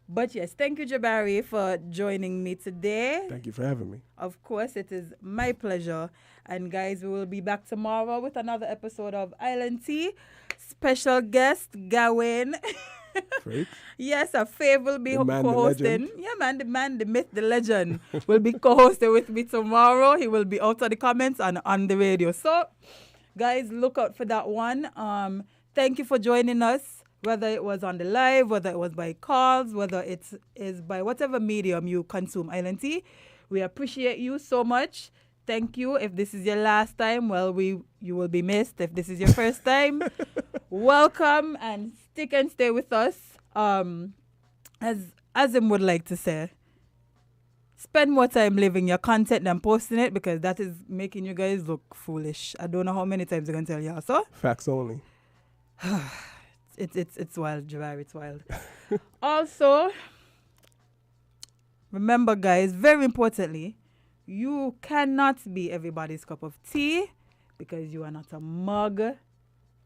But yes, thank you, Jabari, for joining me today. Thank you for having me. Of course, it is my pleasure. And guys, we will be back tomorrow with another episode of Island Tea. Special guest, Gawain. Great. Yes, a Fav will be The man, the co-hosting. legend. Yeah, man, the myth, the legend will be co-hosting with me tomorrow. He will be out of the comments and on the radio. So, guys, look out for that one. Thank you for joining us, whether it was on the live, whether it was by calls, whether it is by whatever medium you consume Island Tea. We appreciate you so much. Thank you. If this is your last time, well, you will be missed. If this is your first time, welcome and stick and stay with us. As Azem would like to say, spend more time living your content than posting it, because that is making you guys look foolish. I don't know how many times I can tell you so. Facts only. It's wild, Jabari. It's wild. Also, remember, guys, very importantly, you cannot be everybody's cup of tea, because you are not a mug.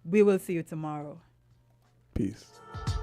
We will see you tomorrow. Peace.